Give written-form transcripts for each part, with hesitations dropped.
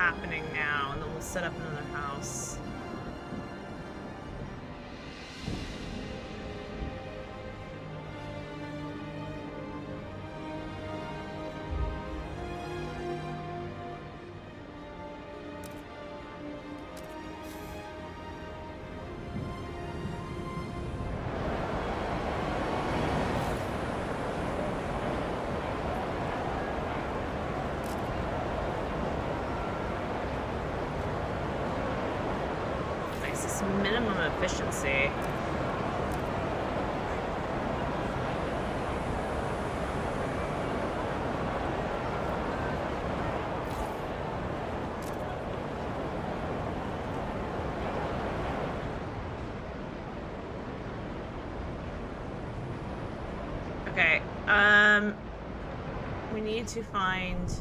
happening now, and then we'll set up another house. Minimum efficiency. Okay, we need to find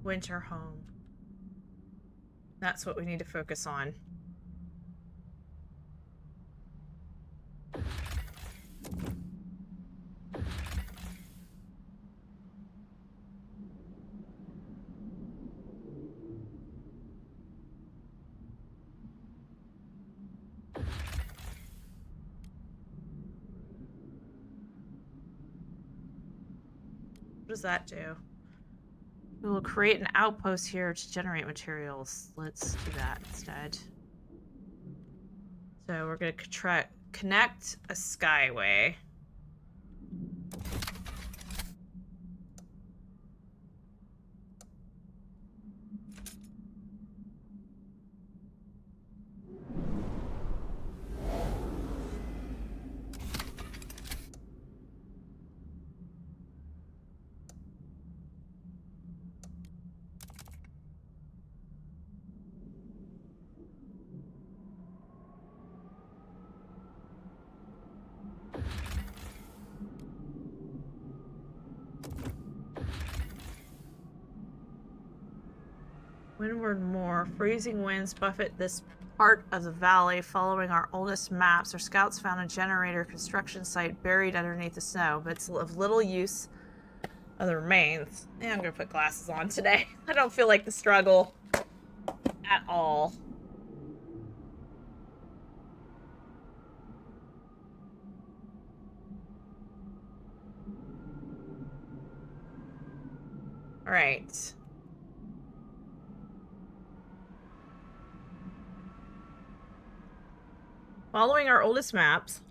winter home. That's what we need to focus on. What does that do? We will create an outpost here to generate materials. Let's do that instead. So we're going to connect a skyway. Windward Moor. Freezing winds buffet this part of the valley. Following our oldest maps, our scouts found a generator construction site buried underneath the snow, but it's of little use of the remains. Yeah, I'm gonna put glasses on today. I don't feel like the struggle at all. All right. Following our oldest maps,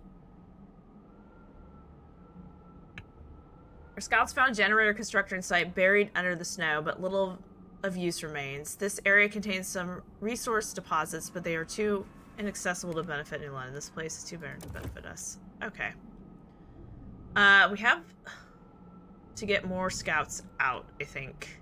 our scouts found a generator construction site buried under the snow, but little of use remains. This area contains some resource deposits, but they are too inaccessible to benefit anyone. This place is too barren to benefit us. Okay. We have to get more scouts out, I think.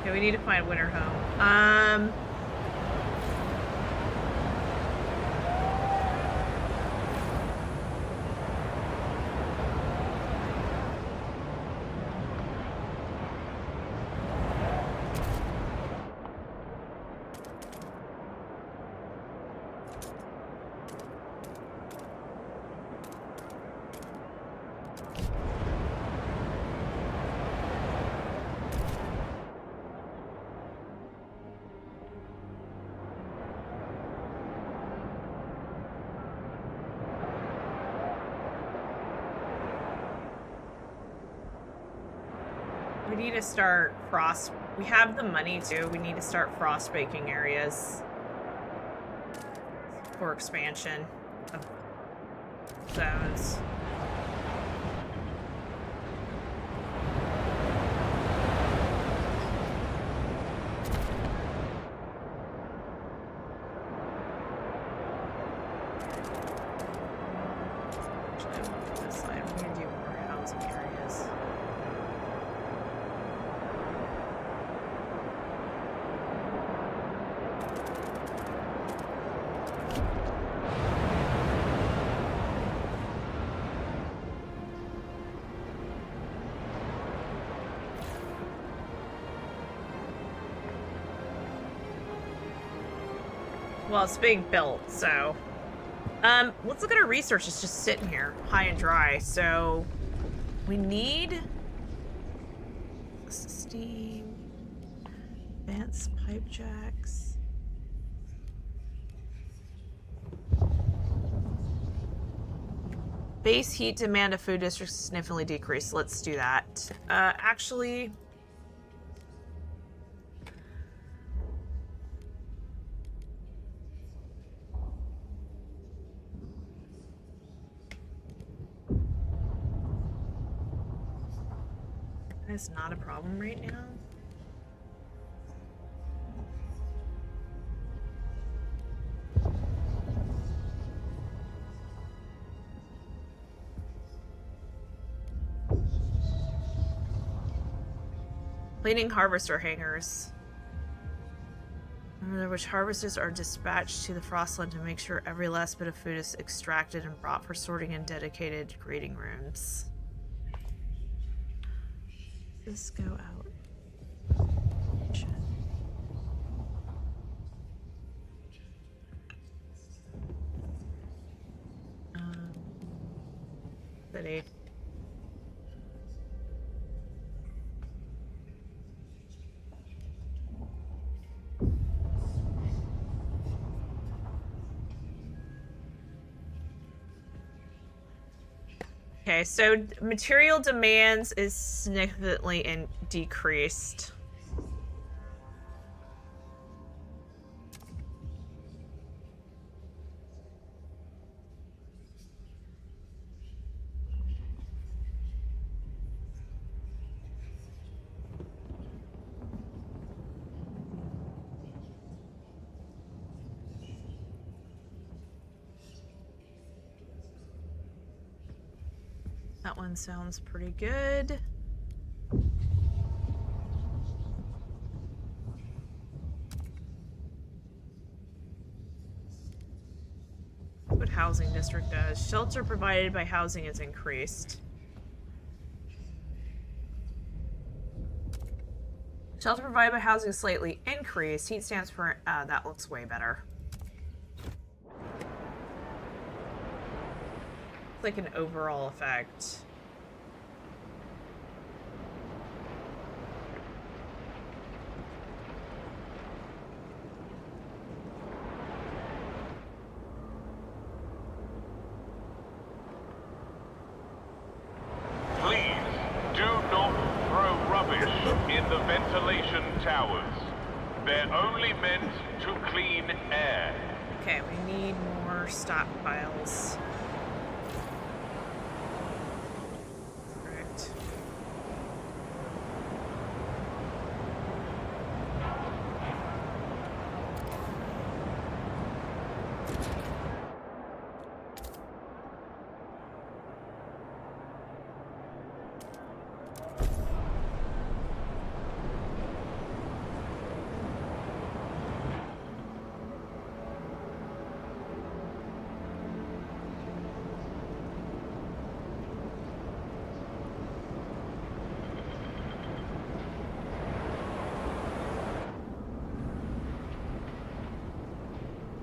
Okay. We need to find a winter home. We need to start we have the money too. We need to start frost baking areas for expansion of zones. Well, it's being built, so... let's look at our resources just sitting here, high and dry. So, we need... steam... advanced pipe jacks... Base heat demand of food districts significantly decreased. Let's do that. Actually... It's not a problem right now. Cleaning harvester hangars. Remember which harvesters are dispatched to the Frostland to make sure every last bit of food is extracted and brought for sorting in dedicated grading rooms. This go out. City. Okay, so material demands is significantly decreased. That one sounds pretty good. What housing district does? Shelter provided by housing is increased. Shelter provided by housing is slightly increased. Heat stands for, that looks way better. Like an overall effect. Please do not throw rubbish in the ventilation towers. They're only meant to clean air. Okay, we need more stockpiles.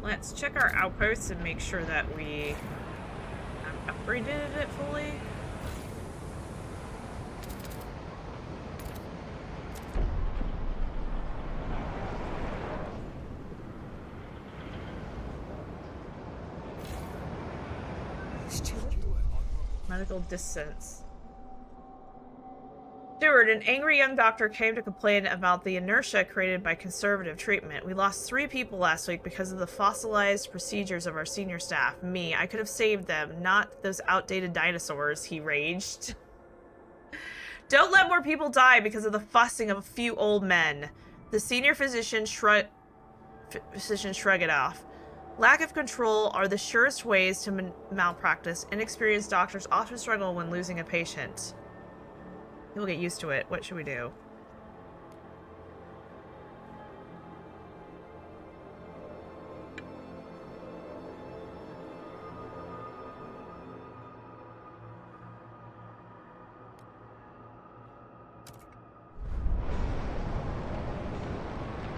Let's check our outposts and make sure that we have upgraded it fully. Medical distance. Stewart, an angry young doctor, came to complain about the inertia created by conservative treatment. We lost 3 people last week because of the fossilized procedures of our senior staff. Me, I could have saved them, not those outdated dinosaurs, he raged. Don't let more people die because of the fussing of a few old men. The senior physician shrugged it off. Lack of control are the surest ways to malpractice. Inexperienced doctors often struggle when losing a patient. He'll get used to it. What should we do?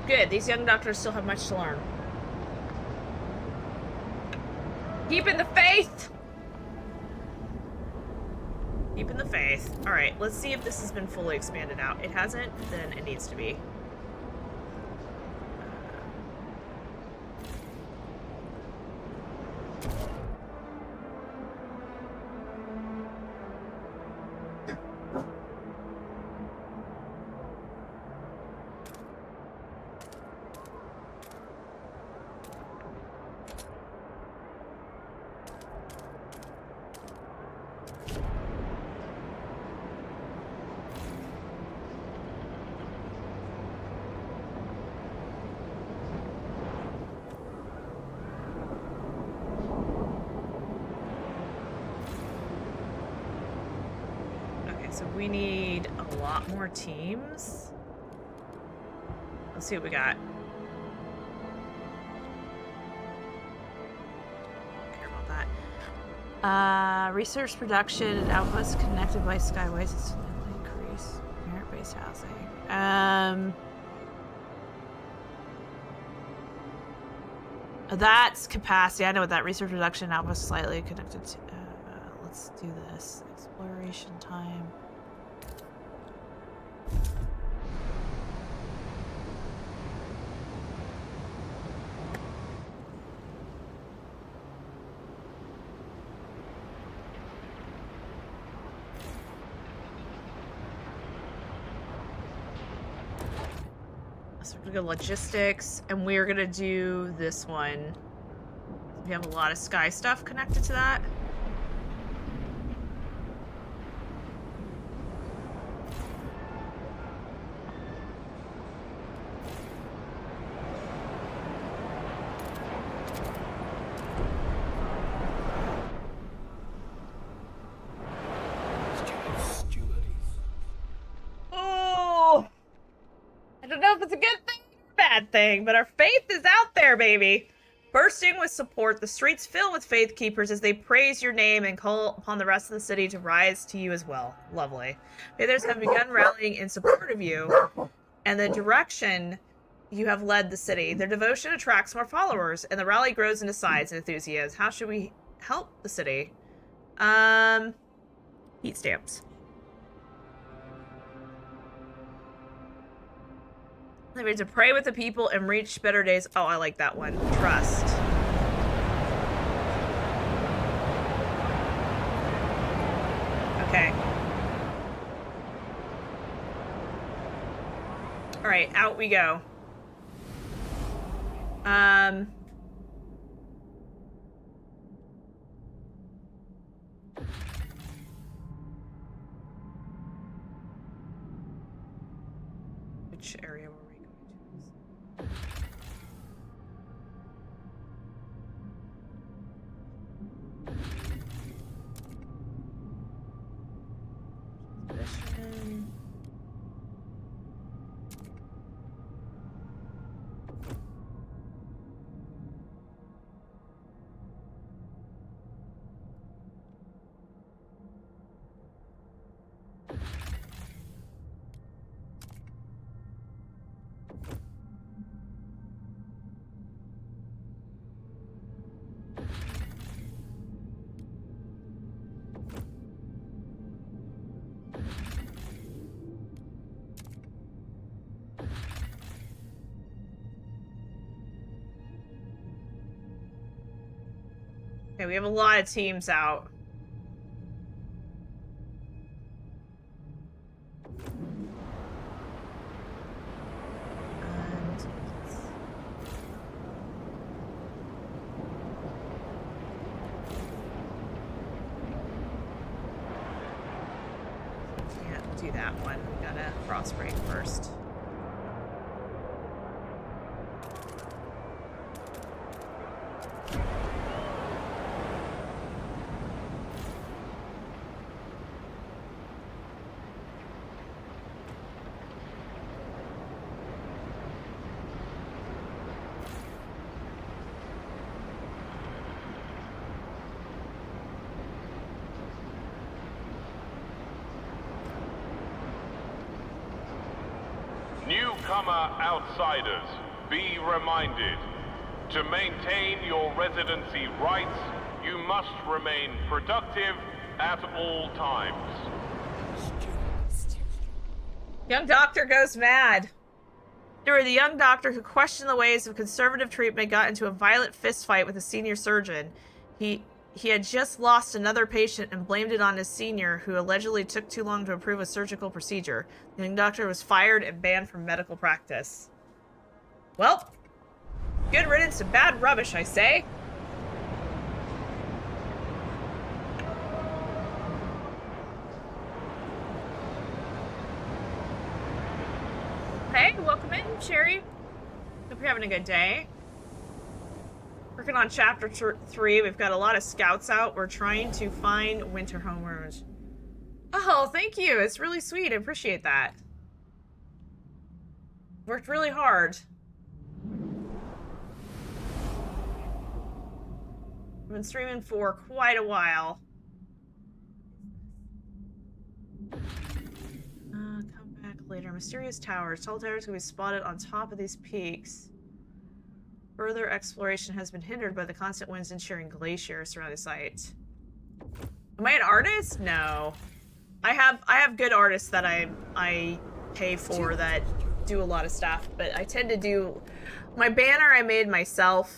Good. These young doctors still have much to learn. Keeping the faith! Keeping the faith. Alright, let's see if this has been fully expanded out. It hasn't, then it needs to be. So we need a lot more teams. Let's see what we got. Don't care about that. Research production and outputs connected by skyways is to increase merit-based housing. That's capacity. I know what that research production output is slightly connected to. Let's do this. Exploration time. So we're gonna go logistics, and we're gonna do this one. We have a lot of sky stuff connected to that. Thing, but our faith is out there, baby. Bursting with support, the streets fill with faith keepers as they praise your name and call upon the rest of the city to rise to you as well. Lovely. Faithers have begun rallying in support of you and the direction you have led the city. Their devotion attracts more followers, and the rally grows into size and enthusiasm. How should we help the city? Heat stamps. They made to pray with the people and reach better days. Oh, I like that one. Trust. Okay. All right, out we go. Which area were we going to? Mission. Okay, we have a lot of teams out. do that one. We gotta frostbreak first. Newcomer outsiders, be reminded. To maintain your residency rights, you must remain productive at all times. Young doctor goes mad. The young doctor who questioned the ways of conservative treatment got into a violent fistfight with a senior surgeon. He had just lost another patient and blamed it on his senior, who allegedly took too long to approve a surgical procedure. The young doctor was fired and banned from medical practice. Well, good riddance to bad rubbish, I say. Hey, welcome in, Sherry. Hope you're having a good day. Working on chapter 3. We've got a lot of scouts out. We're trying to find winter homers. Oh, thank you. It's really sweet. I appreciate that. Worked really hard. I've been streaming for quite a while. Come back later. Mysterious towers. Tall towers can be spotted on top of these peaks. Further exploration has been hindered by the constant winds and shearing glaciers surrounding the site. Am I an artist? No. I have good artists that I pay for that do a lot of stuff, but I tend to do my banner I made myself.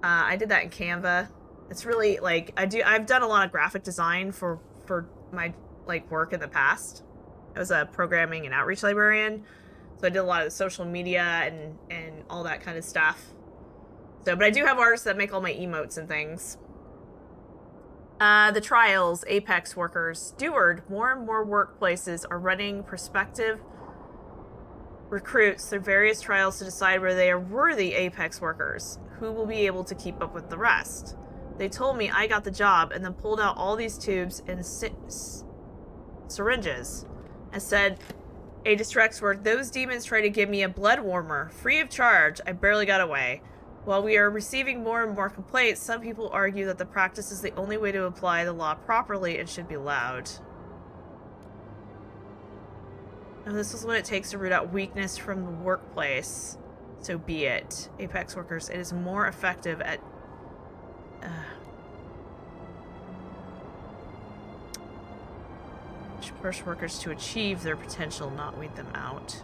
I did that in Canva. It's really like I've done a lot of graphic design for my like work in the past. I was a programming and outreach librarian, so I did a lot of social media and all that kind of stuff. So, but I do have artists that make all my emotes and things. The trials, Apex workers. Steward, more and more workplaces are running prospective recruits through various trials to decide whether they are worthy Apex workers, who will be able to keep up with the rest. They told me I got the job and then pulled out all these tubes and syringes and said, Aegis Rexworth, those demons tried to give me a blood warmer, free of charge. I barely got away. While we are receiving more and more complaints, some people argue that the practice is the only way to apply the law properly and should be allowed. Now, this is what it takes to root out weakness from the workplace. So be it. Apex workers, it is more effective at... push workers to achieve their potential, not weed them out.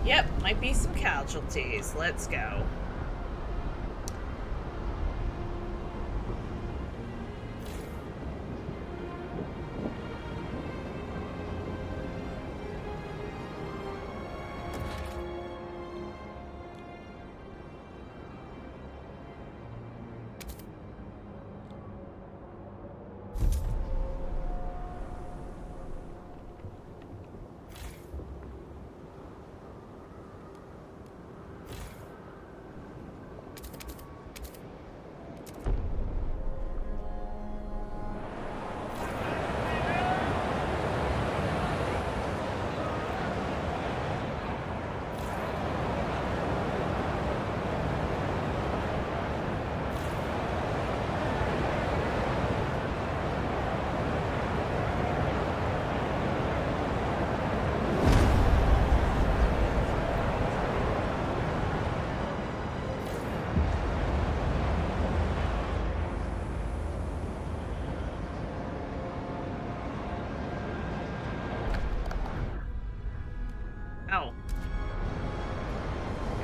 Yep, might be some casualties. Let's go. Oh.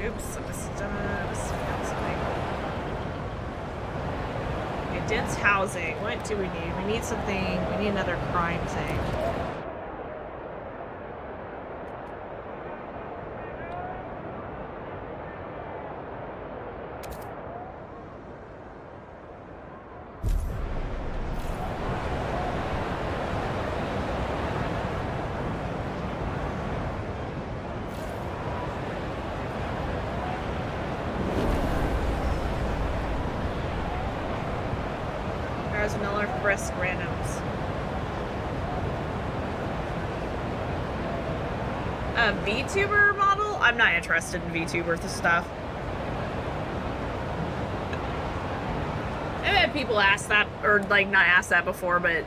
Oops, I must have something. Okay, dense housing. What do we need? We need something. We need another crime thing. brisk randoms. A VTuber model? I'm not interested in VTuber stuff. I've had people ask that, or like not ask that before, but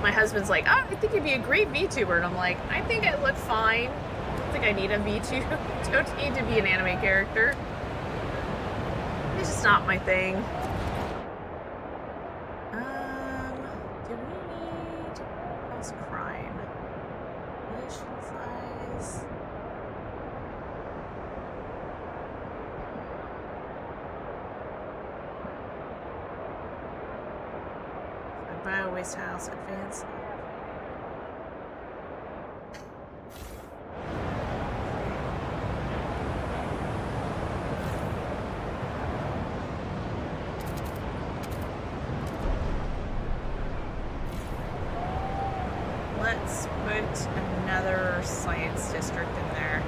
my husband's like, oh, I think you'd be a great VTuber. And I'm like, I think I look fine. I don't think I need a VTuber. Don't need to be an anime character. It's just not my thing. Do we need house crime? Mission size. Bio waste house advance. Let's put another science district in there.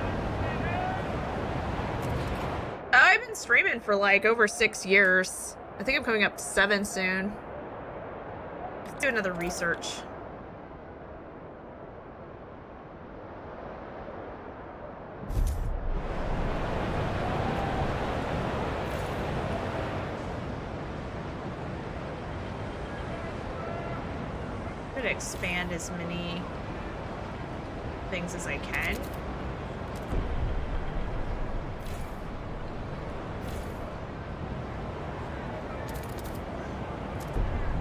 I've been streaming for like over 6 years. I think I'm coming up to 7 soon. Let's do another research. I'm gonna expand as many things as I can.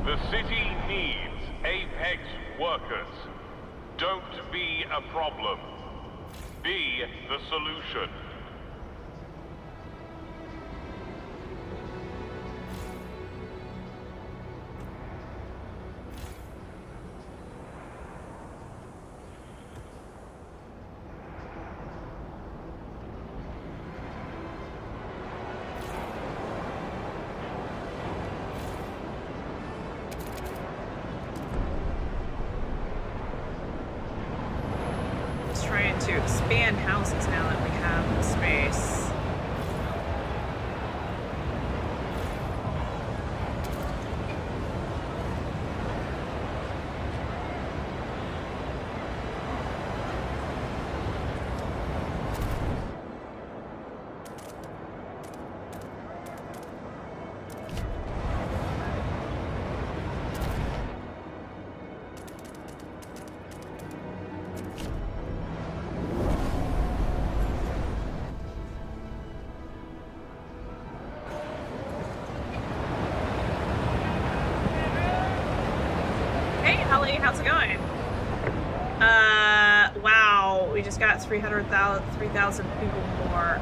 The city needs Apex workers. Don't be a problem. Be the solution. To expand houses now that we have the space. How's it going? Wow, we just got 3,000 people more.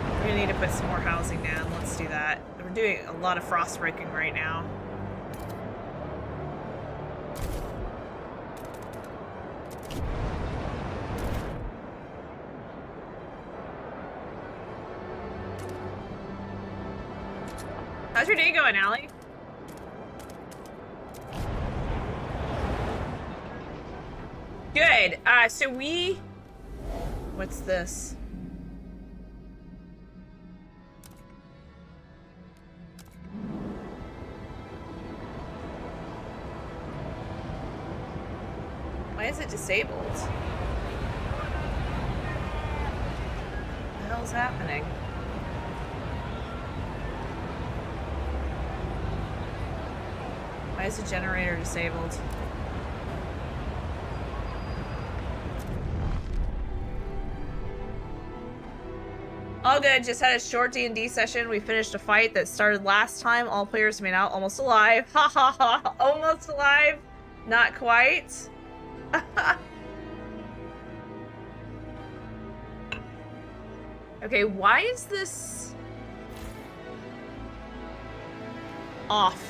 We're gonna need to put some more housing down. Let's do that. We're doing a lot of frost breaking right now. How's your day going, Allie? Good. So what's this? Why is it disabled? What the hell's happening? Why is the generator disabled? All good, just had a short D&D session. We finished a fight that started last time. All players made out almost alive. Ha ha ha, almost alive. Not quite. Okay, why is this off?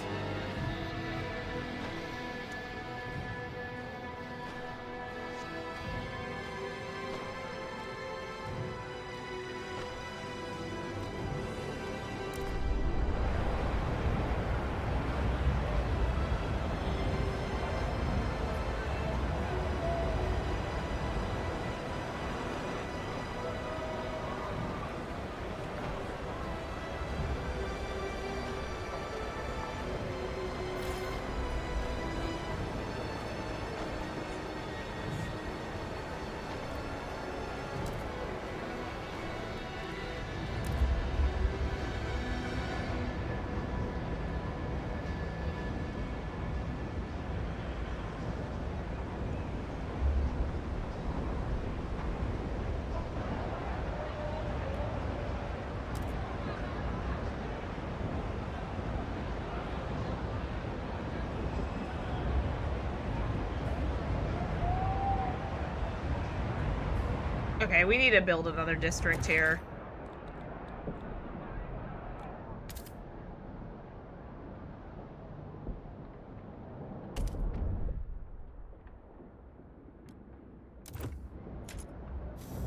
Okay, we need to build another district here.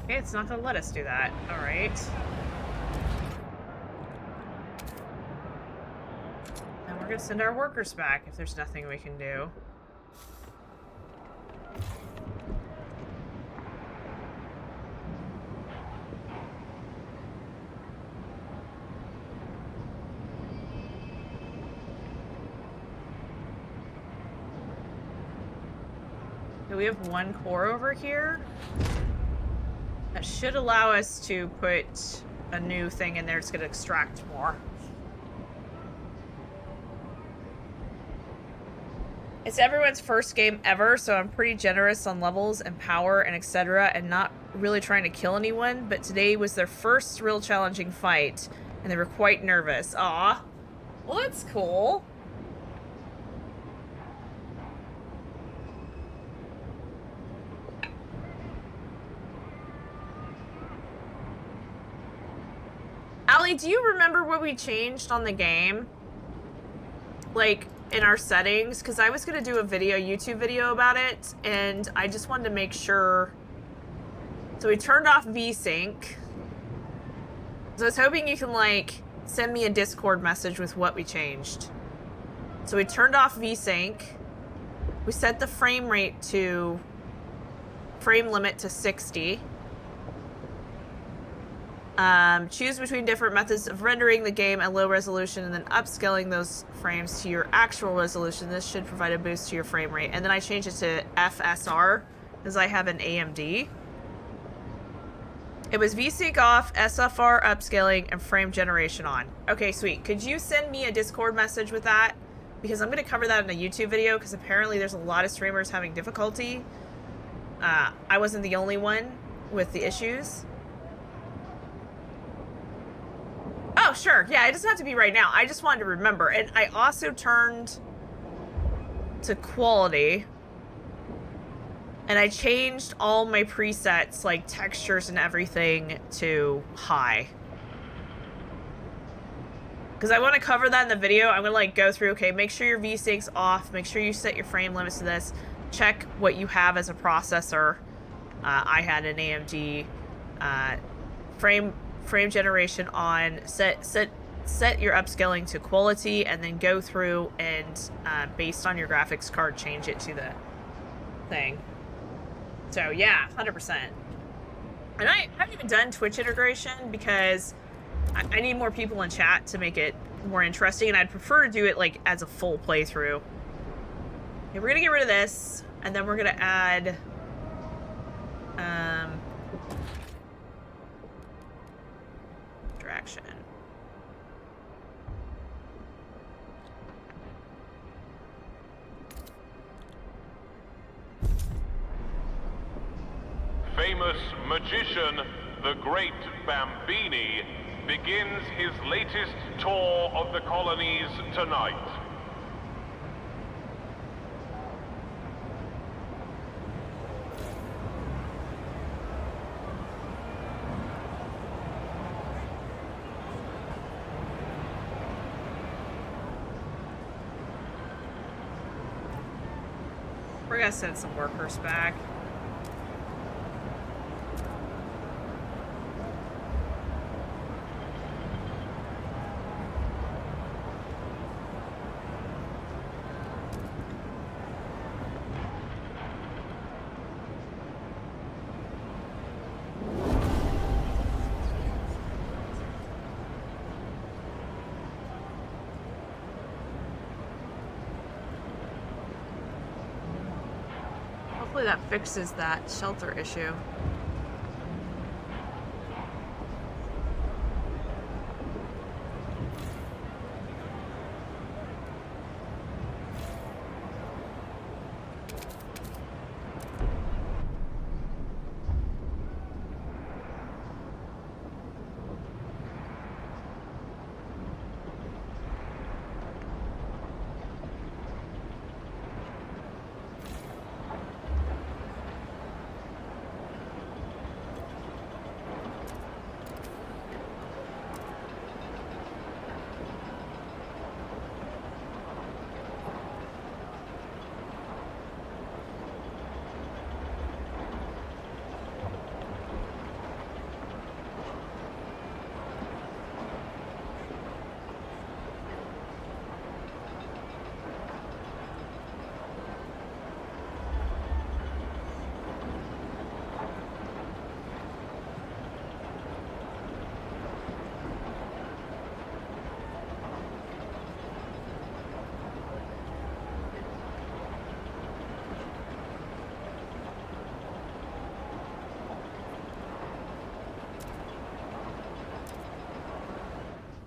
Okay, it's not gonna let us do that. Alright. And we're gonna send our workers back if there's nothing we can do. Do we have one core over here? That should allow us to put a new thing in there that's gonna extract more. It's everyone's first game ever, so I'm pretty generous on levels and power and etc. and not really trying to kill anyone, but today was their first real challenging fight, and they were quite nervous. Aw. Well, that's cool. Allie, do you remember what we changed on the game? Like, in our settings? Because I was going to do a YouTube video about it, and I just wanted to make sure. So we turned off VSync. So I was hoping you can, like, send me a Discord message with what we changed. So we turned off VSync. We set the frame limit to 60. Choose between different methods of rendering the game at low resolution and then upscaling those frames to your actual resolution. This should provide a boost to your frame rate. And then I changed it to FSR because I have an AMD. It was VSync off, SFR upscaling, and frame generation on. Okay, sweet. Could you send me a Discord message with that? Because I'm going to cover that in a YouTube video because apparently there's a lot of streamers having difficulty. I wasn't the only one with the issues. Oh, sure. Yeah, it doesn't have to be right now. I just wanted to remember. And I also turned to quality. And I changed all my presets, like textures and everything, to high. Because I want to cover that in the video. I'm going to like go through, okay, make sure your VSync's off. Make sure you set your frame limits to this. Check what you have as a processor. I had an AMD. Frame generation on, set your upscaling to quality, and then go through and based on your graphics card change it to the thing. So yeah, 100%. And I haven't even done Twitch integration because I need more people in chat to make it more interesting, and I'd prefer to do it like as a full playthrough. Okay, we're gonna get rid of this, and then we're gonna add interaction. Famous magician, the Great Bambini, begins his latest tour of the colonies tonight. We're gonna send some workers back. Hopefully that fixes that shelter issue.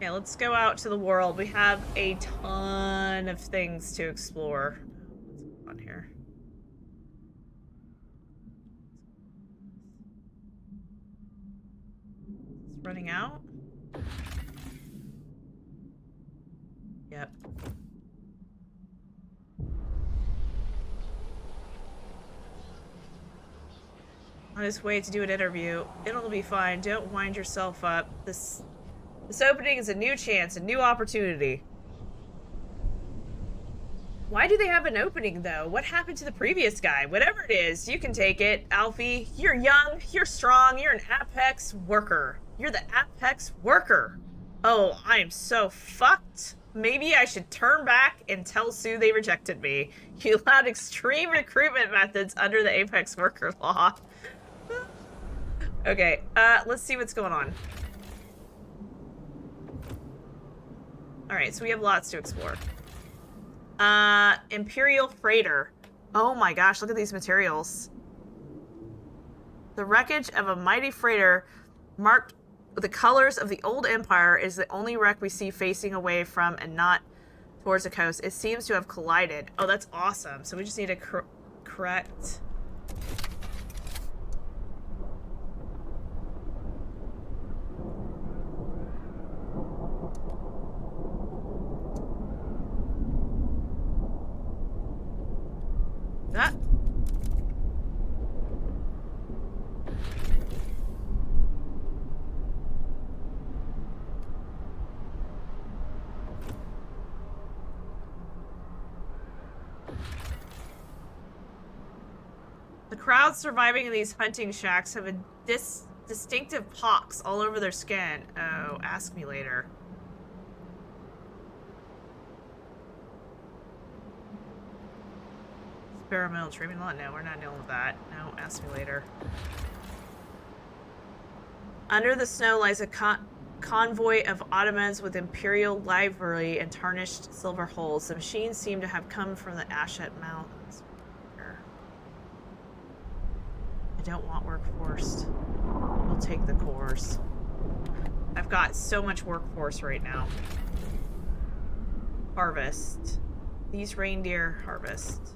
Okay, let's go out to the world. We have a ton of things to explore. What's going on here? It's running out? Yep. On his way to do an interview. It'll be fine. Don't wind yourself up. This opening is a new chance, a new opportunity. Why do they have an opening, though? What happened to the previous guy? Whatever it is, you can take it, Alfie. You're young, you're strong, you're an Apex worker. You're the Apex worker. Oh, I am so fucked. Maybe I should turn back and tell Sue they rejected me. You allowed extreme recruitment methods under the Apex worker law. Okay, let's see what's going on. Alright, so we have lots to explore. Imperial Freighter. Oh my gosh, look at these materials. The wreckage of a mighty freighter marked with the colors of the old empire is the only wreck we see facing away from and not towards the coast. It seems to have collided. Oh, that's awesome. So we just need to correct... that. The crowds surviving in these hunting shacks have a distinctive pox all over their skin. Oh, ask me later. Experimental treatment? No, we're not dealing with that. No, ask me later. Under the snow lies a convoy of Ottomans with imperial livery and tarnished silver hulls. The machines seem to have come from the Ashet Mountains. I don't want workforce. We'll take the cores. I've got so much workforce right now. Harvest. These reindeer harvest.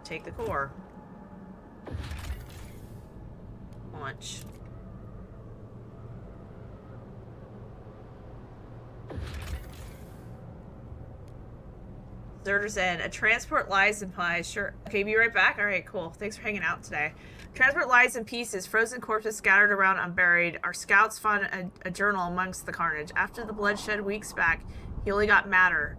Take the core. Launch. Deserter's End. A transport lies in pieces. Sure. Okay, be right back. Alright, cool. Thanks for hanging out today. Transport lies in pieces. Frozen corpses scattered around unburied. Our scouts found a journal amongst the carnage. After the bloodshed weeks back, he only got madder.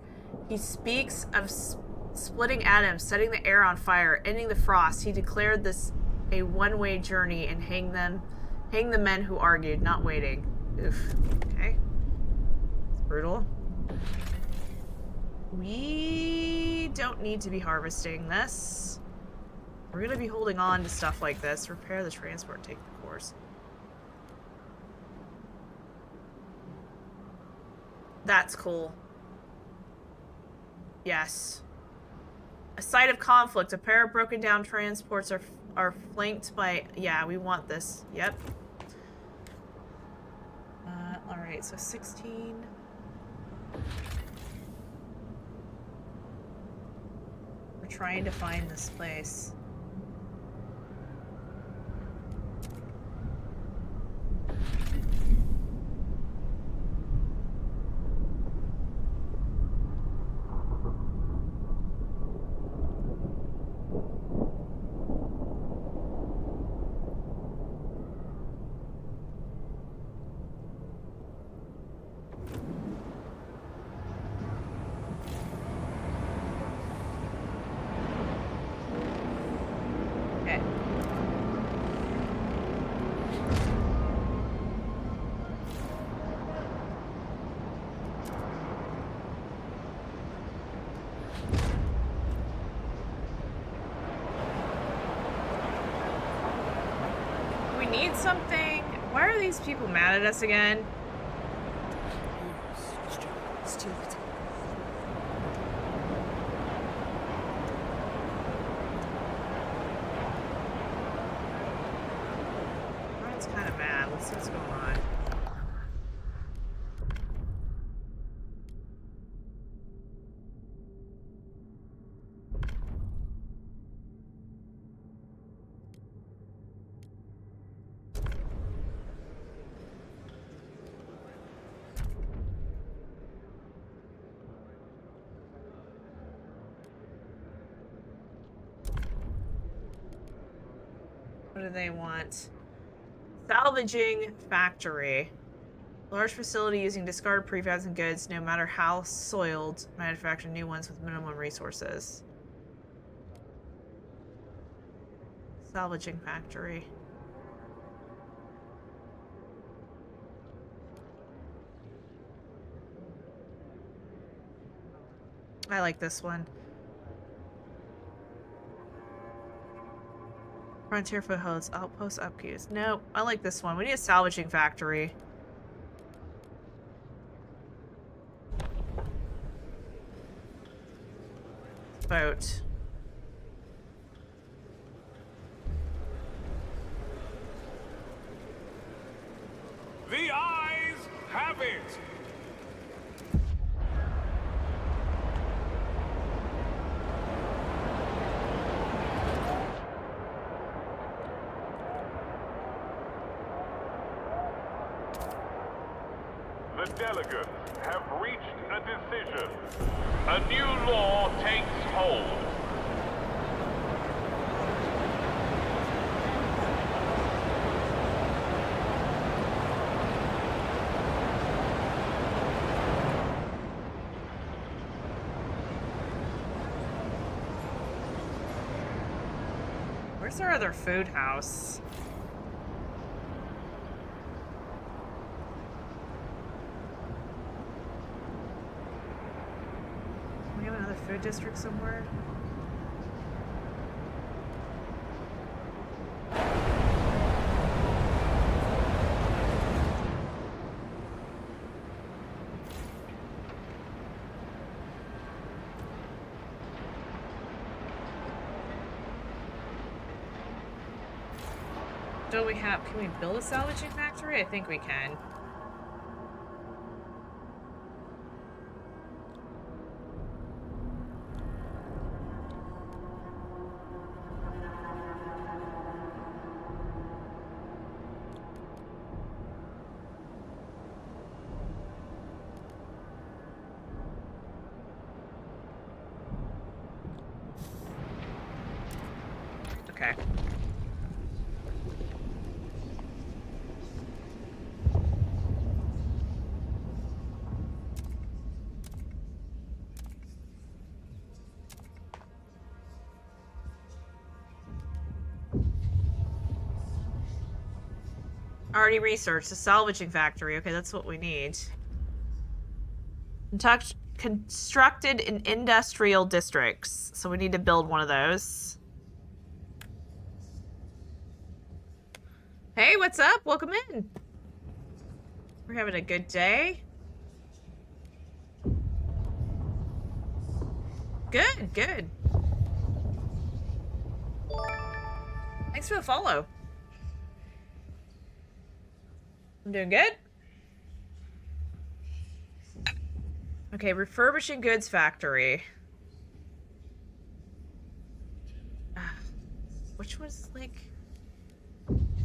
He speaks of splitting atoms, setting the air on fire, ending the frost. He declared this a one-way journey and hang the men who argued, not waiting. Oof. Okay. It's brutal. We don't need to be harvesting this. We're going to be holding on to stuff like this. Repair the transport, take the course. That's cool. Yes. A site of conflict. A pair of broken down transports are flanked by... Yeah, we want this. Yep. Alright, so 16... We're trying to find this place. Something. Why are these people mad at us again? Stupid. Let's see what's going on. What do they want? Salvaging factory. Large facility using discarded prefabs and goods, no matter how soiled, manufacture new ones with minimum resources. Salvaging factory. I like this one. Frontier footholds, outpost upkeeps. Nope, I like this one. We need a salvaging factory. Boat. The eyes have it! The delegates have reached a decision. A new law takes hold. Where's our other food house? We have another food district somewhere? Don't we have... Can we build a salvaging factory? I think we can. Okay. Already researched the salvaging factory. Okay, that's what we need. Constructed in industrial districts. So we need to build one of those. Hey, what's up? Welcome in. We're having a good day. Good, good. Thanks for the follow. I'm doing good. Okay, refurbishing goods factory. Which was like...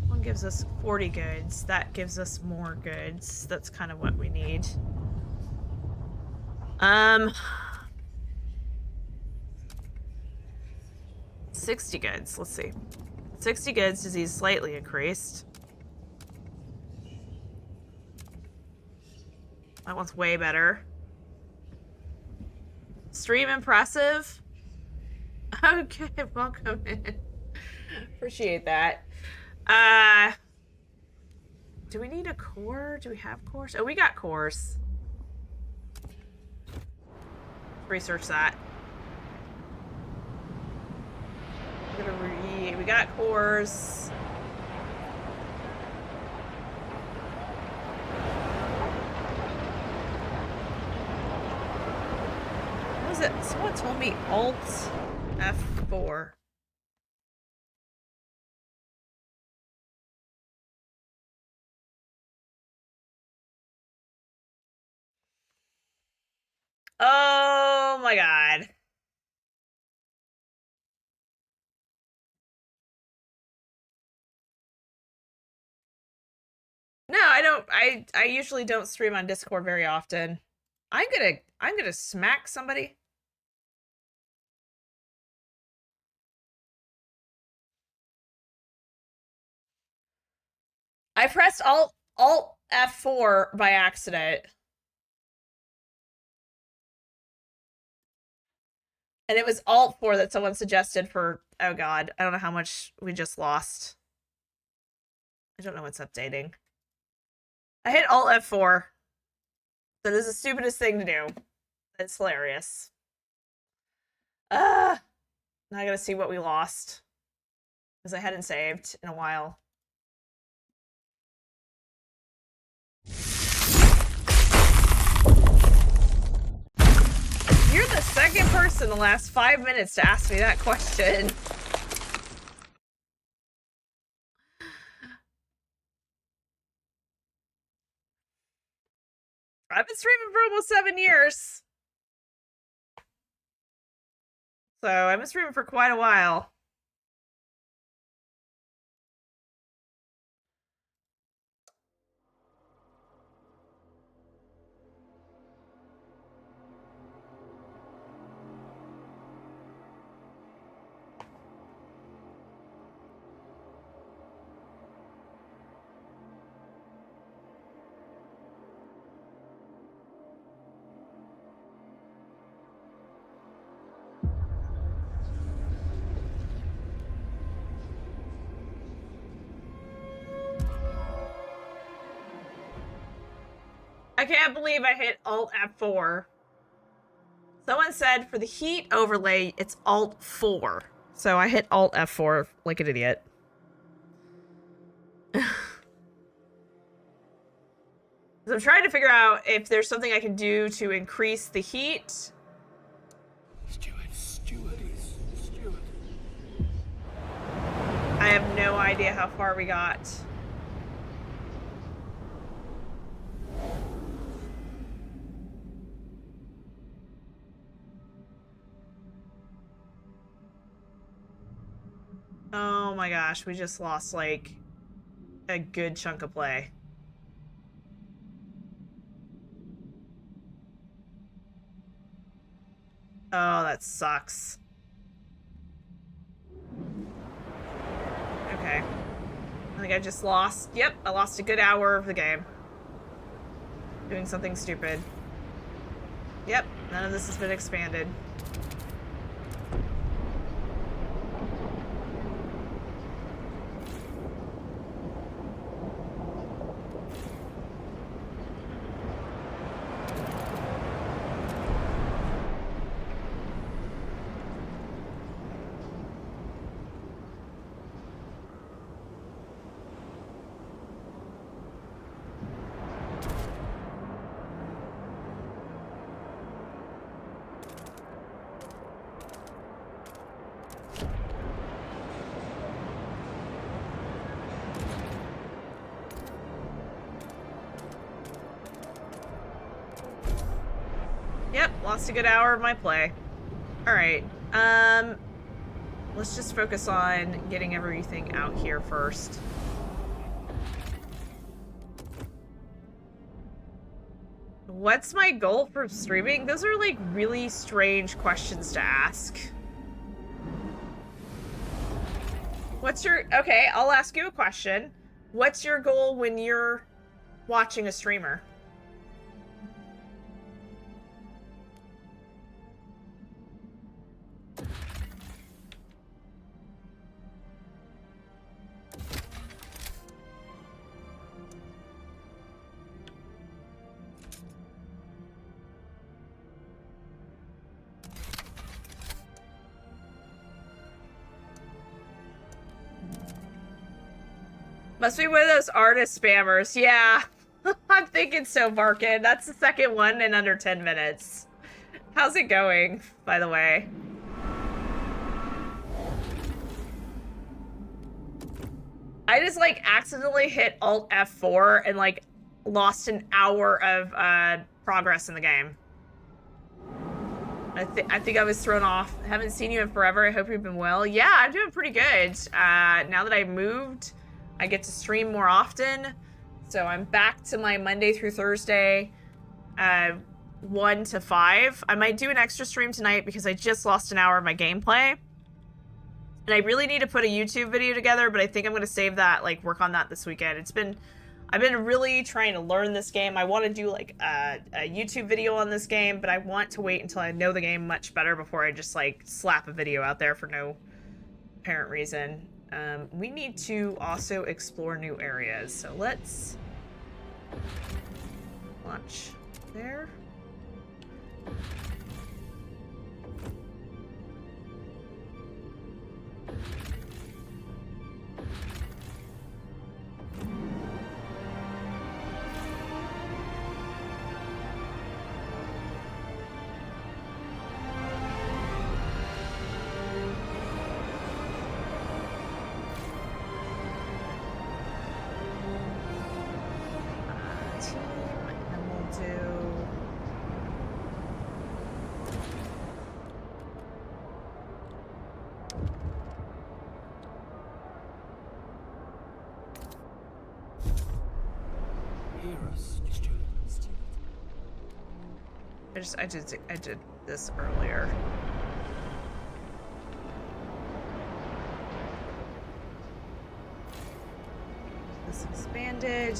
One gives us 40 goods. That gives us more goods. That's kind of what we need. 60 goods. Let's see. 60 goods, disease slightly increased. That one's way better. Stream impressive. Okay, welcome in. Appreciate that. Do we need a core? Do we have cores? Oh, we got cores. Research that. We got cores. What was it? Someone told me Alt F4. my god. No, I don't. I usually don't stream on Discord very often. I'm gonna smack somebody. I pressed Alt F4 by accident. And it was Alt 4 that someone suggested for, oh god, I don't know how much we just lost. I don't know what's updating. I hit Alt F4. That is the stupidest thing to do. It's hilarious. Now I gotta see what we lost. Because I hadn't saved in a while. You're the second person in the last 5 minutes to ask me that question. I've been streaming for almost 7 years. So I've been streaming for quite a while. I can't believe I hit Alt F4. Someone said for the heat overlay, it's Alt 4. So I hit Alt F4 like an idiot. I'm trying to figure out if there's something I can do to increase the heat. Steward. I have no idea how far we got. Oh my gosh, we just lost like a good chunk of play. Oh, that sucks. Okay. I think I just lost. Yep, I lost a good hour of the game. Doing something stupid. Yep, none of this has been expanded. Yep, lost a good hour of my play. Alright, let's just focus on getting everything out here first. What's my goal for streaming? Those are like really strange questions to ask. What's your... Okay, I'll ask you a question. What's your goal when you're watching a streamer? Must be one of those artist spammers. Yeah. I'm thinking so, Barkin. That's the second one in under 10 minutes. How's it going, by the way? I just, like, accidentally hit Alt F4 and, like, lost an hour of progress in the game. I think I was thrown off. Haven't seen you in forever. I hope you've been well. Yeah, I'm doing pretty good. Now that I moved, I get to stream more often. So I'm back to my Monday through Thursday, 1 to 5. I might do an extra stream tonight because I just lost an hour of my gameplay. And I really need to put a YouTube video together, but I think I'm going to save that, like, work on that this weekend. I've been really trying to learn this game. I want to do, like, a YouTube video on this game, but I want to wait until I know the game much better before I just, like, slap a video out there for no apparent reason. We need to also explore new areas, so let's launch there. I did this earlier. This expanded.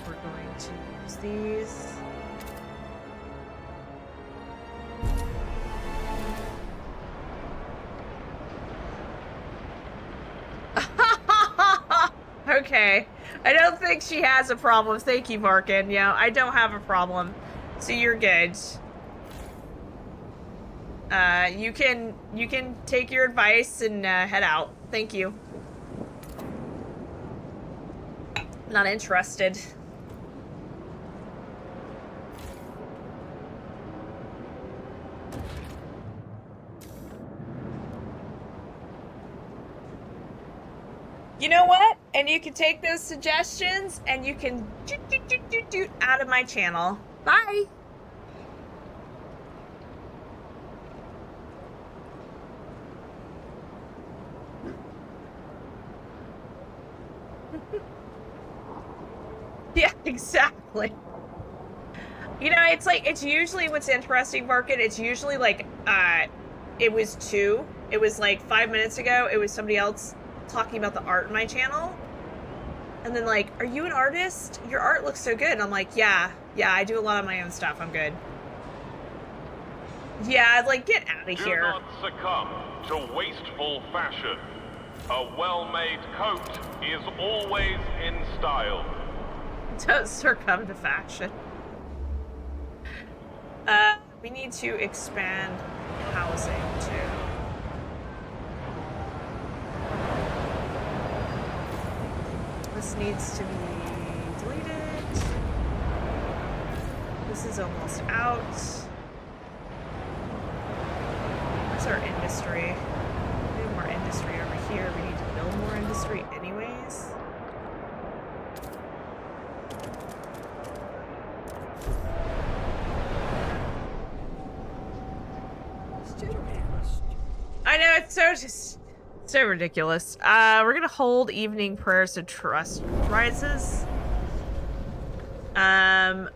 We're going to use these. Okay. I don't think she has a problem. Thank you, Varkin. Yeah, I don't have a problem. So you're good. You can take your advice and head out. Thank you. Not interested. You know what? And you can take those suggestions and you can out of my channel. Bye. Yeah, exactly. You know, it's like, it's usually what's interesting, Market. It's usually like, it was 2. It was like 5 minutes ago. It was somebody else talking about the art in my channel. And then like, are you an artist? Your art looks so good. And I'm like, yeah, I do a lot of my own stuff. I'm good. Yeah, like, get out of here. Do not succumb to wasteful fashion. A well-made coat is always in style. Don't succumb to fashion. We need to expand housing too. This needs to be deleted. This is almost out. Where's our industry? We have more industry over here. We need to build more industry anyways. I know, it's so ridiculous. We're gonna hold evening prayers to trust rises. Let's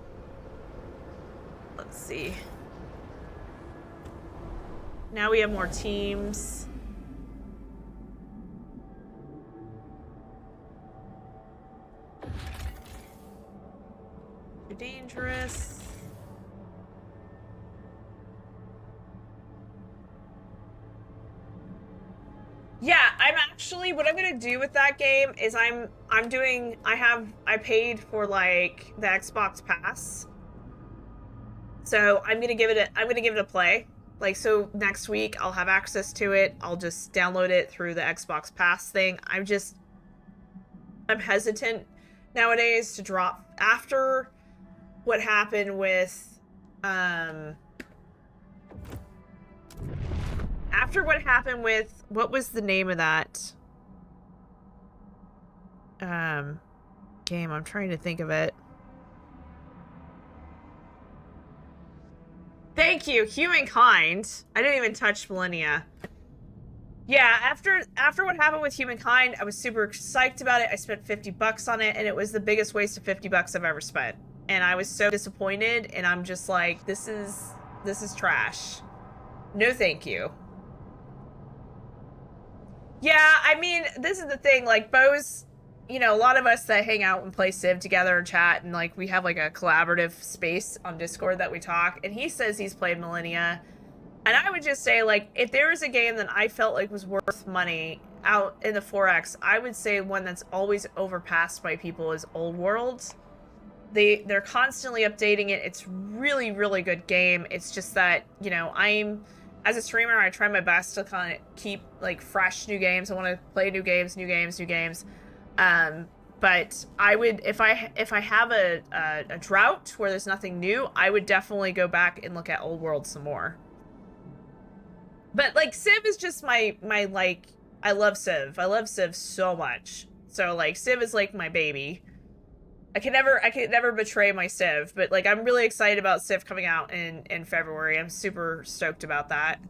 see. Now we have more teams. Too dangerous. Yeah, I'm actually, what I'm gonna do with that game is I paid for like the Xbox Pass. So I'm gonna give it a play. Like, so next week I'll have access to it. I'll just download it through the Xbox Pass thing. I'm hesitant nowadays to drop after what happened with what was the name of that game? I'm trying to think of it. Thank thank you, Humankind. I didn't even touch Millennia. Yeah, after what happened with Humankind, I was super psyched about it. I spent $50 on it, and it was the biggest waste of $50 I've ever spent. And I was so disappointed, and I'm just like, this is trash. No thank you. Yeah, I mean, this is the thing, like, Bo's, you know, a lot of us that hang out and play Civ together and chat, and, like, we have, like, a collaborative space on Discord that we talk, and he says he's played Millennia. And I would just say, like, if there was a game that I felt like was worth money out in the 4X, I would say one that's always overpassed by people is Old World. They're constantly updating it. It's really, really good game. It's just that, you know, as a streamer, I try my best to kind of keep, like, fresh new games. I want to play new games. But I would, if I have a drought where there's nothing new, I would definitely go back and look at Old World some more. But, like, Civ is just my, like, I love Civ. I love Civ so much. So, like, Civ is, like, my baby. I can never betray my Civ, but, like, I'm really excited about Civ coming out in February. I'm super stoked about that.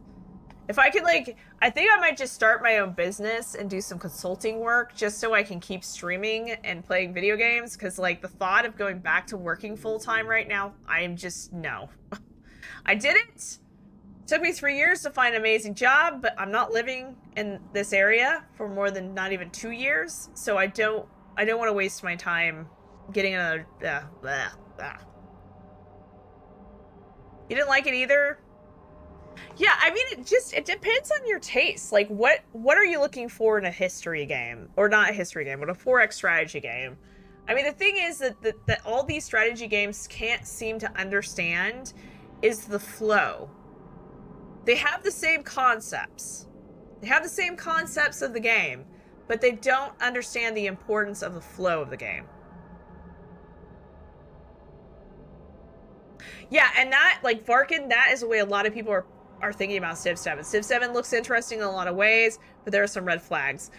If I could, like, I think I might just start my own business and do some consulting work just so I can keep streaming and playing video games, because, like, the thought of going back to working full-time right now, I am just, no. I did it. Took me 3 years to find an amazing job, but I'm not living in this area for more than not even 2 years, so I don't want to waste my time getting another. You didn't like it either? Yeah, I mean, it depends on your taste. Like, what are you looking for in a history game, or not a history game, but a 4X strategy game? I mean, the thing is that all these strategy games can't seem to understand is the flow. They have the same concepts. They have the same concepts of the game, but they don't understand the importance of the flow of the game. Yeah, and that, like, Varkin, that is the way a lot of people are thinking about Civ 7. Civ 7 looks interesting in a lot of ways, but there are some red flags.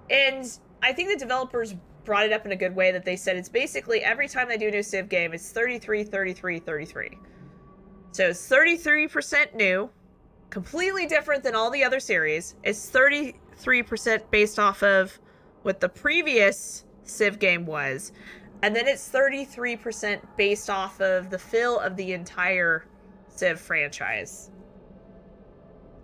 And I think the developers brought it up in a good way, that they said it's basically every time they do a new Civ game, it's 33, 33, 33. So it's 33% new, completely different than all the other series. It's 33% based off of what the previous Civ game was, and then it's 33% based off of the fill of the entire Civ franchise.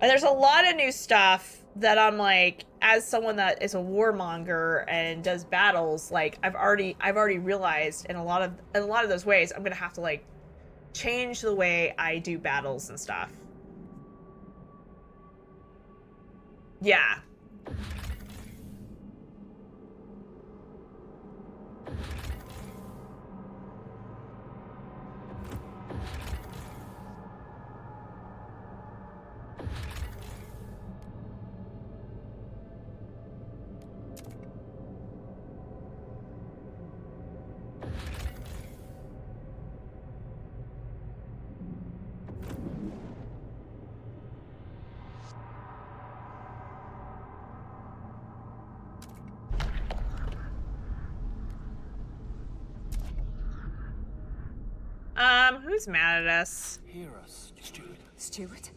And there's a lot of new stuff that I'm like, as someone that is a warmonger and does battles, like, I've already realized in a lot of those ways, I'm gonna have to, like, change the way I do battles and stuff. Yeah. Who's mad at us? Hear us, Steward. Steward?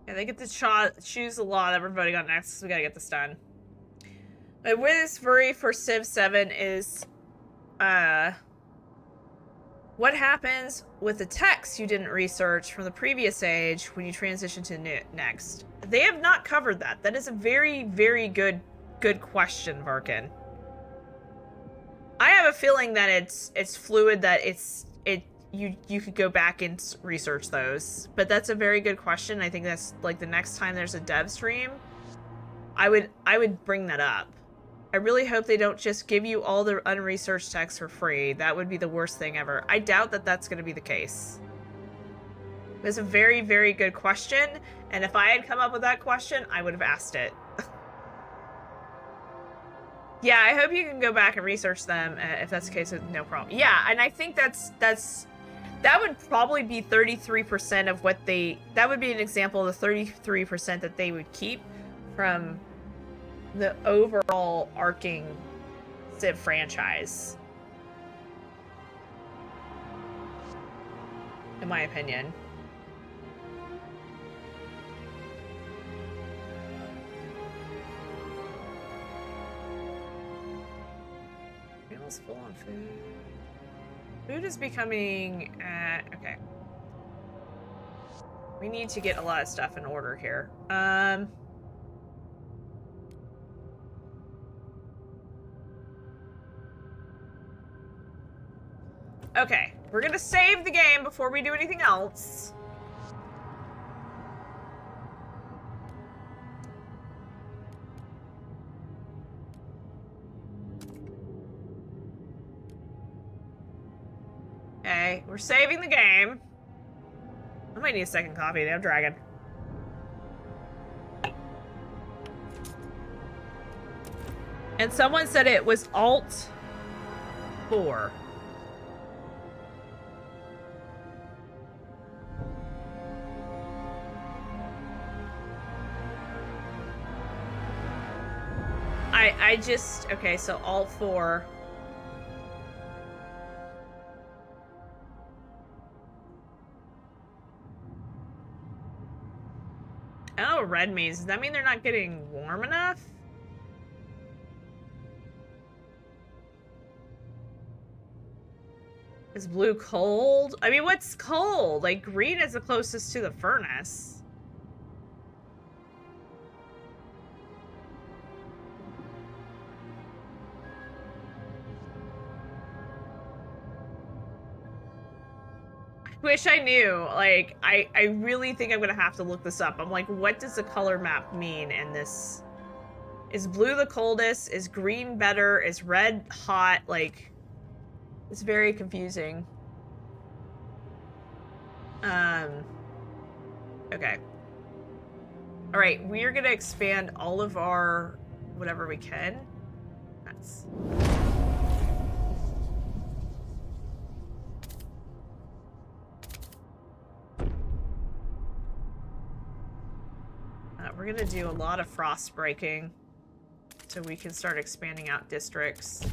Yeah, they get to choose a lot. Everybody got next, so we gotta get this done. My witness worry for Civ 7 is, what happens with the text you didn't research from the previous age when you transition to next? They have not covered that. That is a very, very good question, Varkin. I have a feeling that it's fluid, that you could go back and research those. But that's a very good question. I think that's, like, the next time there's a dev stream, I would bring that up. I really hope they don't just give you all the unresearched text for free. That would be the worst thing ever. I doubt that that's going to be the case. It's a very, very good question, and if I had come up with that question, I would have asked it. Yeah, I hope you can go back and research them. If that's the case, no problem. Yeah, and I think that's That would probably be 33% of what they... That would be an example of the 33% that they would keep from the overall arcing Civ franchise. In my opinion. Meals full on food. Food is becoming... okay. We need to get a lot of stuff in order here. Okay, we're gonna save the game before we do anything else. Okay, we're saving the game. I might need a second coffee. I'm dragon. And someone said it was Alt 4. I just... Okay, so Alt 4... Oh, red means. Does that mean they're not getting warm enough? Is blue cold? I mean, what's cold? Like, green is the closest to the furnace. Wish I knew. Like, I really think I'm gonna have to look this up. I'm like, what does the color map mean in this? Is blue the coldest? Is green better? Is red hot? Like, it's very confusing. Okay. All right, we're gonna expand all of our whatever we can. That's... we're gonna do a lot of frost breaking so we can start expanding out districts.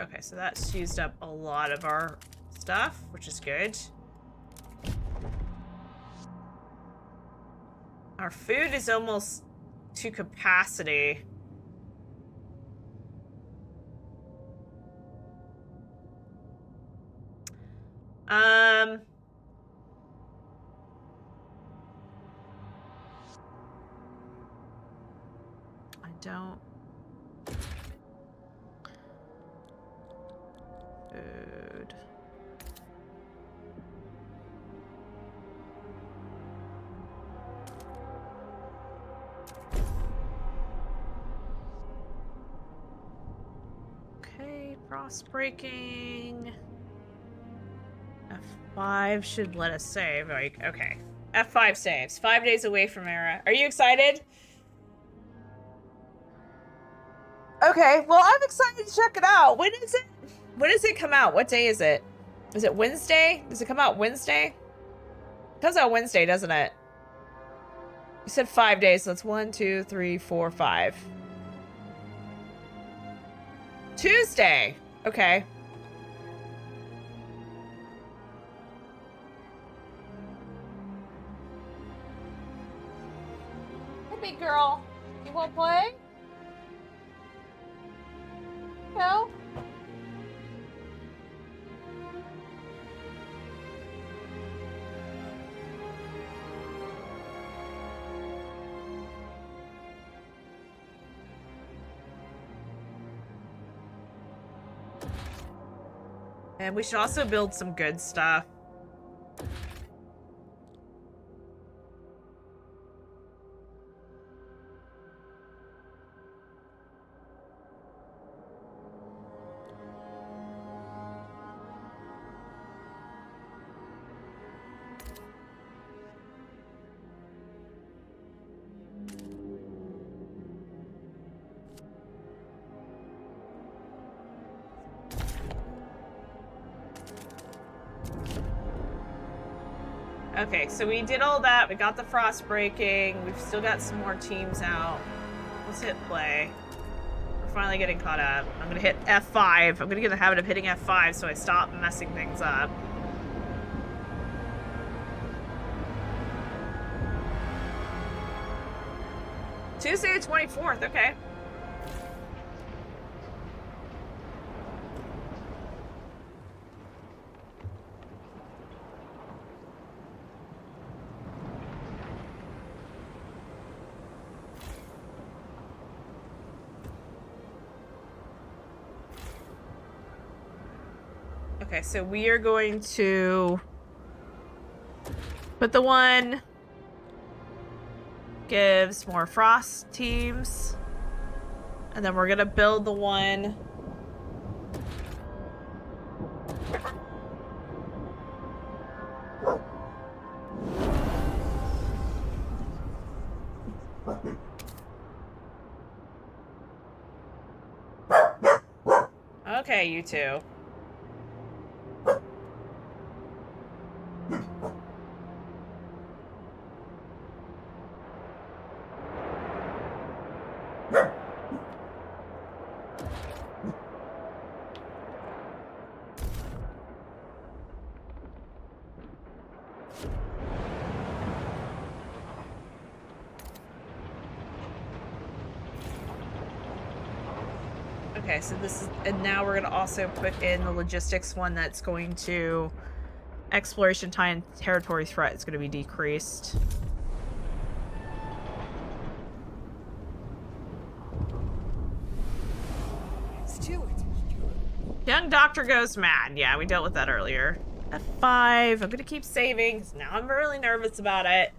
Okay, so that's used up a lot of our stuff, which is good. Our food is almost to capacity. I don't... Food. Okay, frost breaking. F5 should let us save. Like, okay. F5 saves. 5 days away from era. Are you excited? Okay, well, I'm excited to check it out. When is it? When does it come out? What day is it? Is it Wednesday? Does it come out Wednesday? It comes out Wednesday, doesn't it? You said 5 days, so it's 1, 2, 3, 4, 5. Tuesday. Okay. Hey, big girl. You won't play? No? And we should also build some good stuff. Okay, so we did all that. We got the frost breaking. We've still got some more teams out. Let's hit play. We're finally getting caught up. I'm gonna hit F5. I'm gonna get in the habit of hitting F5 so I stop messing things up. Tuesday the 24th, okay. Okay, so we are going to put the one gives more frost teams, and then we're gonna build the one okay, you two. Okay, so this is, and now we're gonna also put in the logistics one that's going to exploration time and territory threat is gonna be decreased. Stuart. Young doctor goes mad. Yeah, we dealt with that earlier. F5. I'm gonna keep saving. Now I'm really nervous about it.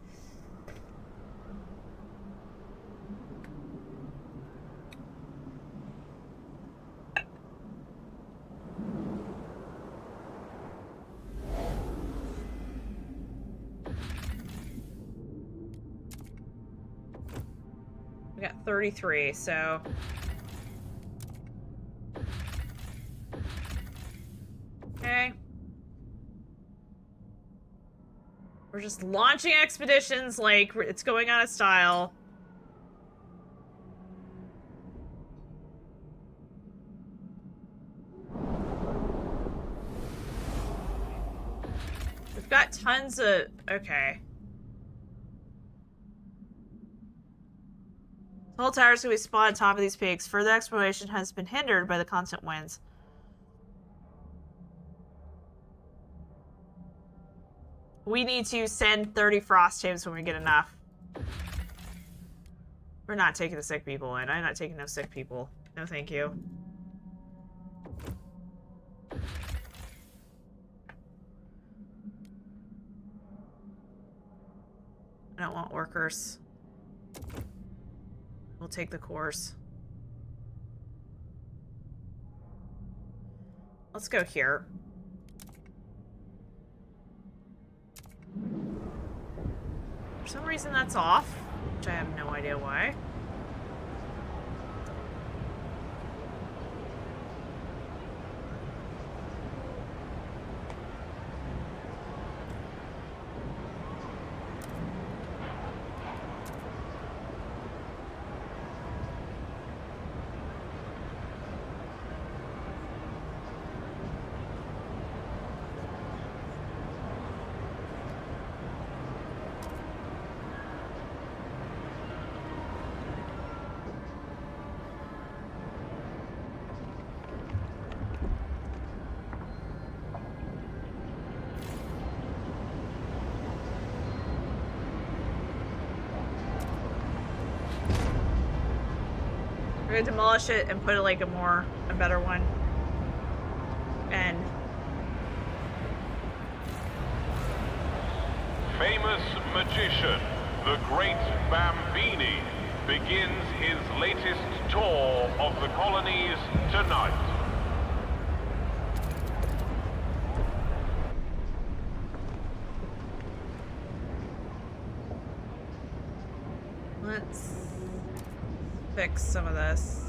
We got 33, so... Okay. We're just launching expeditions like it's going out of style. We've got tons of... Okay. Tall towers can be spawned on top of these peaks. Further exploration has been hindered by the constant winds. We need to send 30 frost teams when we get enough. We're not taking the sick people in. I'm not taking no sick people. No, thank you. I don't want workers. We'll take the course. Let's go here. For some reason that's off, which I have no idea why. We're gonna demolish it and put like a better one. And famous magician, the Great Bambini, begins his latest tour of the colonies tonight. Let's fix some of this.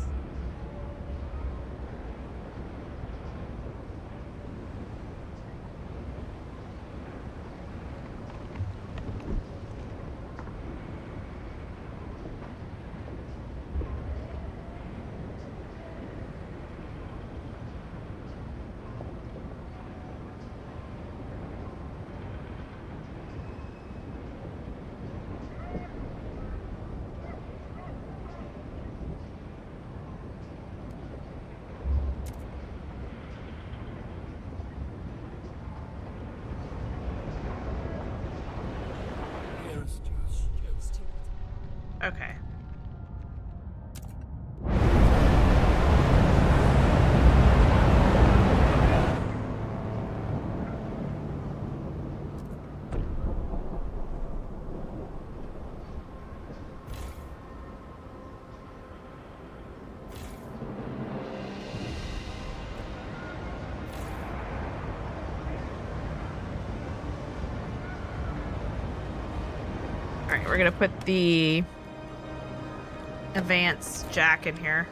Okay. All right, we're gonna put the advanced jack in here.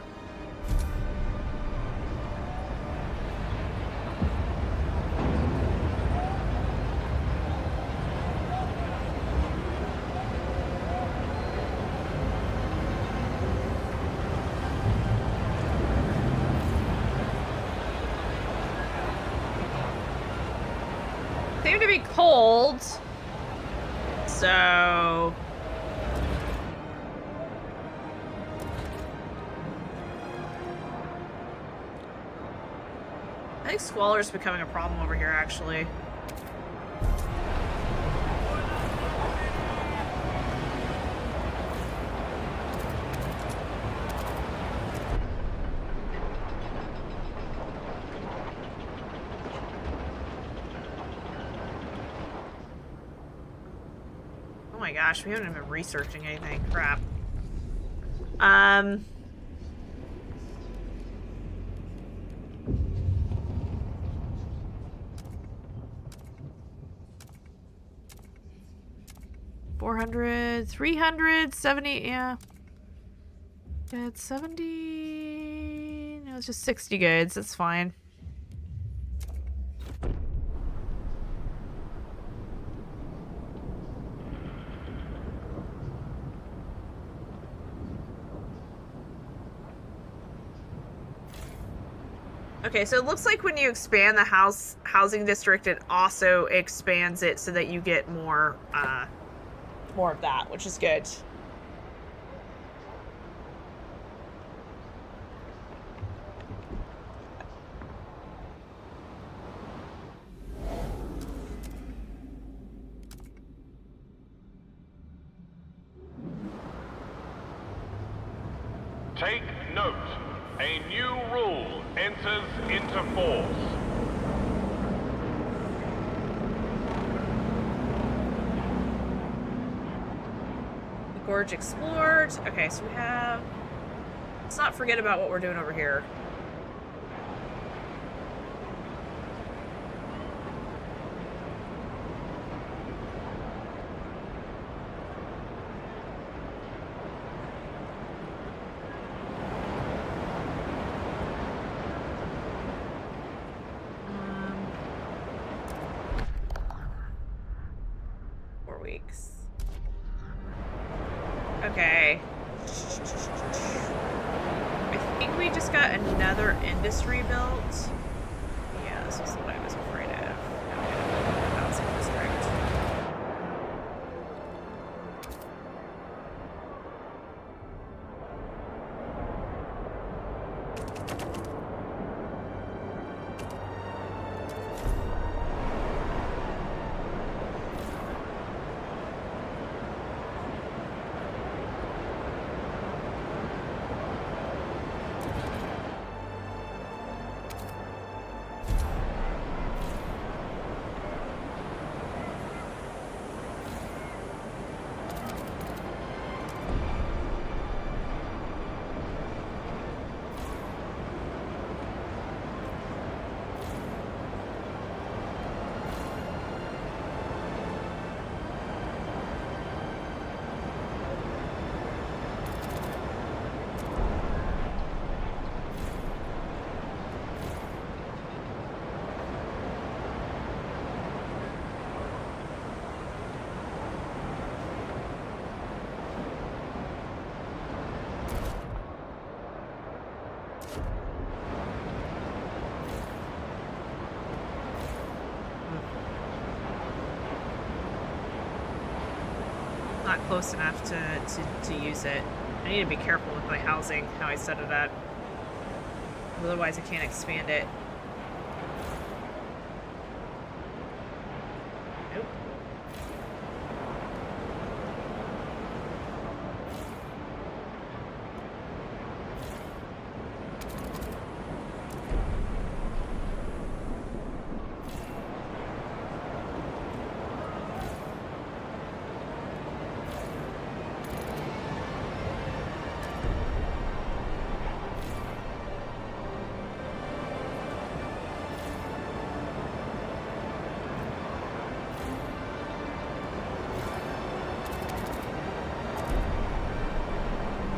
Seem to be cold, so I think squalor's becoming a problem over here, actually. Oh my gosh, we haven't even been researching anything. Crap. $400, $370, yeah. Yeah, it's 70. No, it's just 60 goods. That's fine. Okay, so it looks like when you expand the housing district, it also expands it so that you get more of that, which is good. Take note. A new rule enters into force. The gorge explored. Okay, so we have... Let's not forget about what we're doing over here. Okay. I think we just got another industry built. Yeah, this is what I was afraid of. Okay, housing district. not close enough to use it. I need to be careful with my housing, how I set it up. Otherwise I can't expand it. Nope.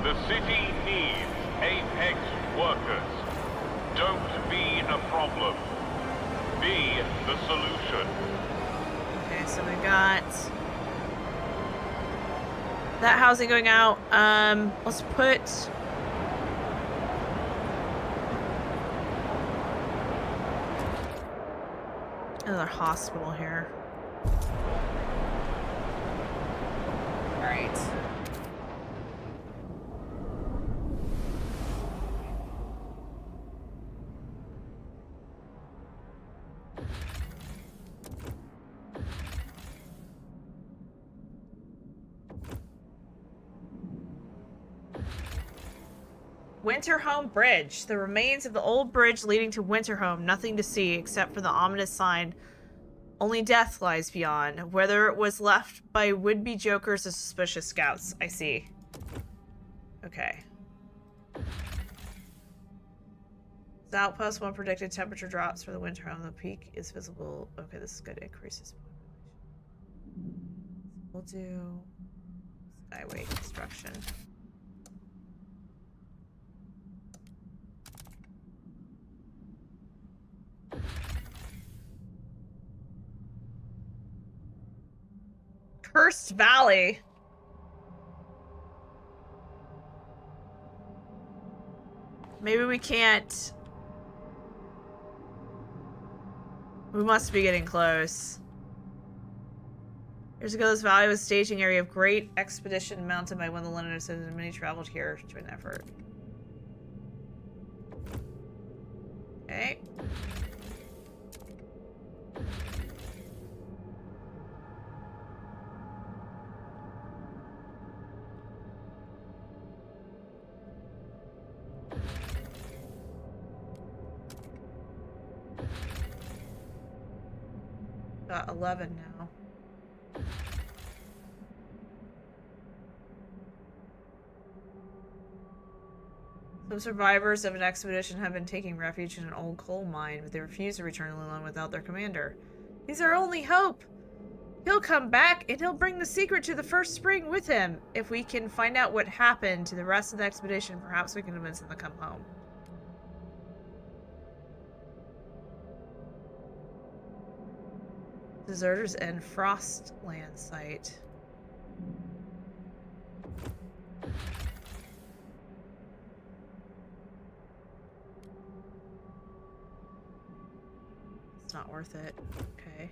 The city needs Apex workers. Don't be a problem. Be the solution. Okay, so we got that housing going out. Let's put another hospital here. All right. Winterhome Bridge. The remains of the old bridge leading to Winterhome. Nothing to see except for the ominous sign. Only death lies beyond. Whether it was left by would-be jokers or suspicious scouts. I see. Okay. The outpost, one predicted temperature drops for the Winterhome. The peak is visible. Okay, this is good. Increases population. We'll do skyway construction. Cursed Valley. Maybe we can't. We must be getting close. Years ago, this valley was a staging area of great expedition mounted by one of the Londoners, and many traveled here to an effort. Okay. Got 11 now. Some survivors of an expedition have been taking refuge in an old coal mine, but they refuse to return alone without their commander. He's our only hope. He'll come back, and he'll bring the secret to the first spring with him. If we can find out what happened to the rest of the expedition, perhaps we can convince them to come home. Deserters and Frostland site. It's not worth it. Okay.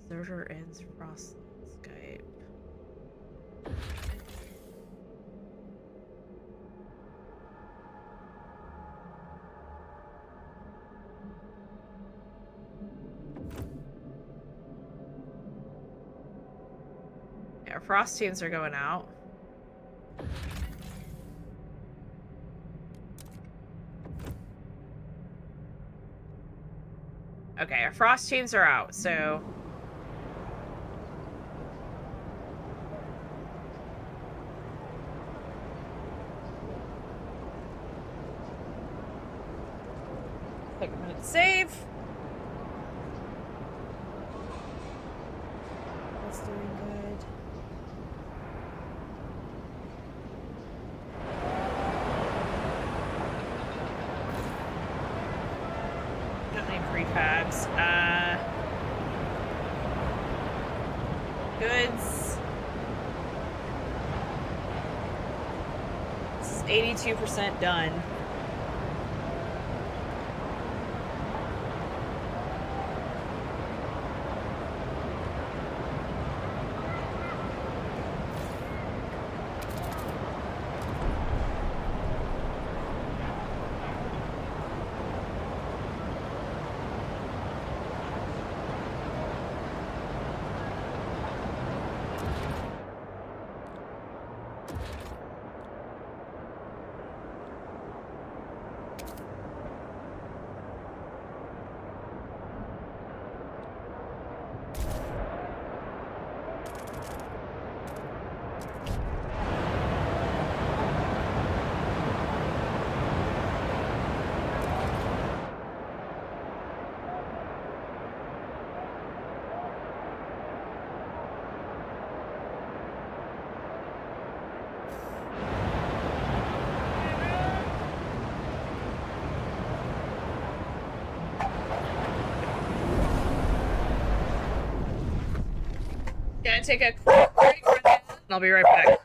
Deserter ends Frostland Skype. Our frost teams are going out. Okay, our frost teams are out, so... Take a minute to save. That's doing good. Don't need prefabs. Goods. This is 82% done. Gonna take a quick break for that, and I'll be right back.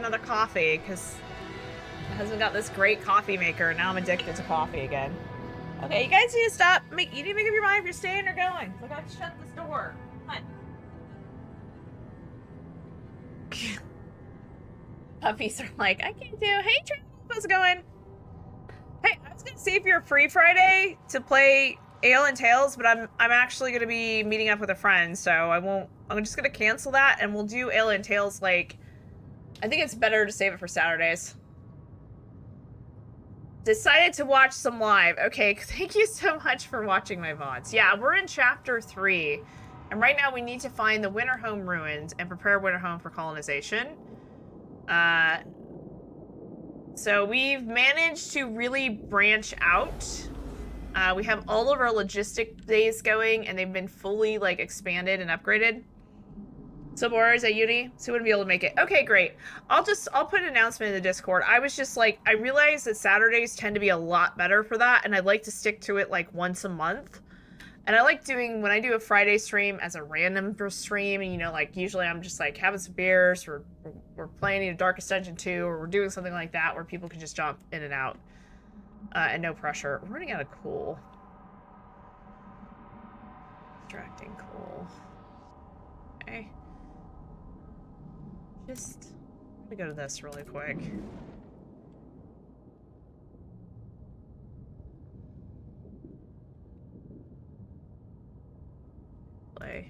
another coffee, because my husband got this great coffee maker, and now I'm addicted to coffee again. Okay, you guys need to stop. You need to make up your mind if you're staying or going. So I gotta shut this door. Come on. Puppies are like, I can't do. Hey, Trent, how's it going? Hey, I was gonna see if you're free Friday to play Ale and Tales, but I'm actually gonna be meeting up with a friend, so I won't. I'm just gonna cancel that, and we'll do Ale and Tales. Like, I think it's better to save it for Saturdays. Decided to watch some live. Okay, thank you so much for watching my VODs. Yeah, we're in chapter 3, and right now we need to find the Winterhome ruins and prepare Winterhome for colonization. So we've managed to really branch out. We have all of our logistic days going, and they've been fully, like, expanded and upgraded. So, Bora, is that Uni? So we wouldn't be able to make it. Okay, great. I'll put an announcement in the Discord. I was just like, I realized that Saturdays tend to be a lot better for that, and I like to stick to it, like, once a month. And I like doing, when I do a Friday stream as a random stream, and, you know, like, usually I'm just, like, having some beers, or we're playing a Darkest Dungeon 2, or we're doing something like that where people can just jump in and out. And no pressure. We're running out of coal. Extracting coal. Okay. Just, let me go to this really quick. Play.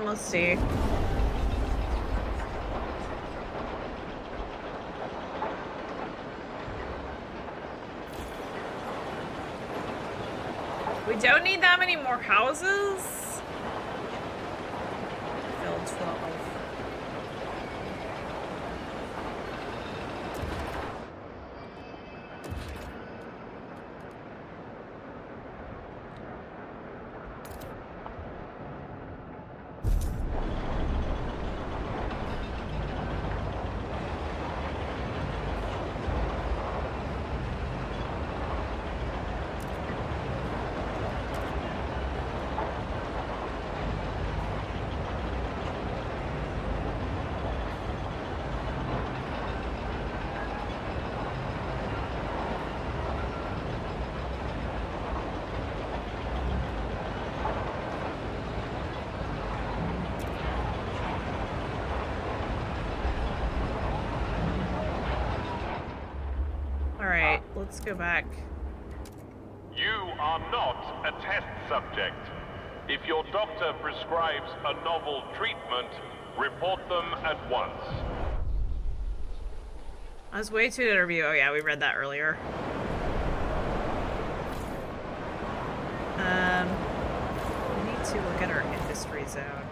Let's see. We don't need that many more houses. Filled 12. Let's go back. You are not a test subject. If your doctor prescribes a novel treatment, report them at once. I was way to interview. Oh yeah, we read that earlier. We need to look at our industry zone.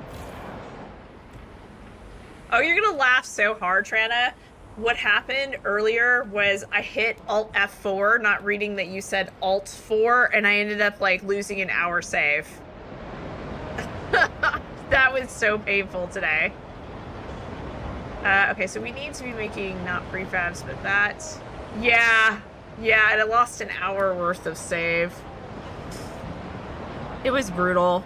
Oh, you're gonna laugh so hard, Trana. What happened earlier was I hit Alt F4, not reading that you said Alt 4, and I ended up, like, losing an hour save. That was so painful today. Okay, so we need to be making not prefabs, but that. Yeah, and I lost an hour worth of save. It was brutal.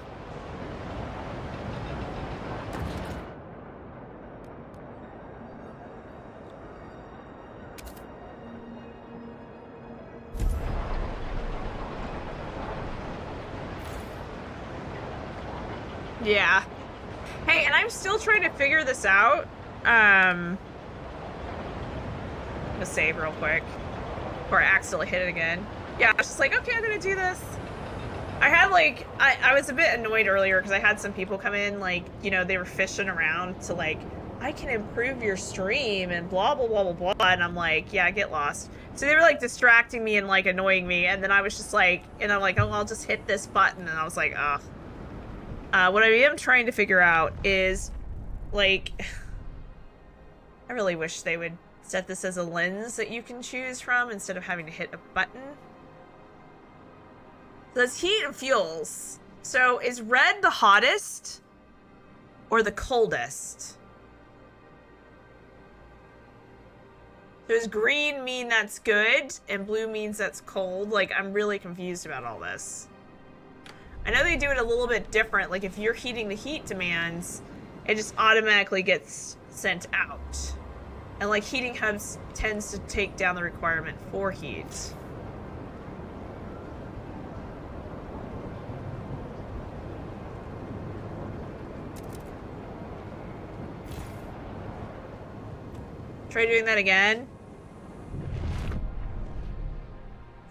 Yeah. Hey, and I'm still trying to figure this out. Because a save real quick. Or I accidentally hit it again. Yeah, I was just like, okay, I'm gonna do this. I had like, I was a bit annoyed earlier because I had some people come in, like, you know, they were fishing around to like, I can improve your stream and blah, blah, blah, blah, blah. And I'm like, yeah, get lost. So they were like distracting me and like annoying me. And then I was just like, and I'm like, oh, I'll just hit this button. And I was like, ugh. What I am trying to figure out is like, I really wish they would set this as a lens that you can choose from instead of having to hit a button. So that's heat and fuels. So is red the hottest or the coldest? Does green mean that's good and blue means that's cold? Like, I'm really confused about all this. I know they do it a little bit different. Like, if you're heating the heat demands, it just automatically gets sent out. And, like, heating hubs tends to take down the requirement for heat. Try doing that again.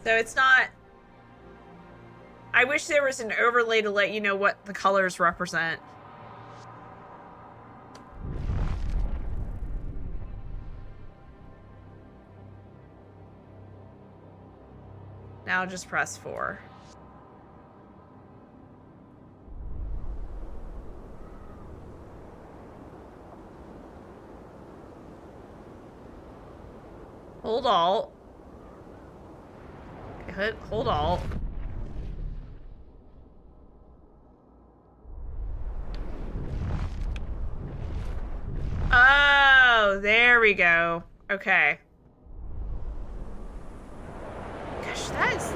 So it's not... I wish there was an overlay to let you know what the colors represent. Now just press 4. Hold Alt. Hold Alt. Oh, there we go. Okay. Gosh, that is...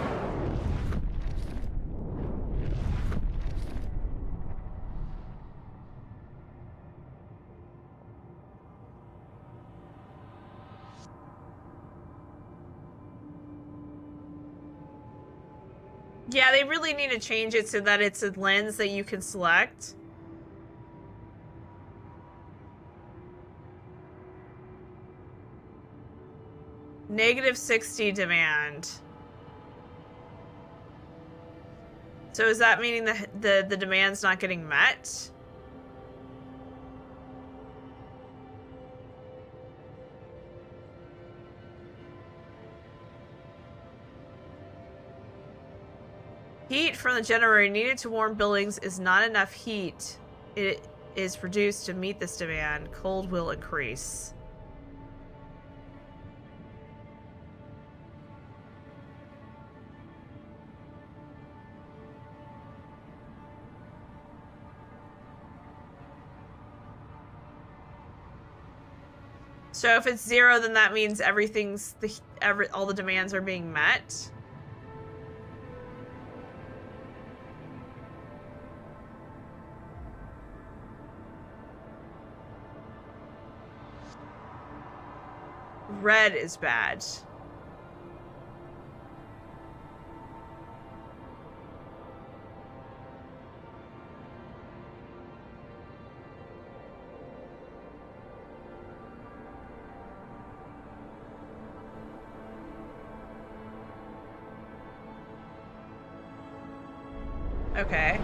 Yeah, they really need to change it so that it's a lens that you can select. -60 demand. So is that meaning the demand's not getting met? Heat from the generator needed to warm buildings is not enough heat. It is produced to meet this demand. Cold will increase. So if it's 0, then that means everything's all the demands are being met. Red is bad. Okay.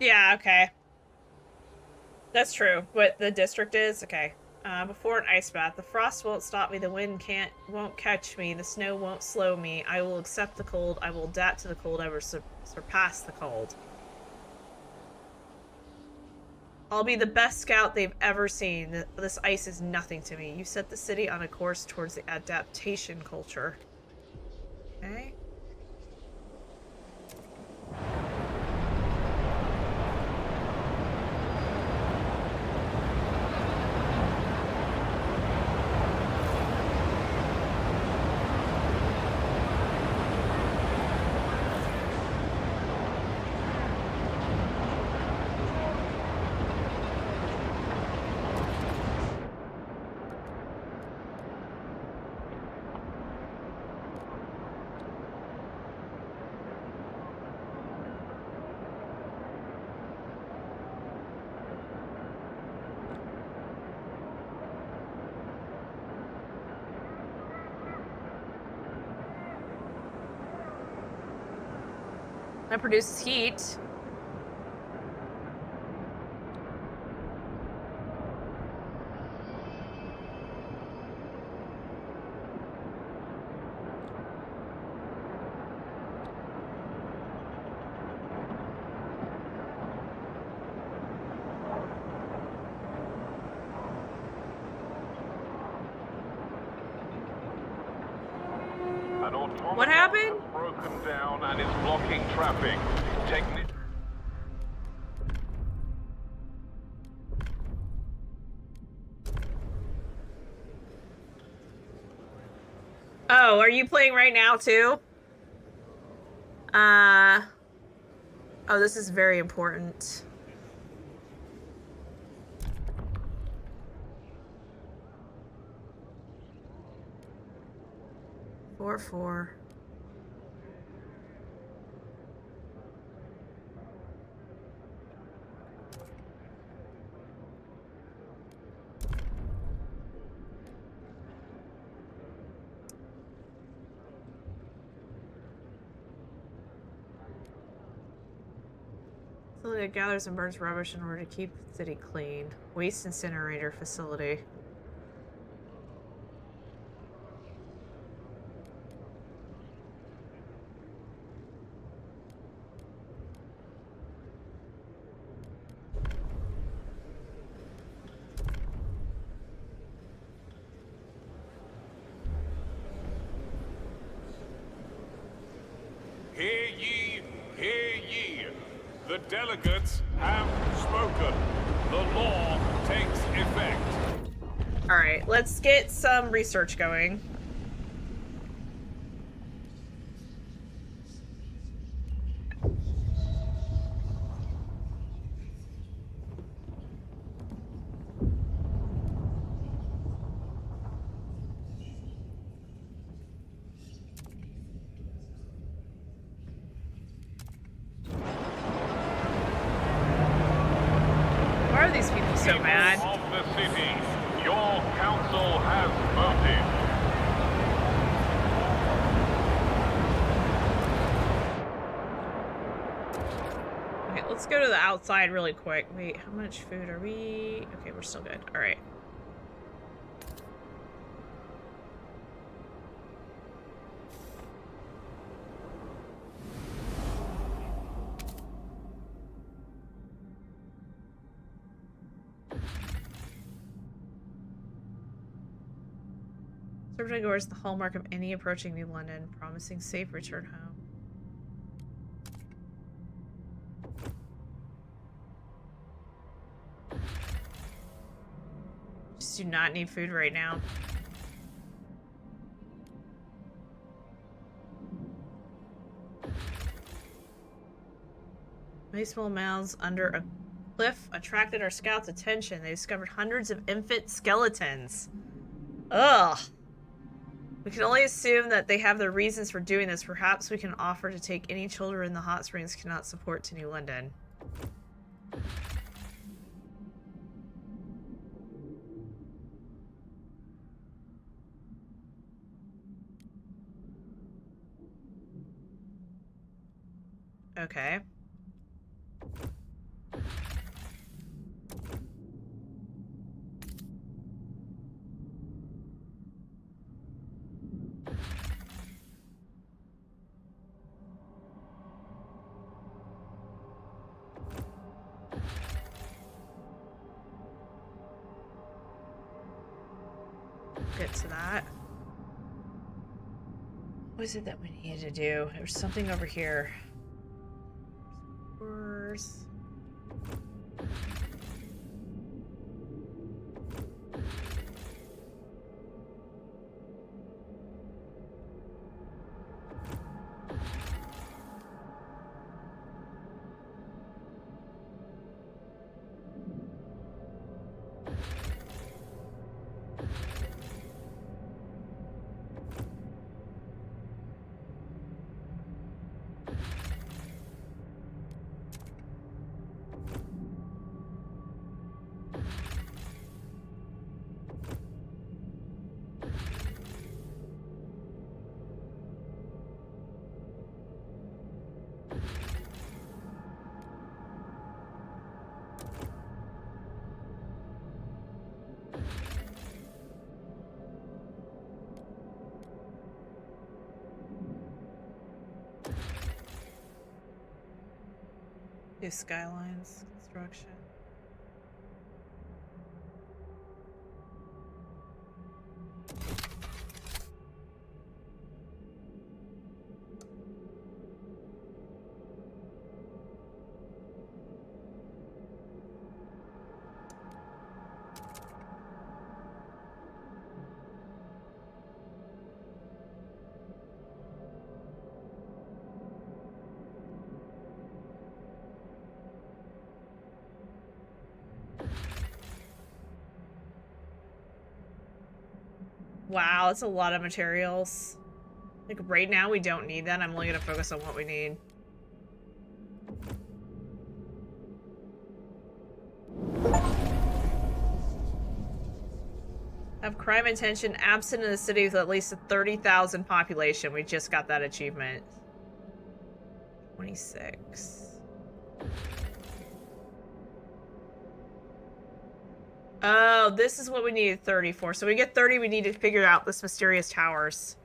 Yeah, okay. That's true. What the district is? Okay. Before an ice bath, the frost won't stop me, the wind won't catch me, the snow won't slow me. I will accept the cold, I will adapt to the cold, I will surpass the cold. I'll be the best scout they've ever seen. This ice is nothing to me. You set the city on a course towards the adaptation culture. Okay. That produces heat. An automaton What happened? has broken down and is blocking traffic. Oh, are you playing right now too? Oh, this is very important. Four. Facility that gathers and burns rubbish in order to keep the city clean. Waste incinerator facility. Hear ye, hear ye. The delegates have spoken. The law takes effect. Alright, let's get some research going. Why are these people so mad? Of the city, your council has voted. Okay, let's go to the outside really quick. Wait, how much food are we? Okay, we're still good. Alright. Serpentine Gore is the hallmark of any approaching New London, promising safe return home. Just do not need food right now. Many small mounds under a cliff attracted our scouts' attention. They discovered hundreds of infant skeletons. Ugh. We can only assume that they have their reasons for doing this. Perhaps we can offer to take any children the hot springs cannot support to New London. Okay. Get to that. What is it that we need to do? There's something over here. Doors. Do skylines construction. Wow, that's a lot of materials. Like, right now we don't need that. I'm only gonna focus on what we need. Have crime and tension absent in the city with at least a 30,000 population. We just got that achievement. 26. Oh, this is what we needed 30 for. So we get 30, we need to figure out this mysterious towers.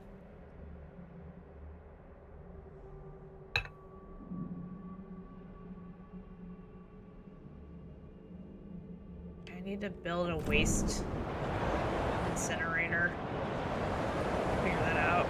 I need to build a waste incinerator. Figure that out.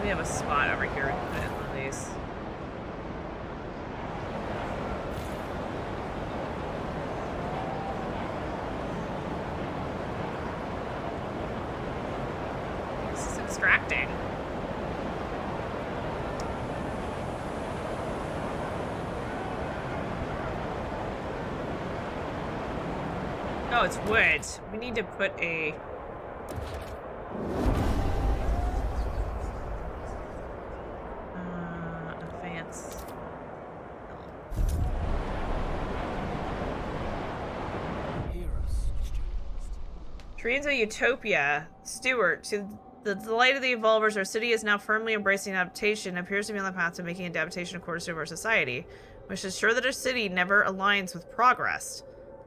We have a spot over here we can put in one of these. This is extracting. Oh, it's wood. We need to put a... advanced... Dreams of Utopia. Stewart, to the delight of the Evolvers, our city is now firmly embracing adaptation and appears to be on the path to making adaptation according to our society. We should ensure that our city never aligns with progress.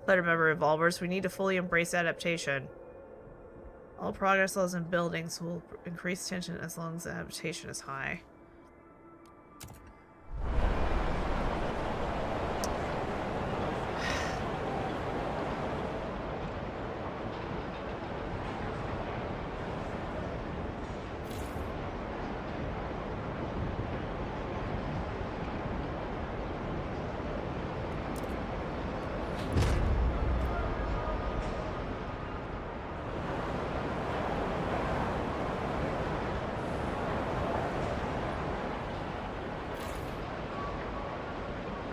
Let remember, Evolvers, we need to fully embrace adaptation. All progress levels in buildings will increase tension as long as the adaptation is high.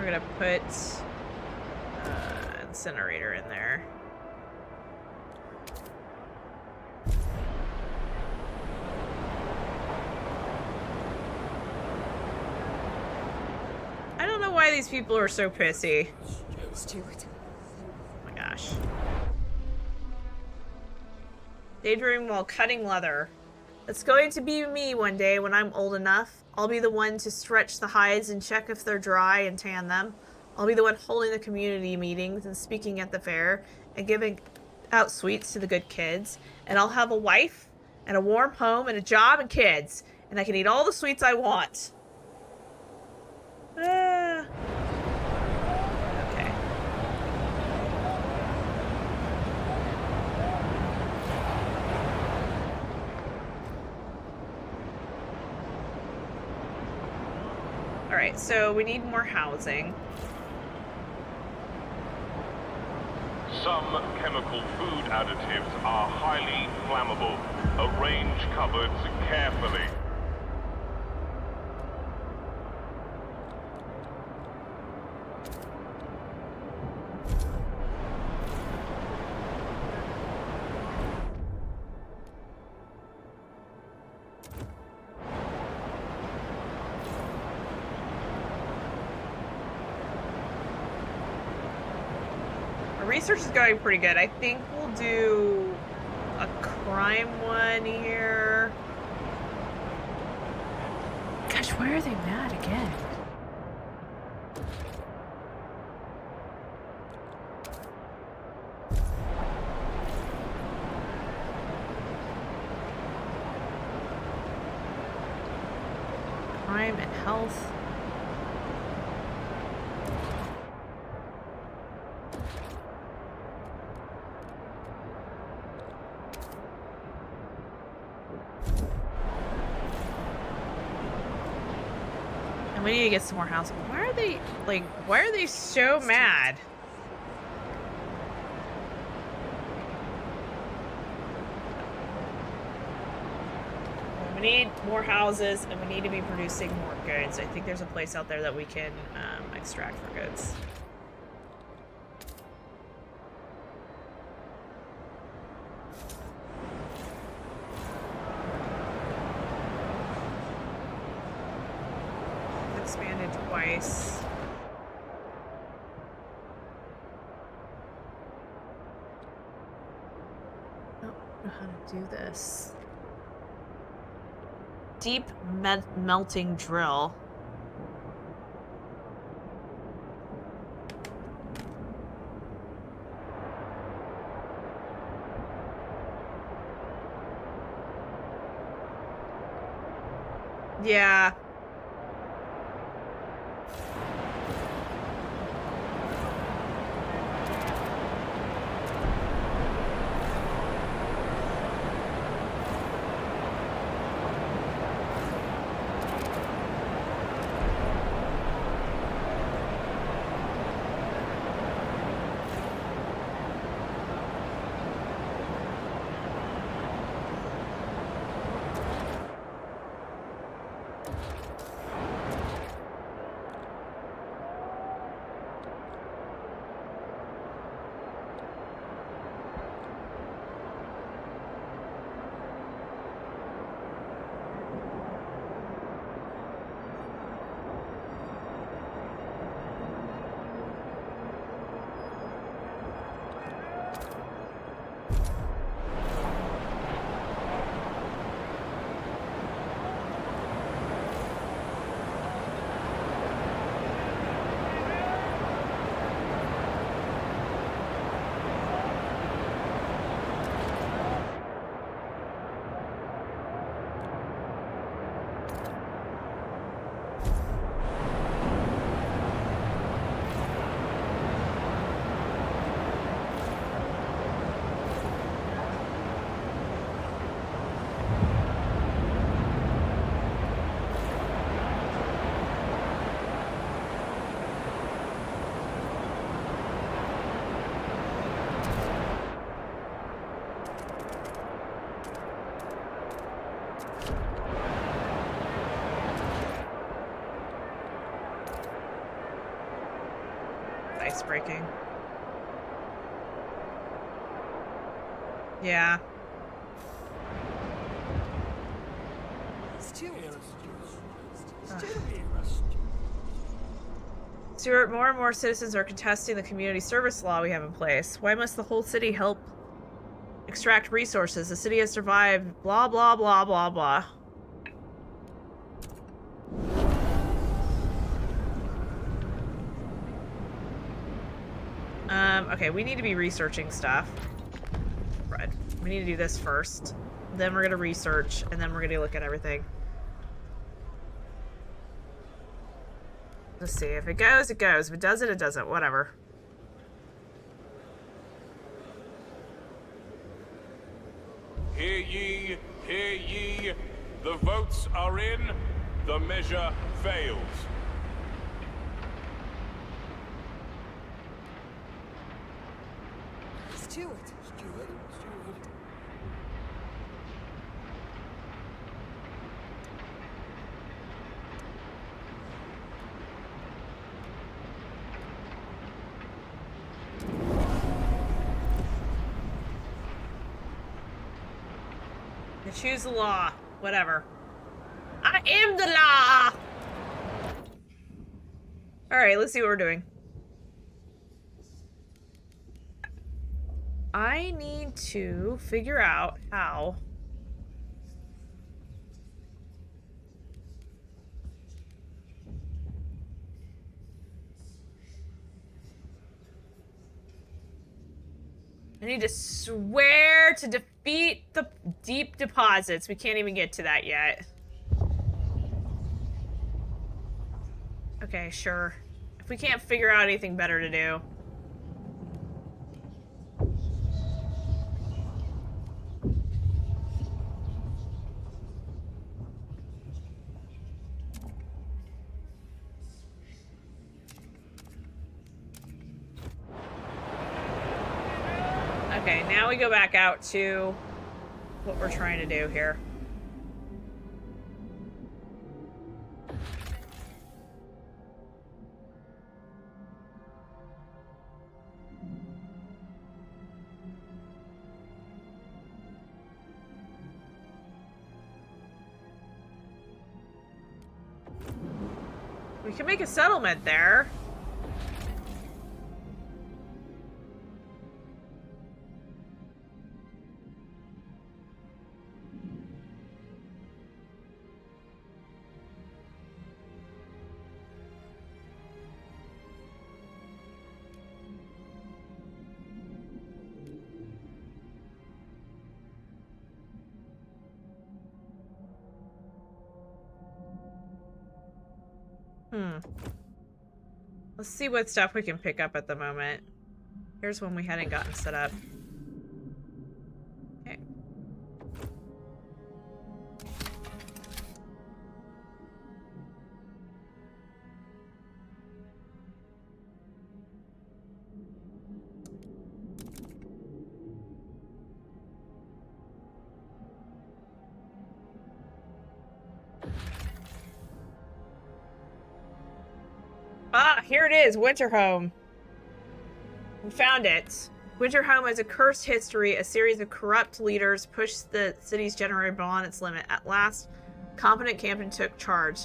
gonna put incinerator in there. I don't know why these people are so pissy. Oh my gosh. Daydream while cutting leather. That's going to be me one day when I'm old enough. I'll be the one to stretch the hides and check if they're dry and tan them. I'll be the one holding the community meetings and speaking at the fair and giving out sweets to the good kids. And I'll have a wife and a warm home and a job and kids. And I can eat all the sweets I want. Okay. Alright, so we need more housing. Some chemical food additives are highly flammable. Arrange cupboards carefully. Research is going pretty good. I think we'll do a crime one here. Gosh, why are they mad again? Crime and health. And we need to get some more housing. Why are they, like, why are they so mad? We need more houses, and we need to be producing more goods. I think there's a place out there that we can extract for goods. Expanded twice. I don't know how to do this. Deep melting drill. Yeah. is breaking. Yeah. Stuart, more and more citizens are contesting the community service law we have in place. Why must the whole city help extract resources? The city has survived. Blah, blah, blah, blah, blah. Okay, we need to be researching stuff. Right. We need to do this first. Then we're gonna research, and then we're gonna look at everything. Let's see. If it goes, it goes. If it doesn't, it doesn't. Whatever. Hear ye, hear ye. The votes are in. The measure fails. Stewart. You choose the law. Whatever. I am the law! Alright, let's see what we're doing. I need to figure out how... I need to swear to defeat the deep deposits. We can't even get to that yet. Okay, sure. If we can't figure out anything better to do. Okay, now we go back out to what we're trying to do here. We can make a settlement there. Let's see what stuff we can pick up at the moment. Here's one we hadn't gotten set up. Okay. Ah, here it is, Winterhome. We found it. Winterhome has a cursed history. A series of corrupt leaders pushed the city's generator beyond its limit. At last, competent captain took charge.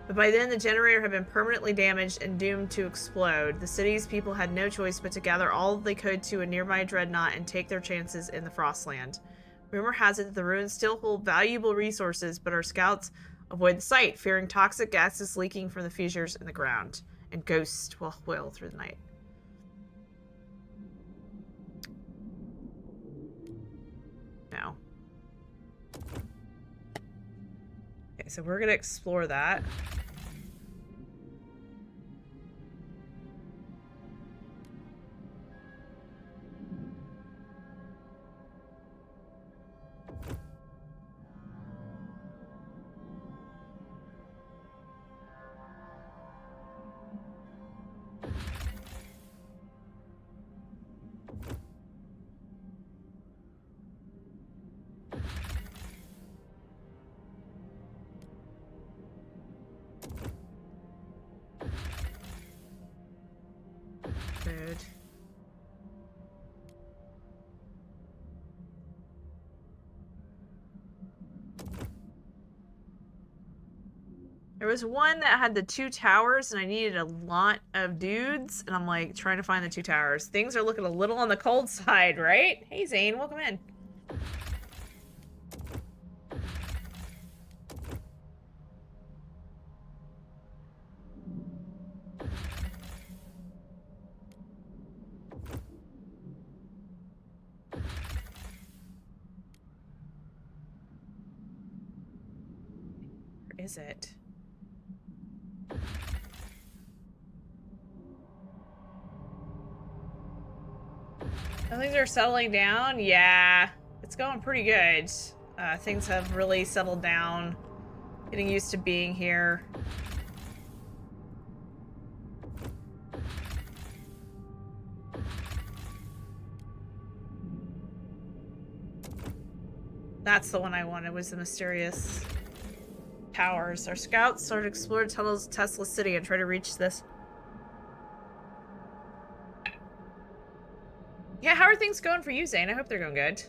But by then, the generator had been permanently damaged and doomed to explode. The city's people had no choice but to gather all they could to a nearby dreadnought and take their chances in the Frostland. Rumor has it that the ruins still hold valuable resources, but our scouts avoid the site, fearing toxic gases leaking from the fissures in the ground. And ghosts will wail through the night. No. Okay, so we're gonna explore that. food. There was one that had the 2 towers, and I needed a lot of dudes, and I'm like trying to find the 2 towers. Things are looking a little on the cold side, right? Hey Zane, welcome in. Where is it? Oh, things are settling down? Yeah, it's going pretty good. Things have really settled down. Getting used to being here. That's the one I wanted, was the mysterious towers. Our scouts started to explore tunnels of Tesla City and try to reach this. Yeah, how are things going for you, Zane? I hope they're going good.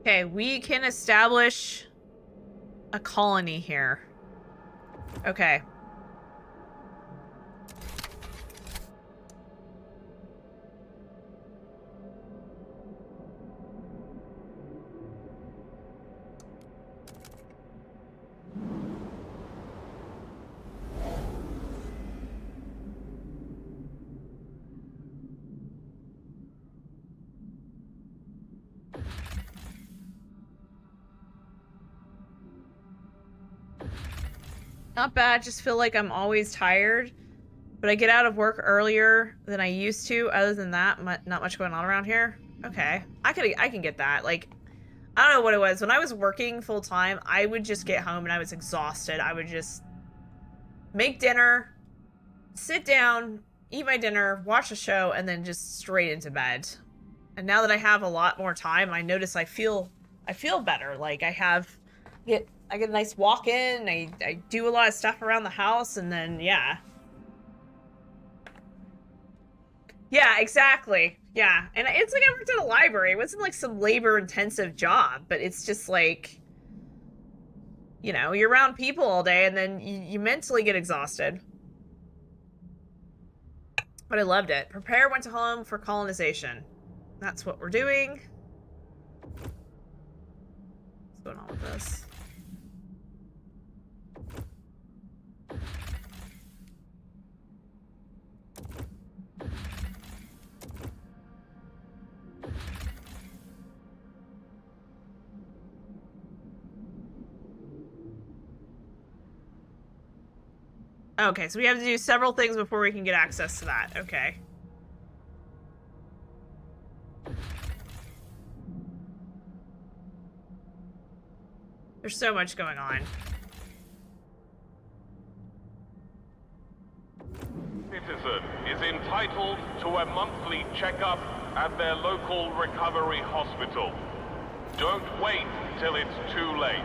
Okay, we can establish a colony here. Okay. Not bad, just feel like I'm always tired. But I get out of work earlier than I used to. Other than that, not much going on around here. Okay. I can get that. Like, I don't know what it was. When I was working full time, I would just get home and I was exhausted. I would just make dinner, sit down, eat my dinner, watch a show, and then just straight into bed. And now that I have a lot more time, I notice I feel better. Like I get a nice walk in, I do a lot of stuff around the house, and then yeah. Yeah, exactly. Yeah. And it's like I worked at a library. It wasn't like some labor intensive job, but it's just like, you know, you're around people all day and then you mentally get exhausted. But I loved it. Prepare went to home for colonization. That's what we're doing. What's going on with this? Okay, so we have to do several things before we can get access to that. Okay. There's so much going on. Citizen is entitled to a monthly checkup at their local recovery hospital. Don't wait till it's too late.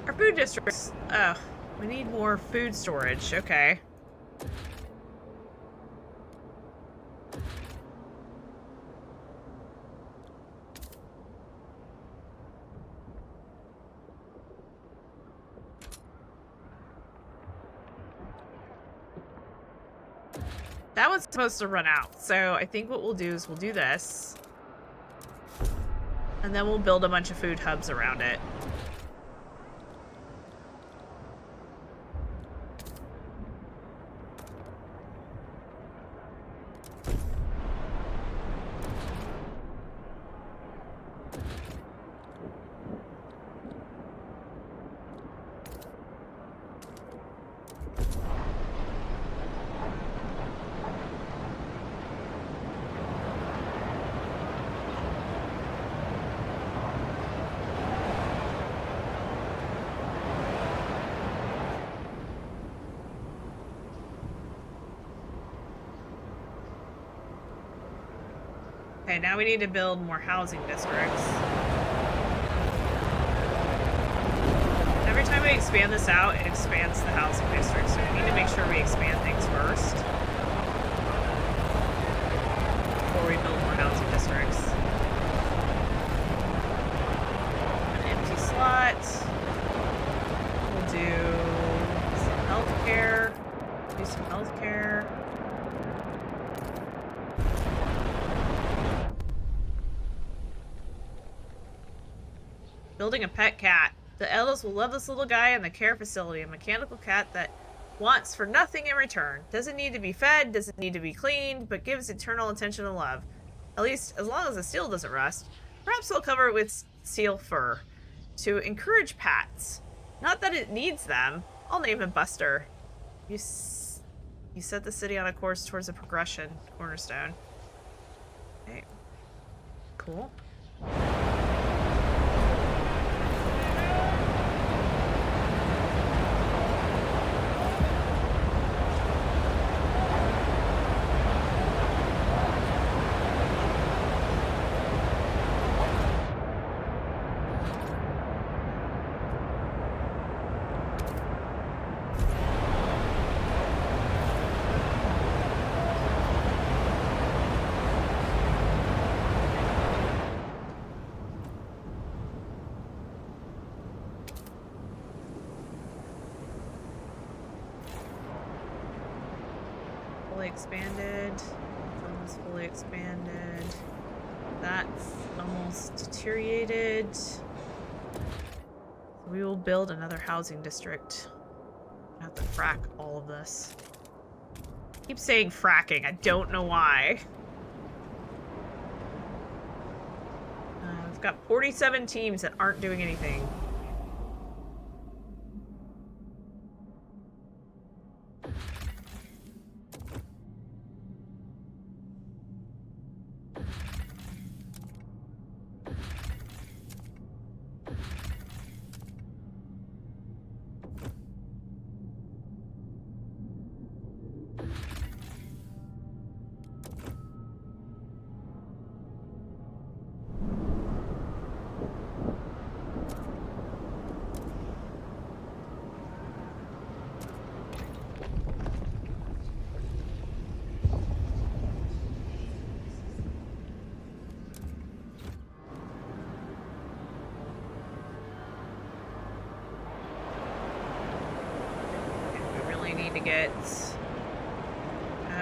Our food districts. Oh, we need more food storage. Okay. That one's supposed to run out, so I think what we'll do is we'll do this. And then we'll build a bunch of food hubs around it. Okay, now we need to build more housing districts. Every time we expand this out, it expands the housing district, so we need to make sure we expand things first before we build more housing districts. An empty slot. We'll do some healthcare. Do some healthcare. Building a pet cat. The elders will love this little guy in the care facility, a mechanical cat that wants for nothing in return. Doesn't need to be fed, doesn't need to be cleaned, but gives eternal attention and love. At least as long as the steel doesn't rust. Perhaps we'll cover it with seal fur to encourage pats. Not that it needs them. I'll name him Buster. You set the city on a course towards a progression. Cornerstone. Okay. Cool. Expanded. Almost fully expanded. That's almost deteriorated. We will build another housing district. I have to frack all of this. I keep saying fracking. I don't know why. We've got 47 teams that aren't doing anything.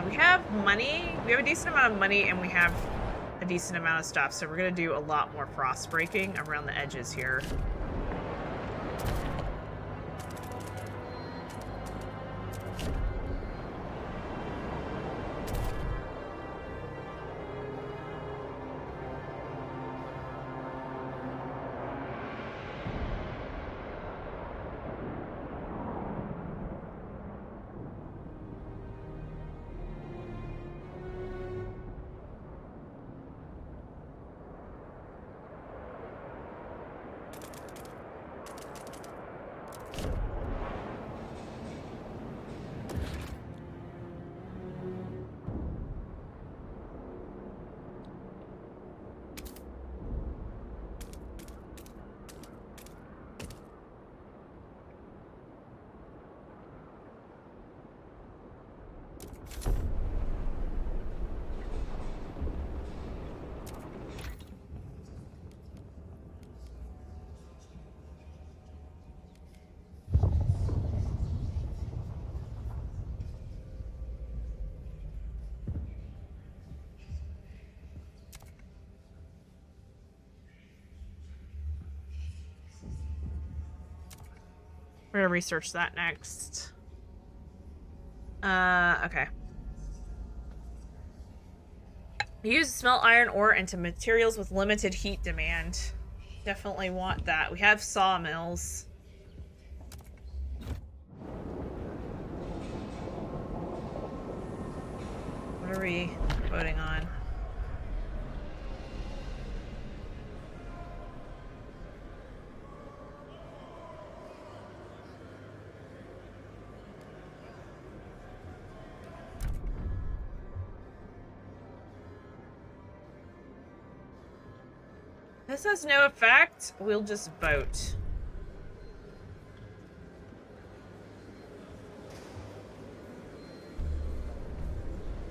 We have money. We have a decent amount of money, and we have a decent amount of stuff. So we're gonna do a lot more frost breaking around the edges here. We're gonna research that next. Okay. Use smelt iron ore into materials with limited heat demand. Definitely want that. We have sawmills. are we voting on? This has no effect. We'll just vote.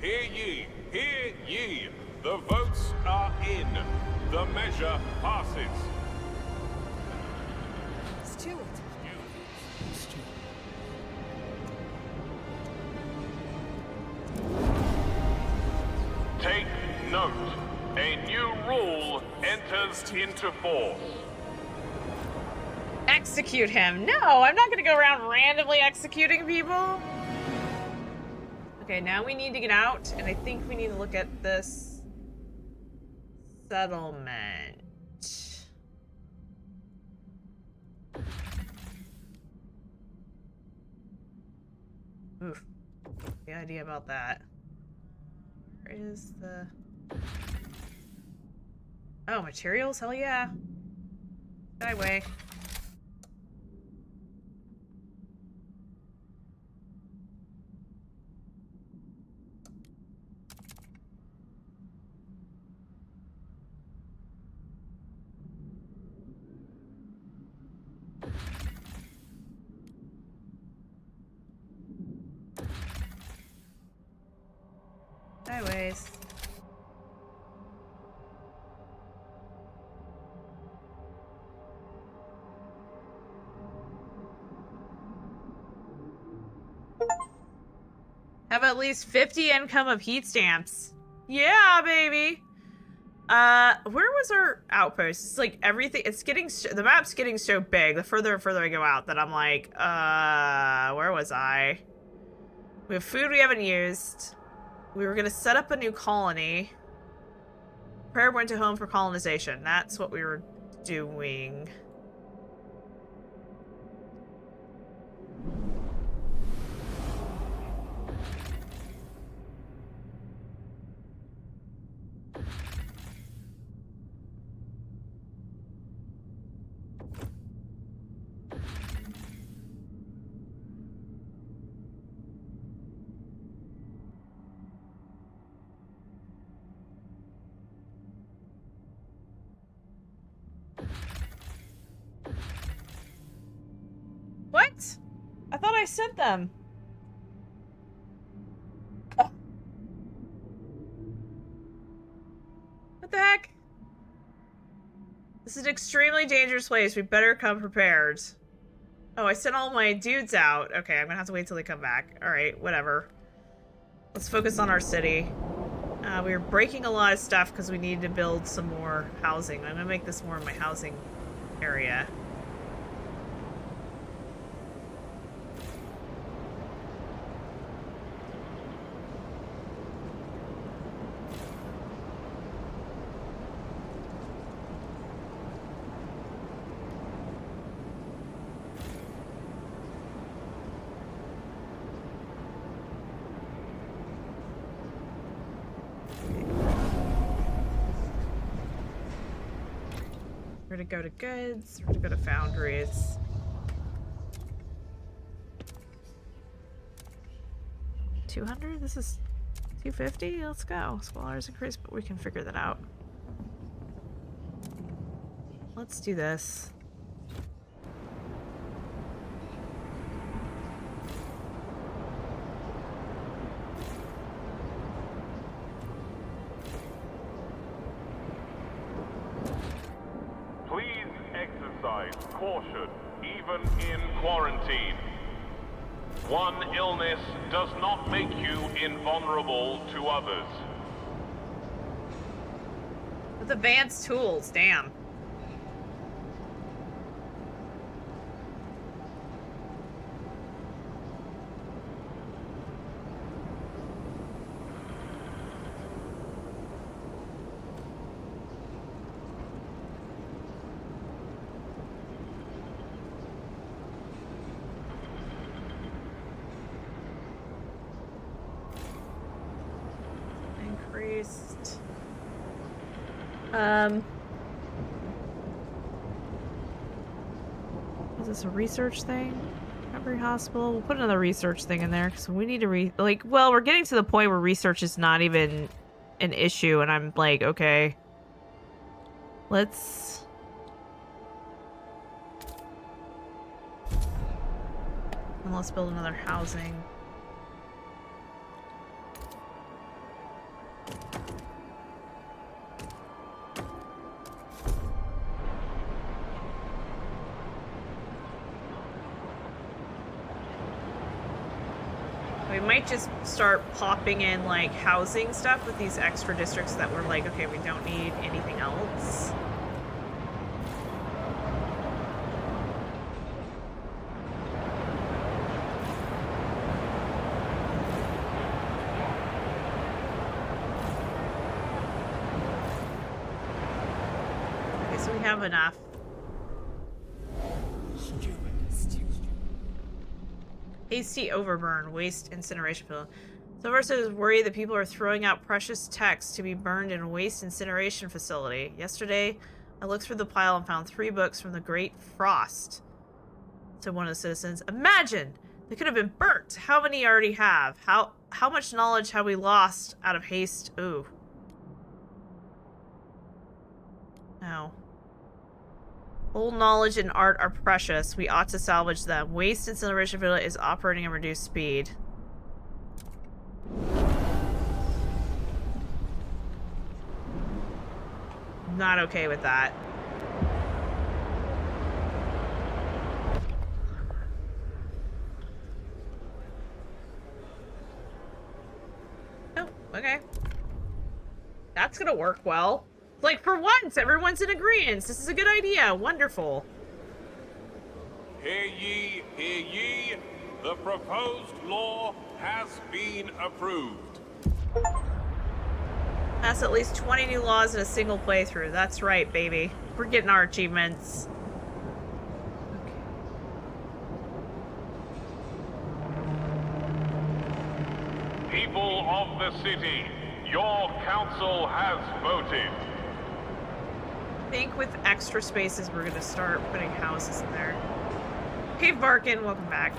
Hear ye, hear ye. The votes are in. The measure passes. Stewart. Take note. A new rule enters into force. Execute him. No, I'm not gonna go around randomly executing people. Okay, now we need to get out, and I think we need to look at this settlement. Oof. The idea about that. Where is the... Oh, materials? Hell yeah. Skyway. Highways. Have at least 50 income of heat stamps. Yeah, baby. Where was our outpost? It's like everything. It's getting the map's getting so big. The further and further I go out, that I'm like, where was I? We have food we haven't used. We were gonna set up a new colony. Prayer went to home for colonization. That's what we were doing. What? I thought I sent them. Oh. What the heck? This is an extremely dangerous place. We better come prepared. Oh, I sent all my dudes out. Okay, I'm gonna have to wait till they come back. Alright, whatever. Let's focus on our city. We were breaking a lot of stuff because we needed to build some more housing. I'm gonna make this more of my housing area. We're gonna go to goods. We're gonna go to foundries. $200? This is $250? Let's go. Squalors increase, but we can figure that out. Let's do this. Please exercise caution, even in quarantine. One illness does not make you invulnerable to others. With advanced tools, damn. waste. Is this a research thing? Recovery hospital. We'll put another research thing in there because we need to well, we're getting to the point where research is not even an issue, and I'm like, okay, let's. And let's build another housing. We might just start popping in like housing stuff with these extra districts that we're like, okay, we don't need anything else. Okay, so we have enough. Hasty overburn, waste incineration field. Silverstone is worried that people are throwing out precious texts to be burned in a waste incineration facility. Yesterday, I looked through the pile and found 3 books from the Great Frost, said one of the citizens. Imagine! They could have been burnt. How many already have? How much knowledge have we lost out of haste? Ooh. No. Old knowledge and art are precious. We ought to salvage them. Waste incineration field is operating at reduced speed. Not okay with that. Oh, okay. That's gonna work well. Like, for once, everyone's in agreement. This is a good idea. Wonderful. Hear ye, hear ye. The proposed law has been approved. That's at least 20 new laws in a single playthrough. That's right, baby. We're getting our achievements. Okay. People of the city, your council has voted. I think with extra spaces, we're gonna start putting houses in there. Hey, Barkin, welcome back.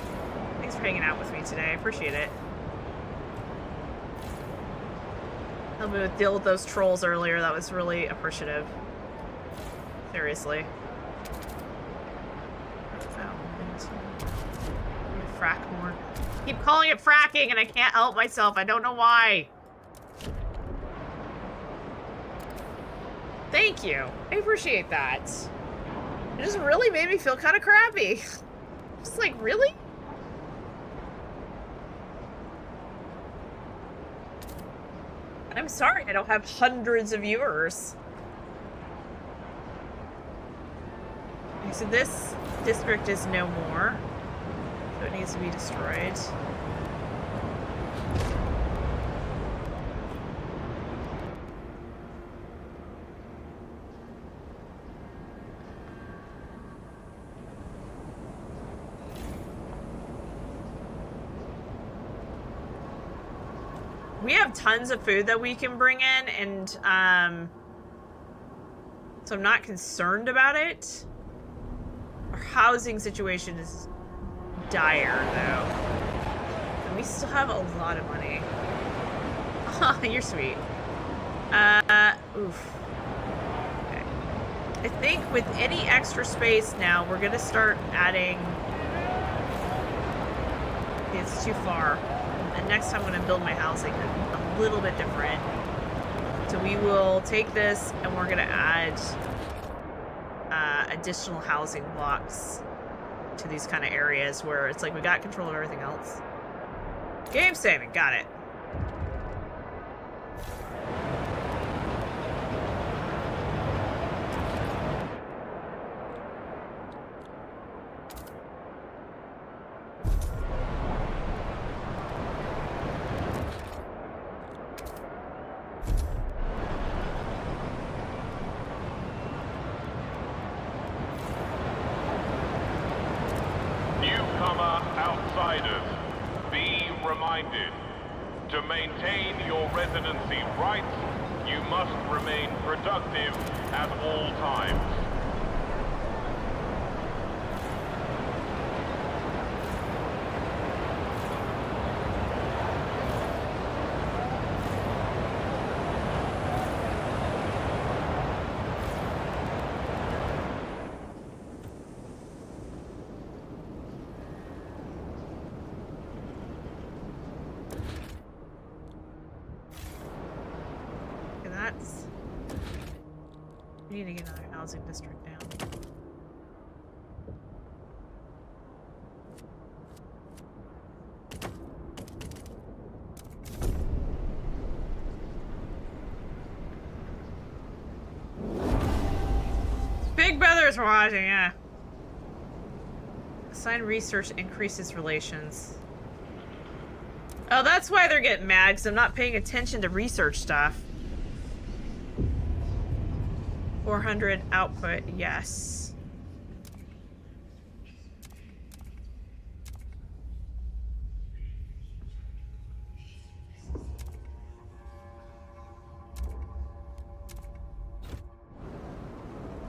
Thanks for hanging out with me today. I appreciate it. Helped me deal with those trolls earlier. That was really appreciative. Seriously. Frack more. Keep calling it fracking, and I can't help myself. I don't know why. Thank you. I appreciate that. It just really made me feel kind of crappy. Just like, really? I'm sorry I don't have hundreds of viewers. Okay, so this district is no more. So it needs to be destroyed. We have tons of food that we can bring in, and so I'm not concerned about it. Our housing situation is dire, though. And we still have a lot of money. Oh, you're sweet. Oof. Okay. I think with any extra space now, we're gonna start adding... It's too far. And next time I'm going to build my housing a little bit different. So we will take this and we're going to add additional housing blocks to these kind of areas where it's like we got control of everything else. Game saving, got it. Newcomer outsiders, be reminded. To maintain your residency rights, you must remain productive at all times. We need to get another housing district down. Big Brother's watching, yeah. Assign research increases relations. Oh, that's why they're getting mad, because I'm not paying attention to research stuff. 400 output, yes.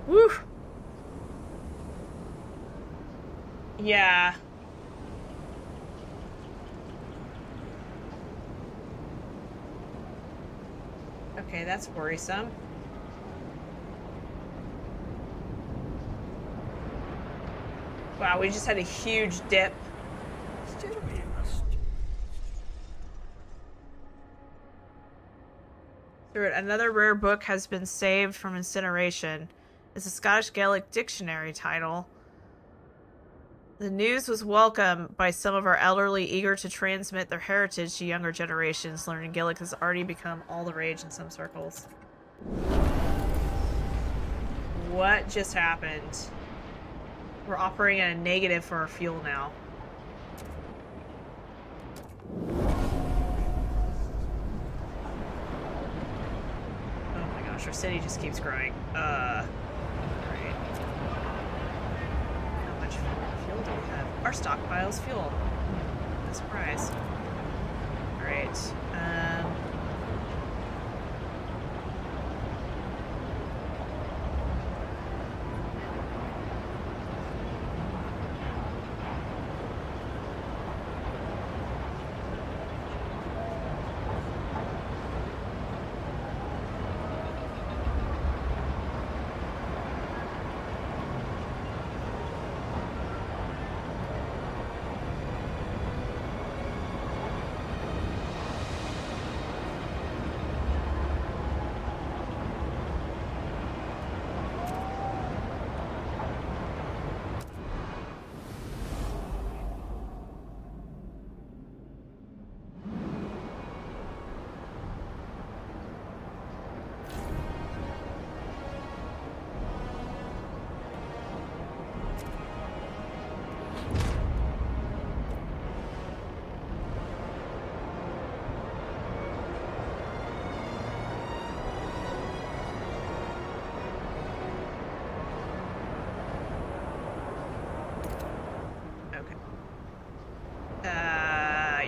Woo! Yeah. Okay, that's worrisome. Wow, we just had a huge dip. Another rare book has been saved from incineration. It's a Scottish Gaelic dictionary title. The news was welcomed by some of our elderly, eager to transmit their heritage to younger generations. Learning Gaelic has already become all the rage in some circles. What just happened? We're operating at a negative for our fuel now. Oh my gosh, our city just keeps growing. Great. How much fuel do we have? Our stockpile's fuel. No surprise. Alright.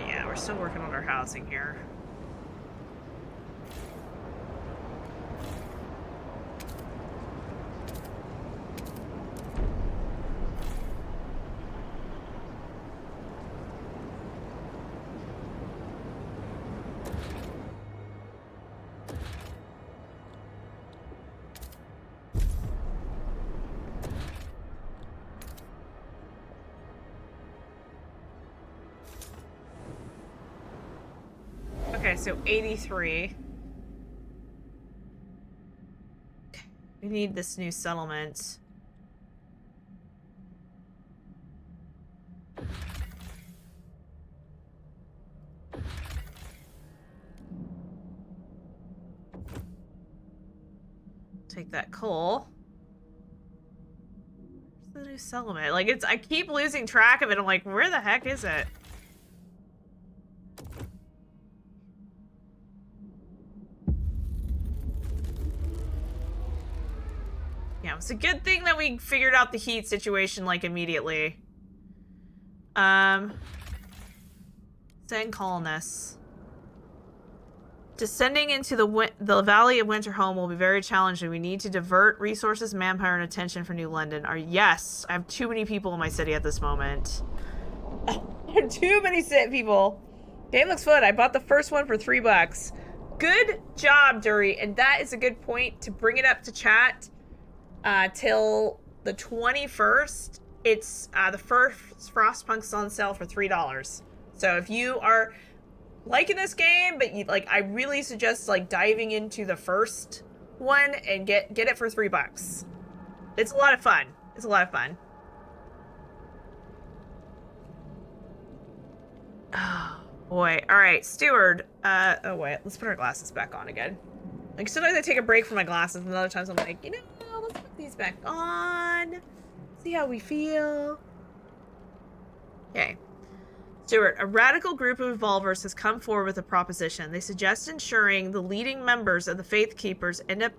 Yeah, we're still working on our housing here. Okay, so 83. We need this new settlement. Take that coal. Where's the new settlement? Like, I keep losing track of it. I'm like, where the heck is it? Yeah, it's a good thing that we figured out the heat situation, like, immediately. Send colonists. Descending into the Valley of Winterhome will be very challenging. We need to divert resources, manpower, and attention for New London. Yes, I have too many people in my city at this moment. Too many people. Game looks fun. I bought the first one for $3. Good job, Dury. And that is a good point to bring it up to chat till the 21st. It's the first Frostpunk's on sale for $3. So if you are liking this game, but you I really suggest diving into the first one and get it for $3. It's a lot of fun. It's a lot of fun. Oh boy. All right, Steward. Oh wait, let's put our glasses back on again. Sometimes I take a break from my glasses, and other times I'm like, let's put these back on. See how we feel. Okay. Stewart, a radical group of evolvers has come forward with a proposition. They suggest ensuring the leading members of the Faith Keepers end up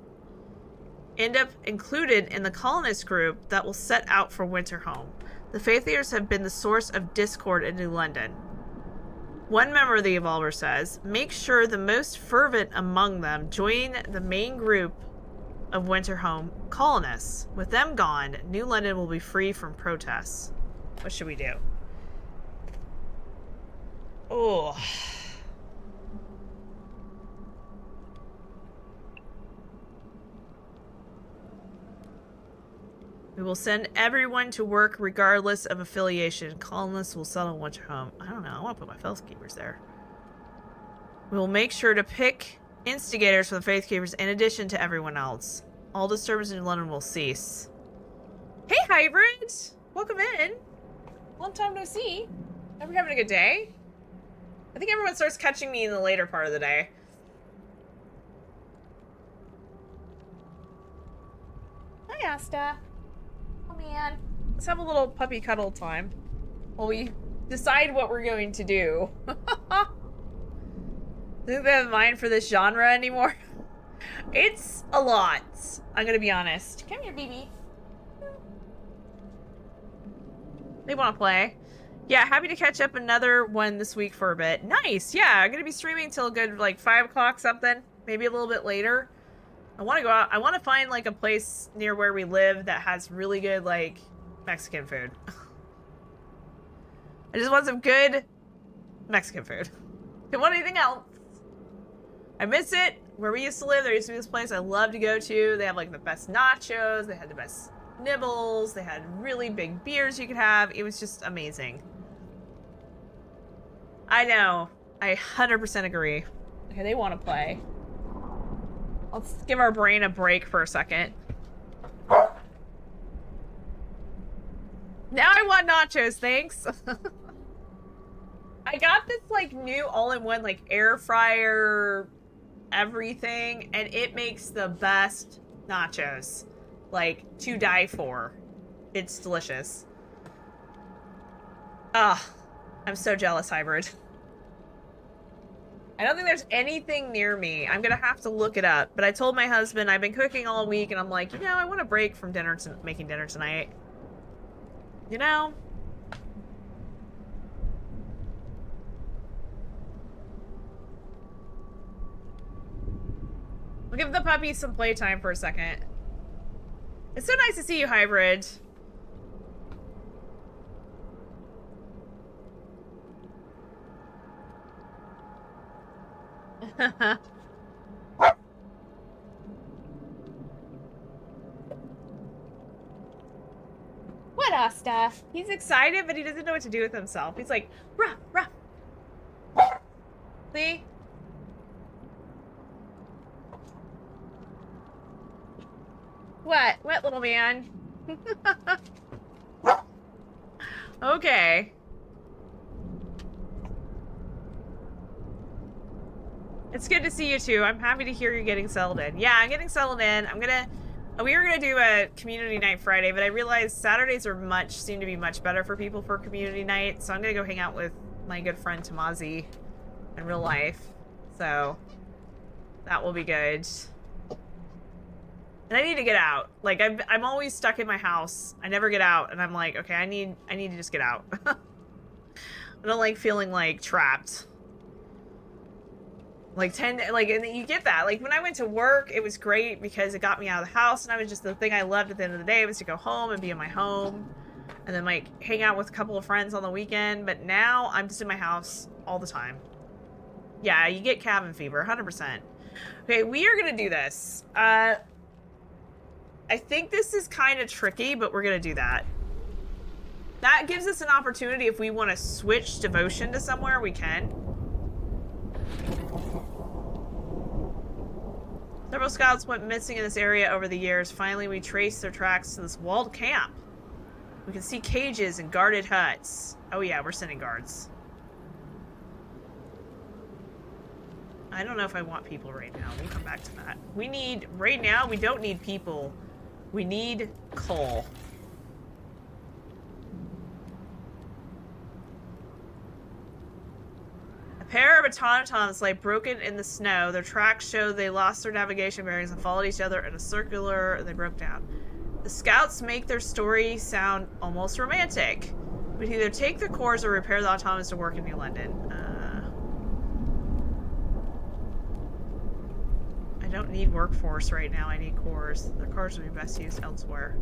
included in the colonist group that will set out for Winterhome. The Faithiers have been the source of discord in New London. One member of the Evolver says, make sure the most fervent among them join the main group of Winterhome colonists. With them gone, New London will be free from protests. What should we do? Oh. We will send everyone to work regardless of affiliation. Colonists will settle in Winterhome. I don't know. I want to put my Faith Keepers there. We will make sure to pick instigators for the Faith Keepers in addition to everyone else. All disturbance in London will cease. Hey, Hybrid! Welcome in. Long time no see. Hope you're having a good day. I think everyone starts catching me in the later part of the day. Hi, Asta. Oh, man. Let's have a little puppy cuddle time while we decide what we're going to do. I think they have mind for this genre anymore. It's a lot. I'm gonna be honest. Come here, baby. They want to play. Yeah, happy to catch up another one this week for a bit. Nice. Yeah, I'm gonna be streaming till a good 5 o'clock something. Maybe a little bit later. I want to go out. I want to find a place near where we live that has really good Mexican food. I just want some good Mexican food. Don't want anything else. I miss it. Where we used to live, there used to be this place I love to go to. They have the best nachos. They had the best nibbles. They had really big beers you could have. It was just amazing. I know. I 100% agree. Okay, they want to play. Let's give our brain a break for a second. Now I want nachos, thanks. I got this new all-in-one air fryer everything, and it makes the best nachos. To die for. It's delicious. Ugh. I'm so jealous, Hybrid. I don't think there's anything near me. I'm gonna have to look it up. But I told my husband I've been cooking all week, and I'm like, I want a break from making dinner tonight. We'll give the puppy some playtime for a second. It's so nice to see you, Hybrid. What, Asta? He's excited, but he doesn't know what to do with himself. He's like, ruff, ruff. See? What, little man? Okay. It's good to see you too. I'm happy to hear you're getting settled in. Yeah, I'm getting settled in. We were gonna do a community night Friday, but I realized Saturdays seem to be much better for people for community night. So I'm gonna go hang out with my good friend Tamazi in real life. So that will be good. And I need to get out. I'm always stuck in my house. I never get out, and I'm like, okay, I need to just get out. I don't like feeling trapped. Like 10, like, and you get that. Like when I went to work, it was great because it got me out of the house, and I was just, the thing I loved at the end of the day was to go home and be in my home, and then like hang out with a couple of friends on the weekend. But now I'm just in my house all the time. Yeah, you get cabin fever, 100%. Okay, we are gonna do this. I think this is kind of tricky, but we're gonna do that. That gives us an opportunity if we want to switch devotion to somewhere, we can. Several scouts went missing in this area over the years. Finally, we traced their tracks to this walled camp. We can see cages and guarded huts. Oh yeah, we're sending guards. I don't know if I want people right now. We'll come back to that. We need, right now, we don't need people. We need coal. A pair of automatons lay broken in the snow. Their tracks show they lost their navigation bearings and followed each other in a circular, and they broke down. The scouts make their story sound almost romantic. We'd either take the cores or repair the automatons to work in New London. I don't need workforce right now. I need cores. The cores would be best used elsewhere.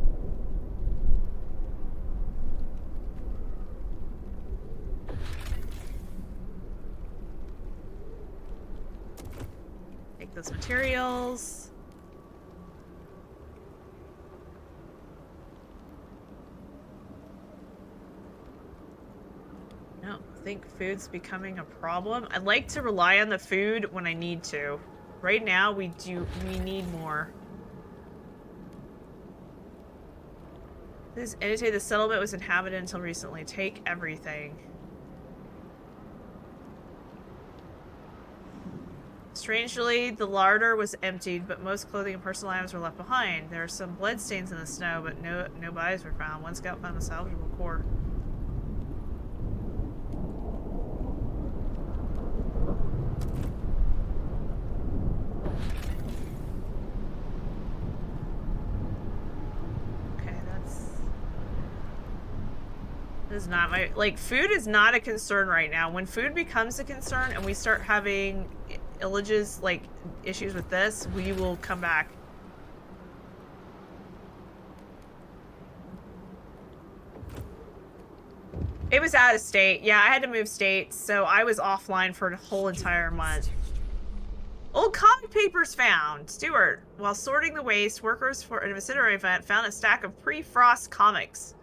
Take those materials. I don't think food's becoming a problem. I'd like to rely on the food when I need to. Right now, we need more. This entity, the settlement was inhabited until recently. Take everything. Strangely, the larder was emptied, but most clothing and personal items were left behind. There are some bloodstains in the snow, but no bodies were found. One scout found a salvageable core. This is not my, like, food is not a concern right now. When food becomes a concern and we start having illages, like, issues with this, we will come back. It was out of state. Yeah, I had to move states, so I was offline for a whole entire month. Old comic papers found. Stuart, while sorting the waste, workers for an incendiary event found a stack of pre-frost comics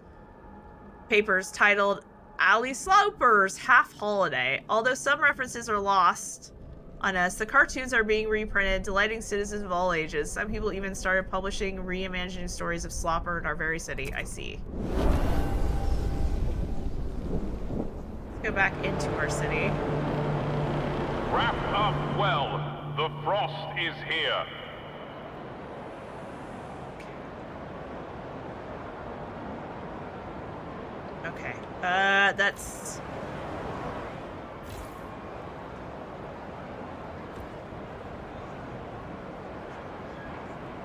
papers titled Alley Slopers Half Holiday. Although some references are lost on us, the cartoons are being reprinted, delighting citizens of all ages. Some people even started publishing reimagining stories of Slopper in our very city. I see. Let's go back into our city. Wrap up well. The frost is here. Okay, that's...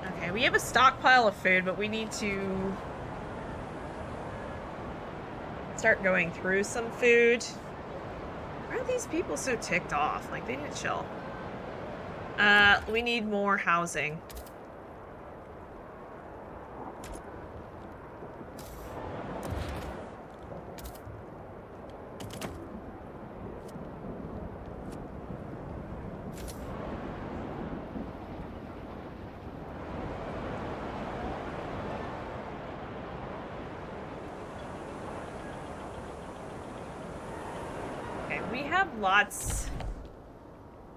Okay, we have a stockpile of food, but we need to start going through some food. Why are these people so ticked off? Like, they need to chill. We need more housing. We have lots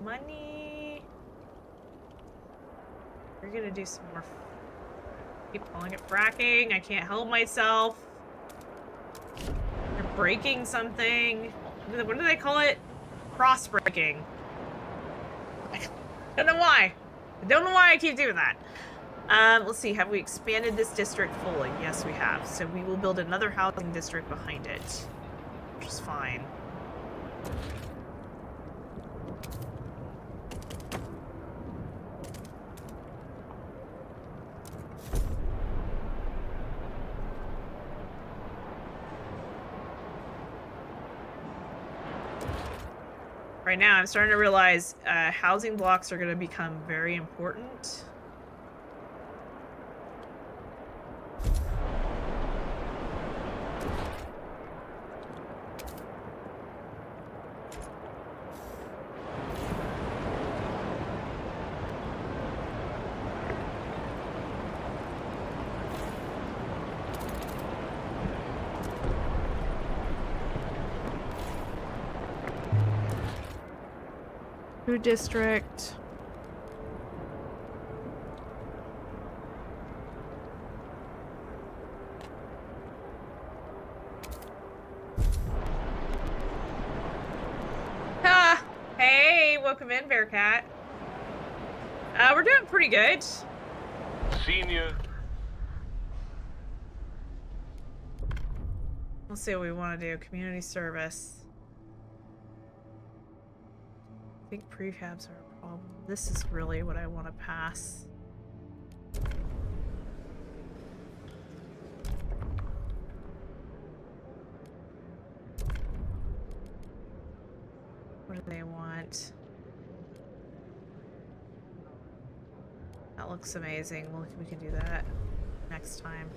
money. We're gonna do some more. Keep calling it fracking. I can't help myself. They're breaking something. What do they call it? Cross breaking. I don't know why. I don't know why I keep doing that. Let's see. Have we expanded this district fully? Yes, we have. So we will build another housing district behind it, which is fine. Right now, I'm starting to realize housing blocks are going to become very important. Food district. Ah, hey, welcome in, Bearcat. We're doing pretty good. Senior. Let's see what we want to do. Community service. I think prehabs are a problem. This is really what I want to pass. What do they want? That looks amazing. Well, we can do that next time.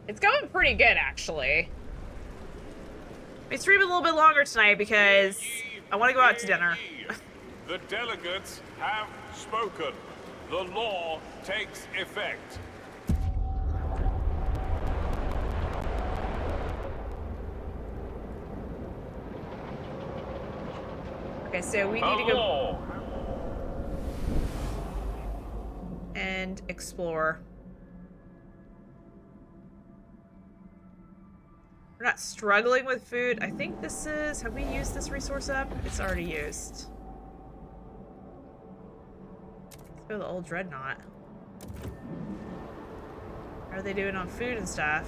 It's going pretty good, actually. I stream a little bit longer tonight because I want to go out to dinner. The delegates have spoken. The law takes effect. Okay, so we need to go and explore. We're not struggling with food. I think this is... Have we used this resource up? It's already used. Let's go to the old dreadnought. How are they doing on food and stuff?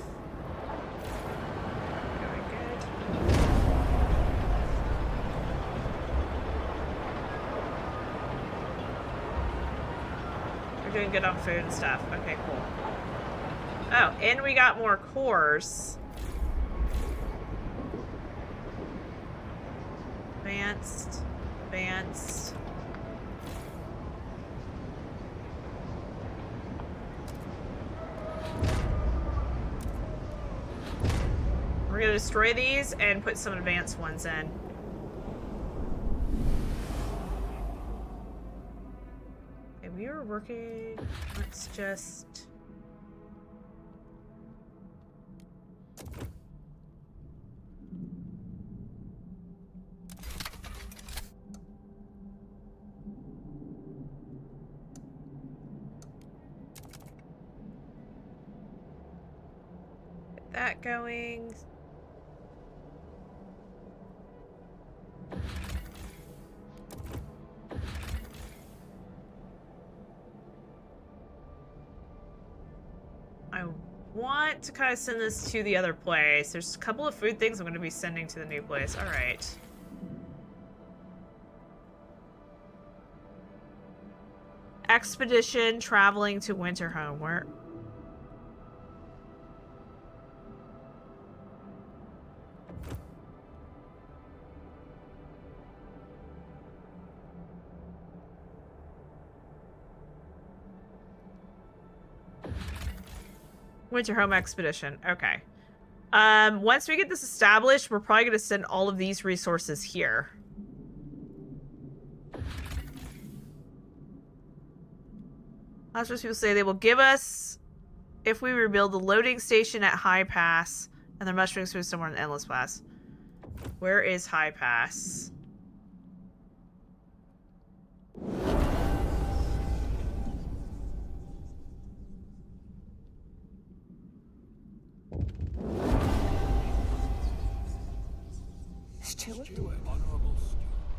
Going good. We're doing good on food and stuff. Okay, cool. Oh, and we got more cores. Advanced. Advanced. We're gonna destroy these and put some advanced ones in. Okay, we are working. Let's just... that going. I want to kind of send this to the other place. There's a couple of food things I'm going to be sending to the new place. All right. Expedition traveling to Winterhome. Where? Winterhome expedition. Okay. Once we get this established, we're probably going to send all of these resources here. That's what people say. They will give us if we rebuild the loading station at High Pass, and the mushrooms food somewhere in the Endless Pass. Where is High Pass?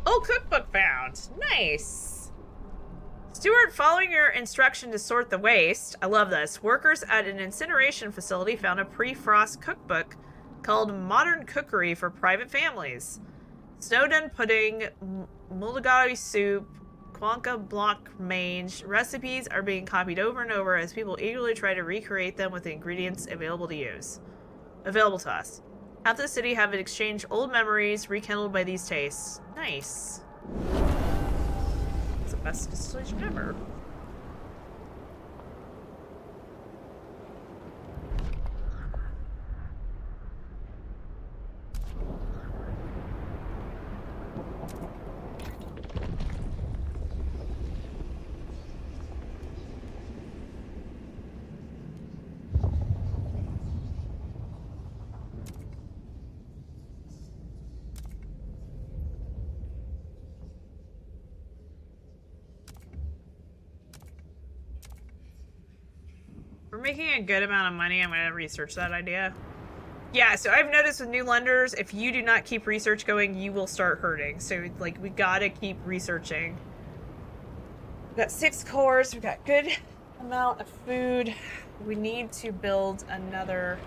Oh, cookbook found. Nice. Stuart, following your instruction to sort the waste, I love this. Workers at an incineration facility found a pre-frost cookbook called Modern Cookery for Private Families. Snowdon pudding, mulligatawny soup, Quanka block mange. Recipes are being copied over and over as people eagerly try to recreate them with the ingredients available to use. Available to us. Half the city have exchanged old memories rekindled by these tastes. Nice. It's the best distillation ever. We're making a good amount of money. I'm going to research that idea. Yeah, so I've noticed with new lenders, if you do not keep research going, you will start hurting. So, like, we gotta keep researching. We've got 6 cores. We've got good amount of food. We need to build another...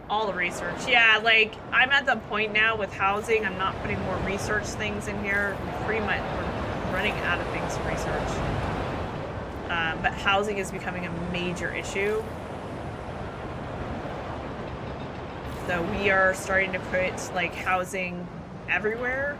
All the research. Yeah, like, I'm at the point now with housing, I'm not putting more research things in here. We're running out of things to research. But housing is becoming a major issue. So we are starting to put, like, housing everywhere.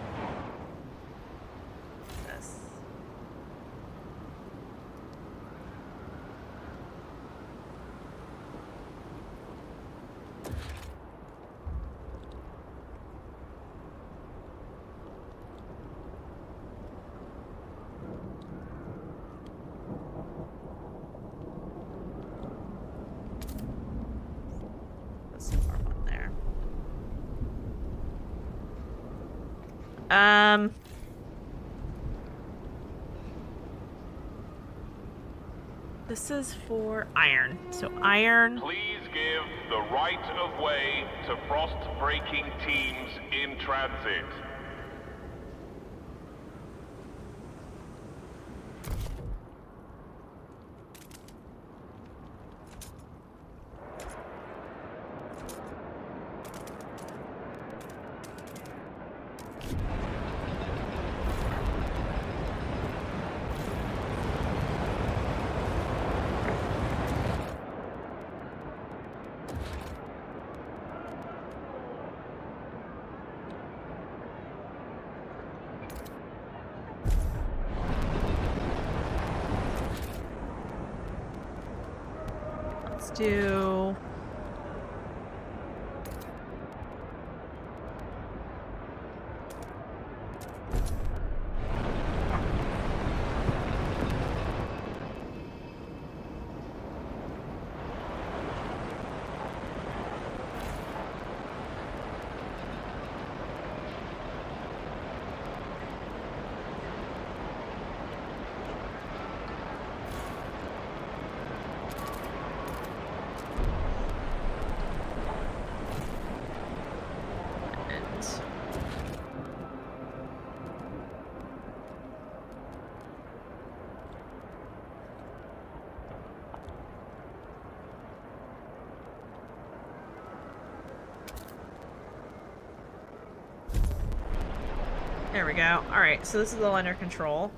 This is for iron. So iron. Please give the right of way to frost-breaking teams in transit. Do There we go. Alright, so this is all under control.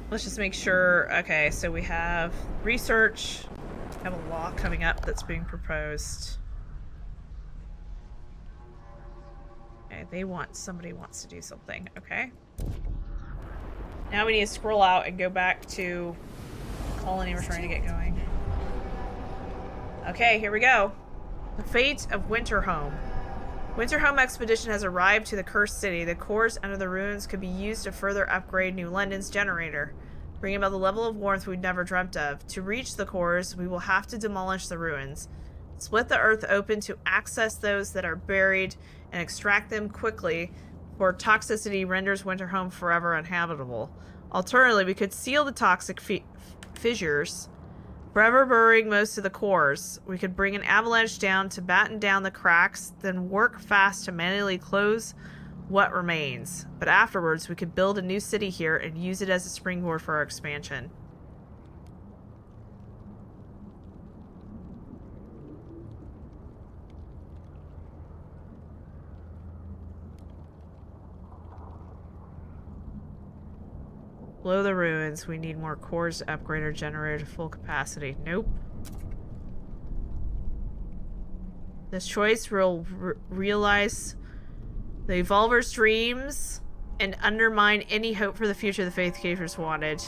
Let's just make sure. Okay, so we have research. We have a law coming up that's being proposed. Okay, somebody wants to do something. Okay. Now we need to scroll out and go back to the colony we're trying to get going. Okay, here we go. The fate of Winterhome. Winterhome expedition has arrived to the cursed city. The cores under the ruins could be used to further upgrade New London's generator. bringing about the level of warmth we'd never dreamt of. To reach the cores, we will have to demolish the ruins. Split the earth open to access those that are buried and extract them quickly before toxicity renders Winterhome forever uninhabitable. Alternatively, we could seal the toxic fissures, forever burying most of the cores. We could bring an avalanche down to batten down the cracks, then work fast to manually close what remains. But afterwards, we could build a new city here and use it as a springboard for our expansion. Blow the ruins. We need more cores to upgrade our generator to full capacity. Nope. This choice will realize the Evolver's dreams and undermine any hope for the future the Faith Keepers wanted.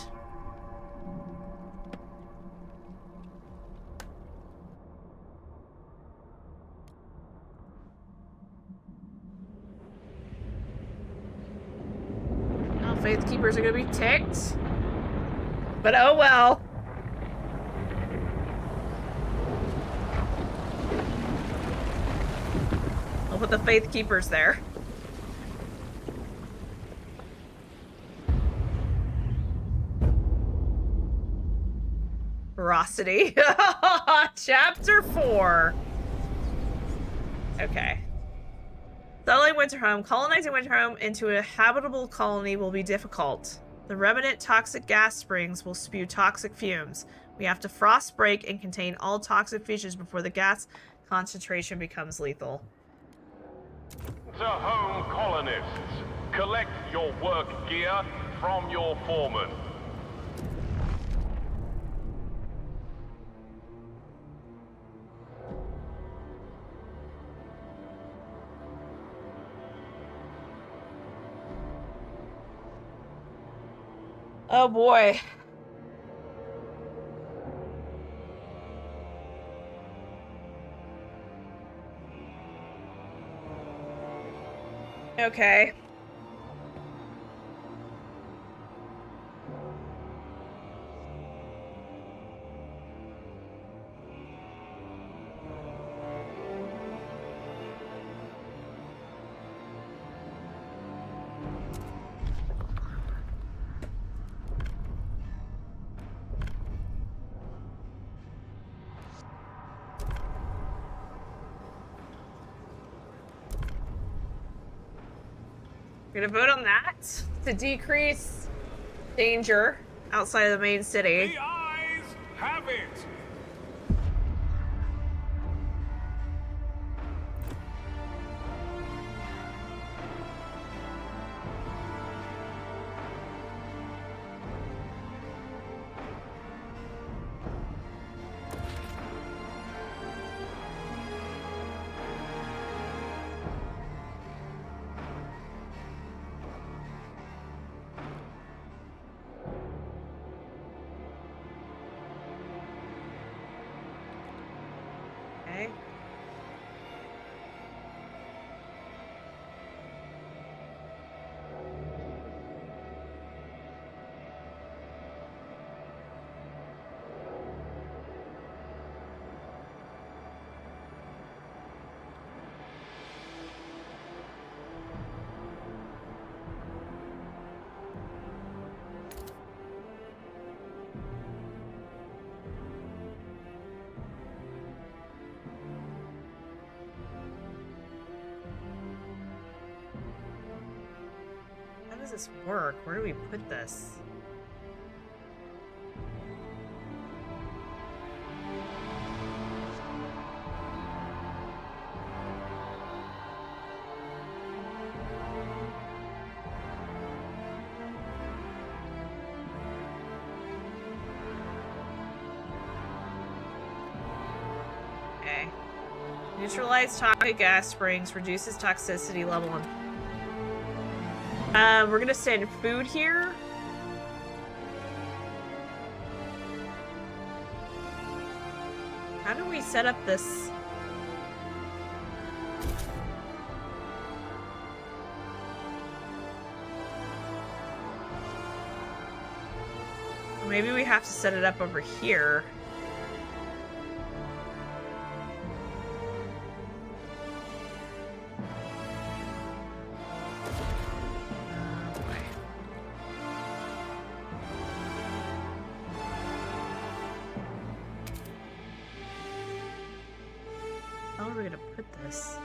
Well, Faith Keepers are gonna be ticked. But oh well. I'll put the Faith Keepers there. Ferocity. Chapter 4. Okay. Settling Winterhome. Colonizing Winterhome into a habitable colony will be difficult. The remnant toxic gas springs will spew toxic fumes. We have to frost break and contain all toxic fishes before the gas concentration becomes lethal. To home colonists, collect your work gear from your foreman. Oh boy. Okay. We're gonna vote on that to decrease danger outside of the main city. The eyes have it! Okay. How does this work? Where do we put this? Okay. Neutralize toxic gas springs, reduces toxicity level we're gonna send food here. How do we set up this? Maybe we have to set it up over here. How are we gonna put this?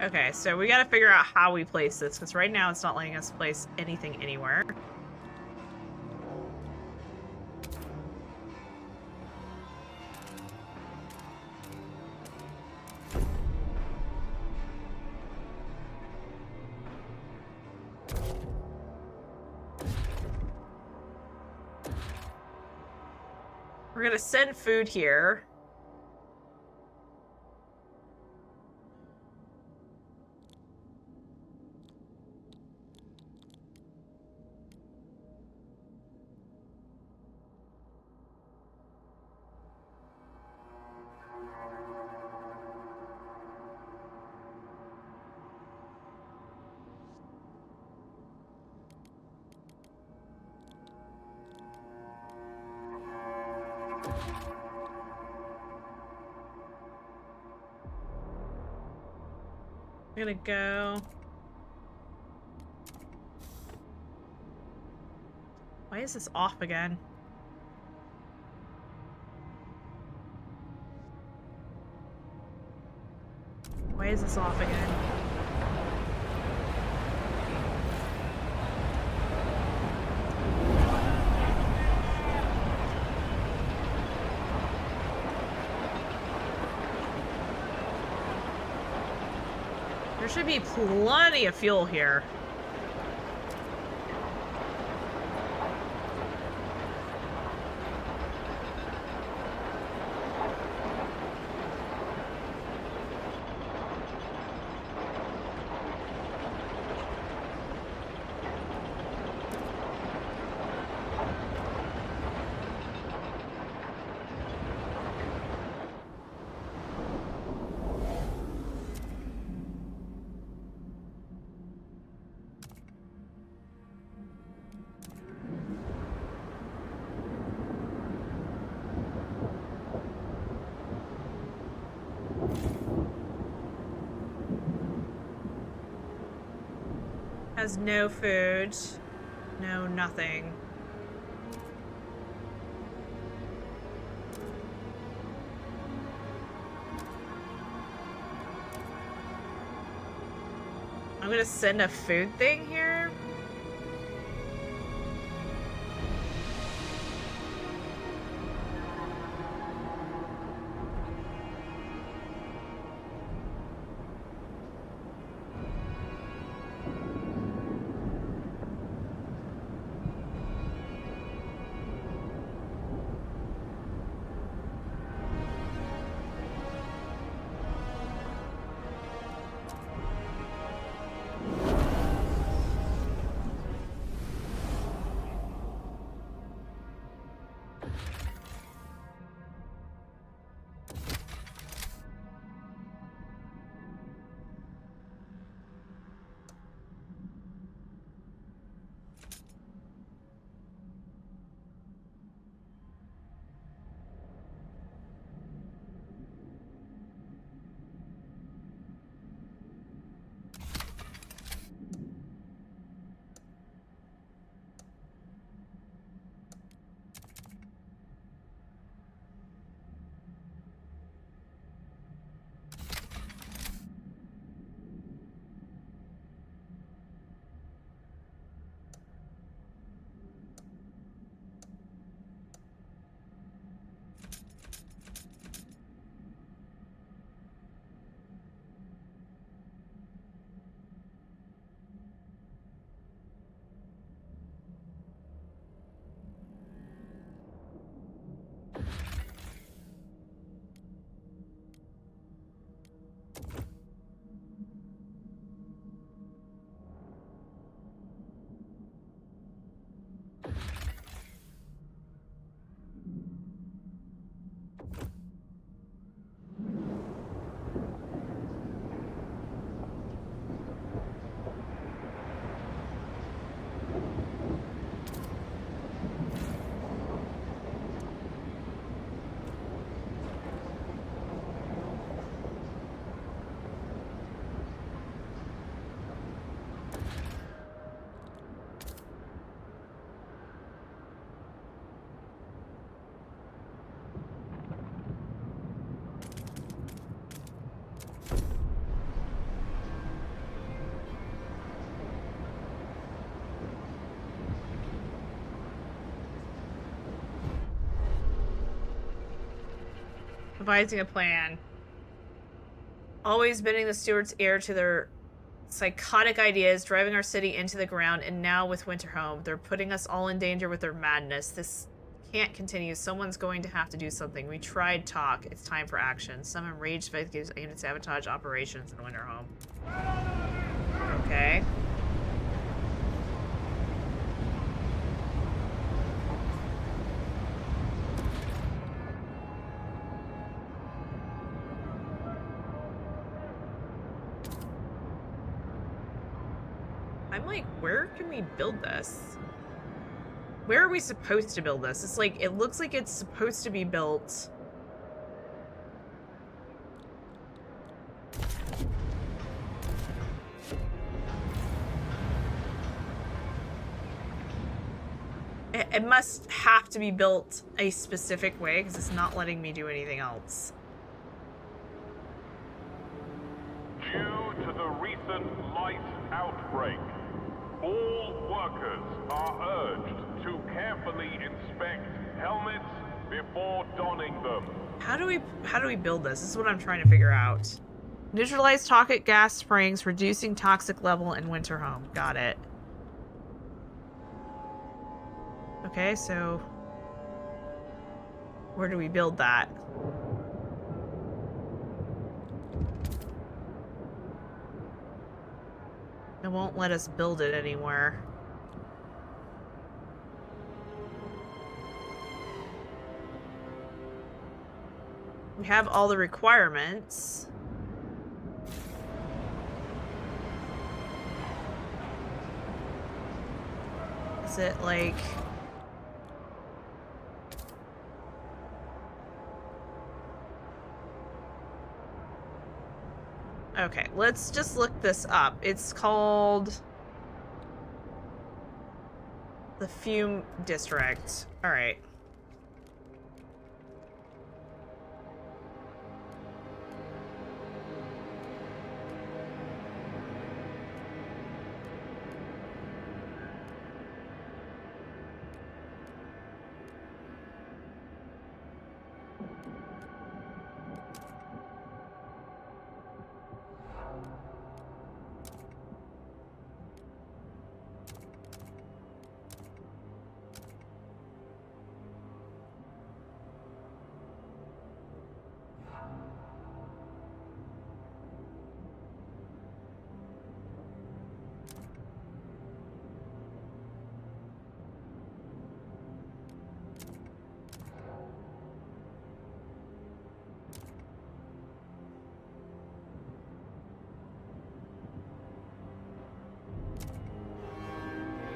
Okay, so we gotta figure out how we place this, because right now it's not letting us place anything anywhere. We're gonna send food here. We're gonna go. Why is this off again? Why is this off again? There should be plenty of fuel here. Has no food, no nothing. I'm gonna send a food thing here. devising a plan. Always bending the Stewart's ear to their psychotic ideas, driving our city into the ground, and now with Winterhome, they're putting us all in danger with their madness. This can't continue. Someone's going to have to do something. We tried talk. It's time for action. Some enraged investigators aim to sabotage operations in Winterhome. Okay. I'm like, where can we build this? Where are we supposed to build this? It's like, it looks like it's supposed to be built. It must have to be built a specific way because it's not letting me do anything else. Due to the recent light outbreak, all workers are urged to carefully inspect helmets before donning them. How do we build this? This is what I'm trying to figure out. Neutralize toxic gas springs, reducing toxic level in Winterhome. Got it. Okay, so where do we build that? It won't let us build it anywhere. We have all the requirements. Is it like... Okay, let's just look this up. It's called the Fume District. All right.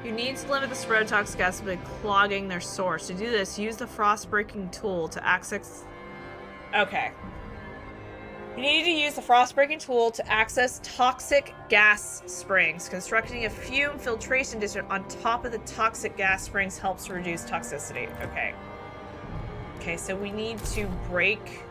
You need to limit the spread of toxic gas by clogging their source. To do this, use the frost-breaking tool to access... Okay. You need to use the frost-breaking tool to access toxic gas springs. Constructing a fume filtration district on top of the toxic gas springs helps reduce toxicity. Okay. Okay, so we need to break...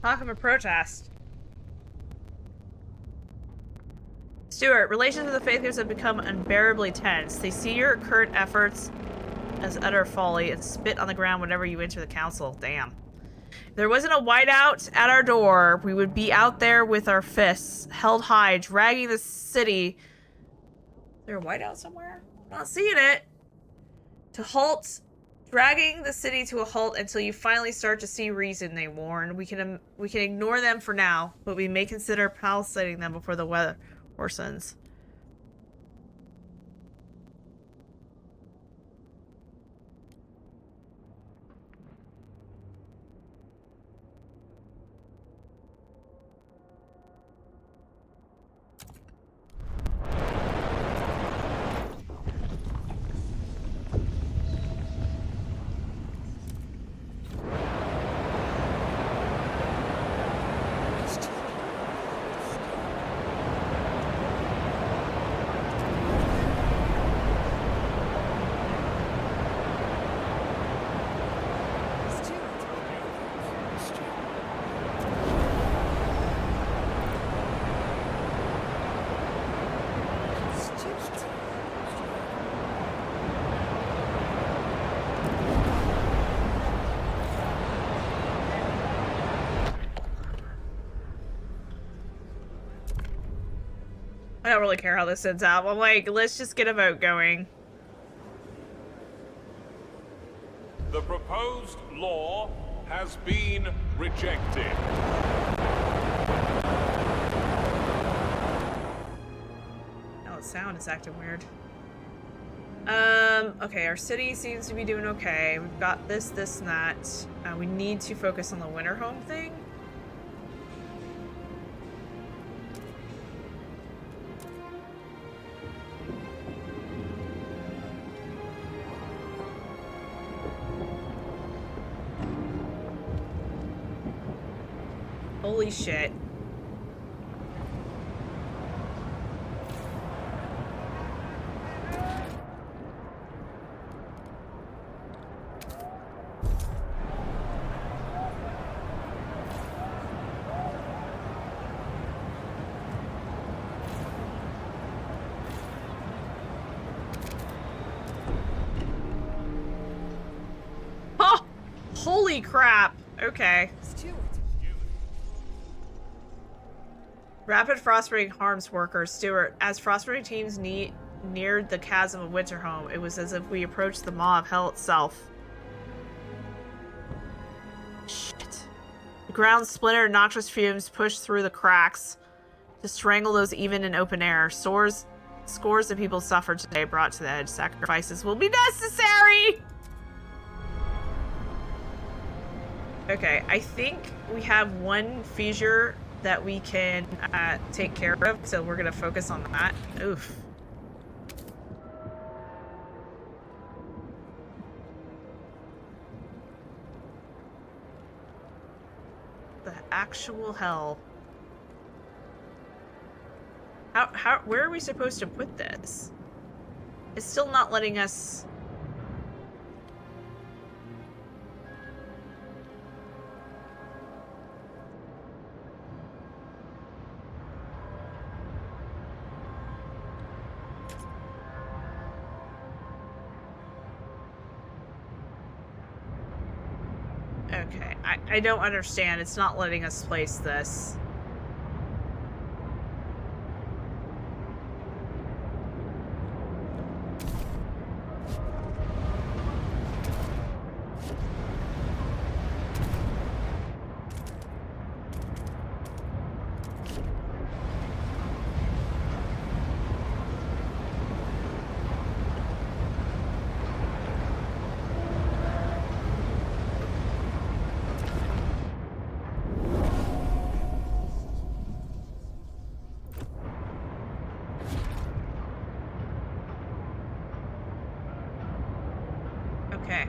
Talk of a protest. Stuart, relations with the faith groups have become unbearably tense. They see your current efforts as utter folly and spit on the ground whenever you enter the council. Damn. If there wasn't a whiteout at our door, we would be out there with our fists held high, dragging the city. Is there a whiteout somewhere? I'm not seeing it. To halt, dragging the city to a halt until you finally start to see reason, they warn. We can ignore them for now, but we may consider palisading them before the weather worsens. I don't really care how this ends out. I'm like, let's just get a vote going. The proposed law has been rejected. Oh, the sound is acting weird. Okay, our city seems to be doing okay. We've got this, and that. We need to focus on the winter home thing. Holy shit. Oh! Holy crap. Okay. Rapid frostbreaking harms workers. Stuart, as frostbreaking teams neared the chasm of Winterhome, it was as if we approached the maw of hell itself. Shit. The ground splintered, noxious fumes pushed through the cracks to strangle those even in open air. Scores of people suffered today, brought to the edge. Sacrifices will be necessary! Okay, I think we have one fissure that we can take care of, so we're gonna focus on that. Oof. The actual hell. Where are we supposed to put this? It's still not letting us... Okay, I don't understand. It's not letting us place this. Okay.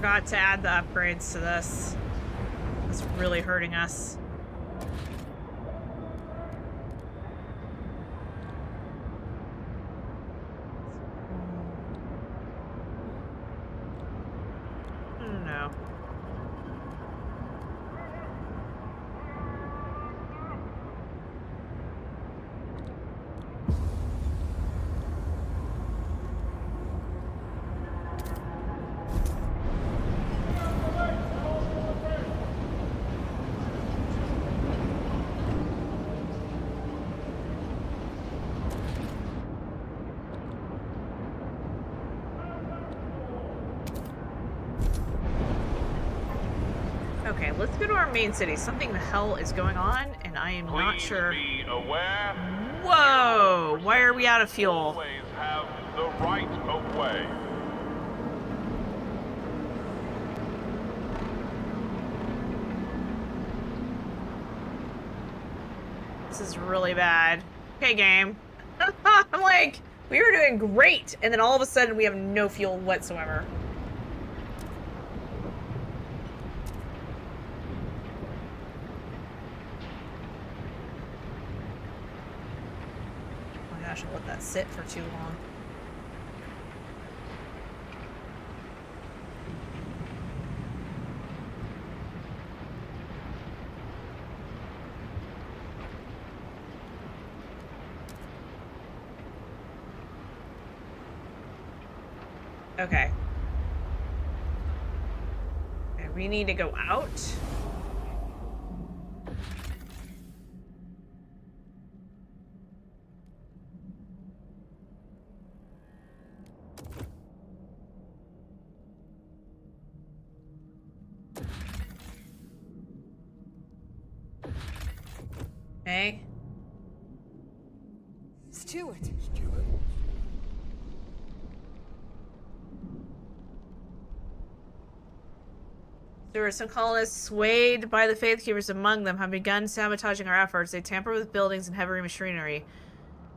forgot to add the upgrades to this. It's really hurting us. No. Okay, let's go to our main city. Something the hell is going on, and I am not sure. Be aware. Whoa! Why are we out of fuel? Always have the right of way. This is really bad. Okay, game. I'm like, we were doing great, and then all of a sudden we have no fuel whatsoever. Oh my gosh, I let that sit for too long. Okay. Okay, we need to go out. Okay. Stewart. There were some colonists swayed by the Faith Keepers among them have begun sabotaging our efforts. They tamper with buildings and heavy machinery.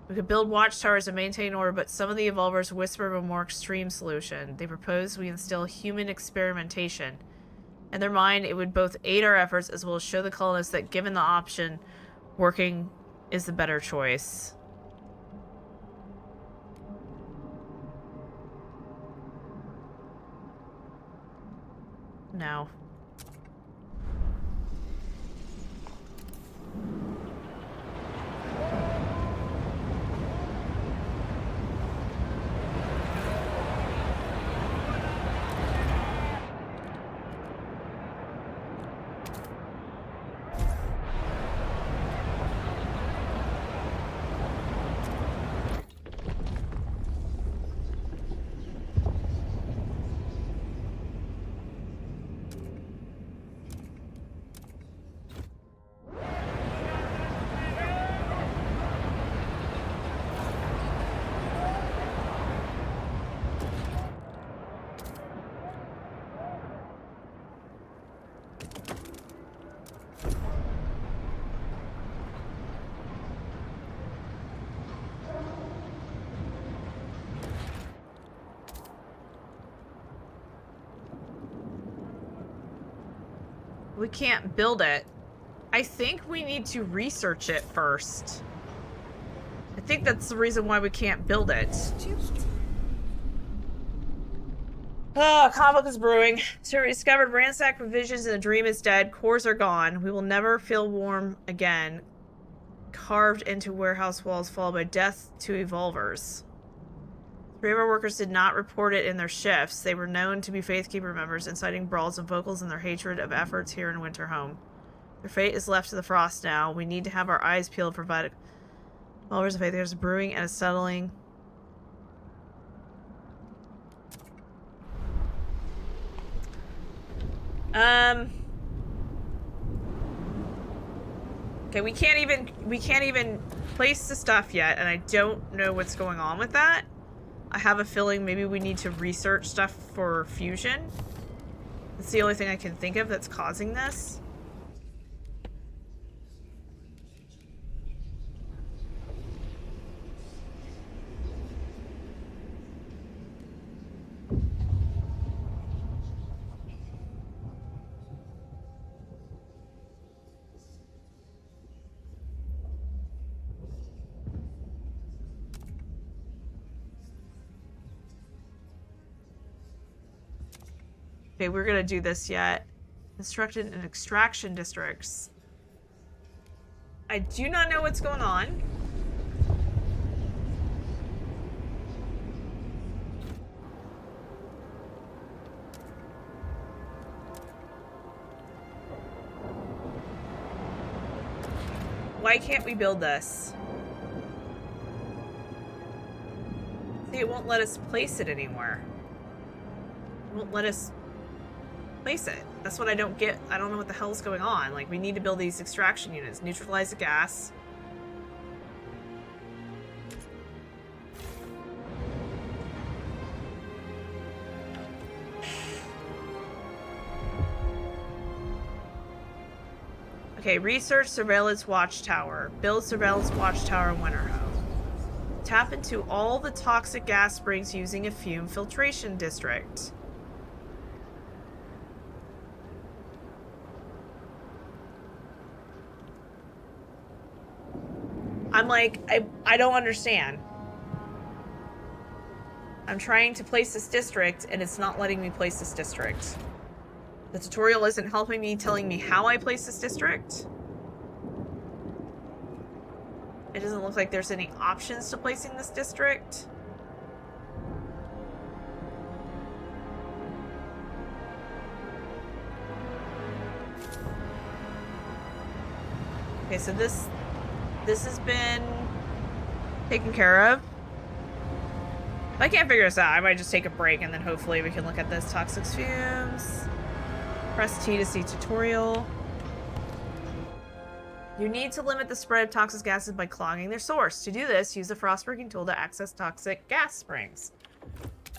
We could build watchtowers and maintain order, but some of the evolvers whisper of a more extreme solution. They propose we instill human experimentation. In their mind, it would both aid our efforts as well as show the colonists that given the option, working is the better choice. No. We can't build it. I think we need to research it first. I think that's the reason why we can't build it. Oh, conflict is brewing. So we discovered ransacked provisions and the dream is dead. Cores are gone. We will never feel warm again. Carved into warehouse walls followed by death to evolvers. 3 of our workers did not report it in their shifts. They were known to be Faithkeeper members, inciting brawls and vocals in their hatred of efforts here in Winterhome. Their fate is left to the frost now. We need to have our eyes peeled to provide followers of faith. There's brewing and a settling. Okay, we can't even place the stuff yet, and I don't know what's going on with that. I have a feeling maybe we need to research stuff for fusion. That's the only thing I can think of that's causing this. Okay, we're gonna do this yet. Constructed in extraction districts. I do not know what's going on. Why can't we build this? See, it won't let us place it anywhere. It won't let us place it. That's what I don't get. I don't know what the hell's going on. Like, we need to build these extraction units. Neutralize the gas. Okay, research surveillance watchtower. Build surveillance watchtower in Winterhome. Tap into all the toxic gas springs using a fume filtration district. I'm like, I don't understand. I'm trying to place this district, and it's not letting me place this district. The tutorial isn't helping me, telling me how I place this district. It doesn't look like there's any options to placing this district. Okay, so this has been taken care of. If I can't figure this out, I might just take a break and then hopefully we can look at this. Toxic fumes. Press T to see tutorial. You need to limit the spread of toxic gases by clogging their source. To do this, use the Frostpunk2 tool to access toxic gas springs.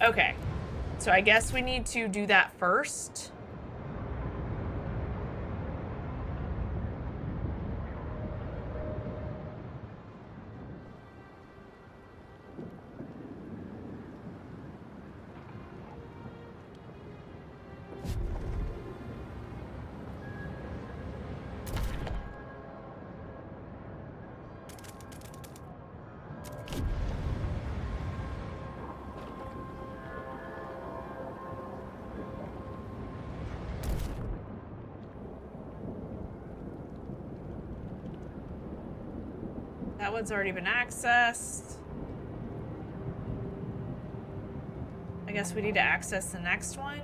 Okay, so I guess we need to do that first. That one's already been accessed. I guess we need to access the next one.